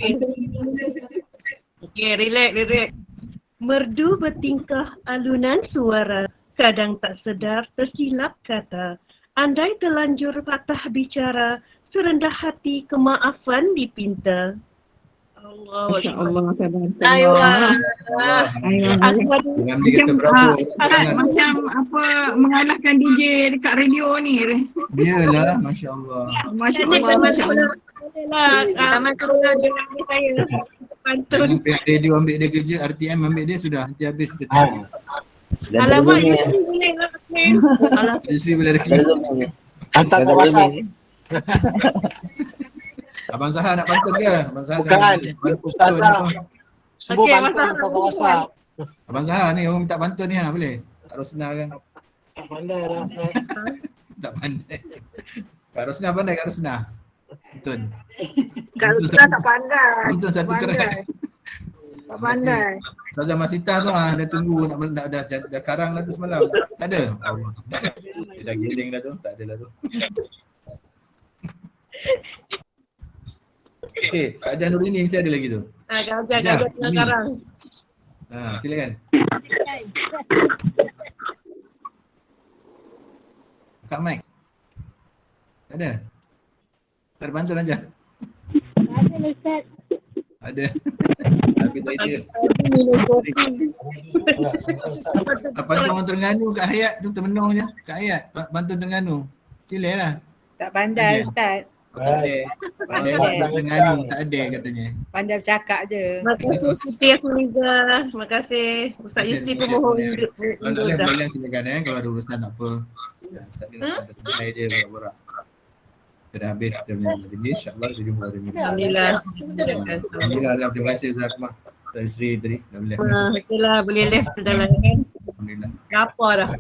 Okey, relax. Merdu bertingkah alunan suara, kadang tak sedar tersilap kata. Andai terlanjur patah bicara, serendah hati kemaafan dipinta. Allah. Masya Allah, macam apa mengalahkan DJ dekat radio ni. Biarlah, Masya Allah. Masya Allah. Taman Corona dengan saya. Pantun. Pihak radio ambil dia kerja, RTM ambil dia sudah. Nanti habis kita Alamak, Yusri boleh lah. Yusri boleh rekam. Hantar ke WhatsApp. Abang Zahar nak pantun ke? Abang Zahar Bukan, Ustazah. Semua Okey, pantun Zahar, hantar ke WhatsApp. Abang Zahar ni orang minta pantun ni boleh? Kak Rosna kan? Tak pandai lah. Tak pandai. Kak Rosna pandai Kak Rosna? Pantun. Kak Rosna tak pandai. Pantun satu kerat. Tak pandai. Ustazah Masita tu dah tunggu nak dah karang dah tu semalam. Tak ada? Allah. Dia dah giling dah tu, tak ada lah tu. Okey, Kak Ajan Nurul ni mesti ada lagi tu. Kak Ajan tengah karang. Silakan. Kak Mike. Tak ada? Tak ada pantun aja? Ada Ustaz. Ada. Habis idea. Pantun orang Terengganu Kak Hayat tu termenung je. Kak Hayat, pantun Terengganu. Silalah. Tak pandai Ustaz. Pandai Terengganu tak ada katanya. Pandai bercakap je. Terima kasih Siti Afuniza. Terima kasih Ustaz Yusri pemohon Kalau nak boleh silakan kalau ada urusan tak apa. Ustaz ni nak tanya dia borak-borak. Kita dah habis kita punya majlis, insya-Allah kita jumpa hari ni. Alhamdulillah. Alhamdulillah, terima kasih Ustaz Akmal. Ustaz Yusri tadi dah boleh. Okeylah, boleh live ke dalam kan. Alhamdulillah. Lapar dah.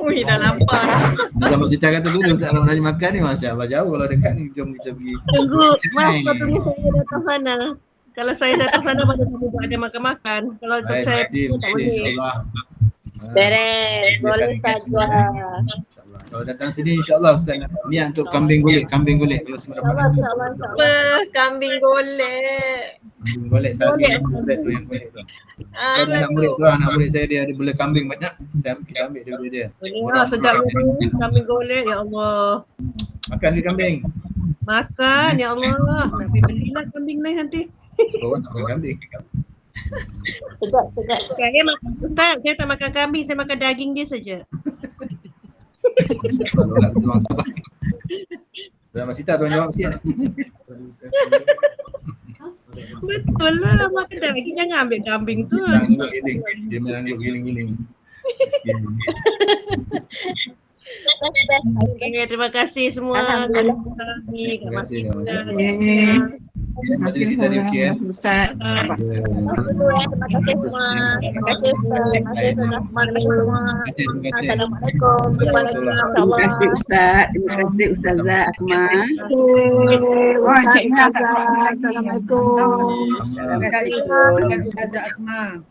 Ui, dah lapar dah. Sama Sita kata dulu Ustaz Ramlan makan ni masya-Allah jauh kalau dekat ni jom kita pergi. Tunggu, Mas tunggu saya datang sana. Kalau saya datang sana baru kamu tak ada makan-makan. Kalau saya tak boleh. Insya-Allah. Beres, boleh saja. Kalau datang sini insya-Allah Ustaz niat untuk kambing golek kalau semua dapat. InsyaAllah. Kambing golek. Kambing golek saya murid tu yang golek tu. Kalau nak murid tu anak murid saya dia ada boleh kambing banyak. Kita ambil daripada dia. Sedap ni kambing golek ya Allah. Makan ke kambing? Makan ya Allah. Nak belilah kambing lain nanti. Seorang tak makan kambing. Sedap. Saya makan Ustaz, saya tak makan kambing, saya makan daging dia saja. Kalau nak tuang sabar. Tuan Masita tuan jawab sikit. Betul lah, makan daging jangan ambil kambing tu. Dia menangguk giling-giling. Okay, terima kasih semua. Terima kasih. Majlis kita ni okey kan? Terima kasih semua. Terima kasih Ustaz. Terima kasih semua. Assalamualaikum. Terima kasih Ustaz. Terima kasih Ustazah Akmal. Assalamualaikum. Terima kasih Ustazah Akmal.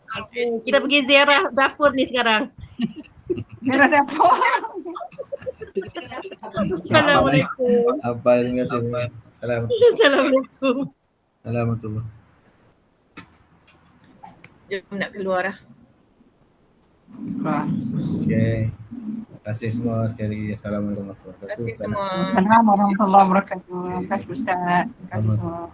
Kita pergi ziarah dapur ni sekarang. Ziarah dapur. Assalamualaikum. Apa terima kasih. Assalamualaikum. Assalamualaikum. Jom nak keluar lah. Okey. Terima kasih semua sekali lagi. Assalamualaikum warahmatullahi wabarakatuh. Terima kasih semua. Assalamualaikum warahmatullahi wabarakatuh. Terima kasih Ustaz. Terima kasih semua.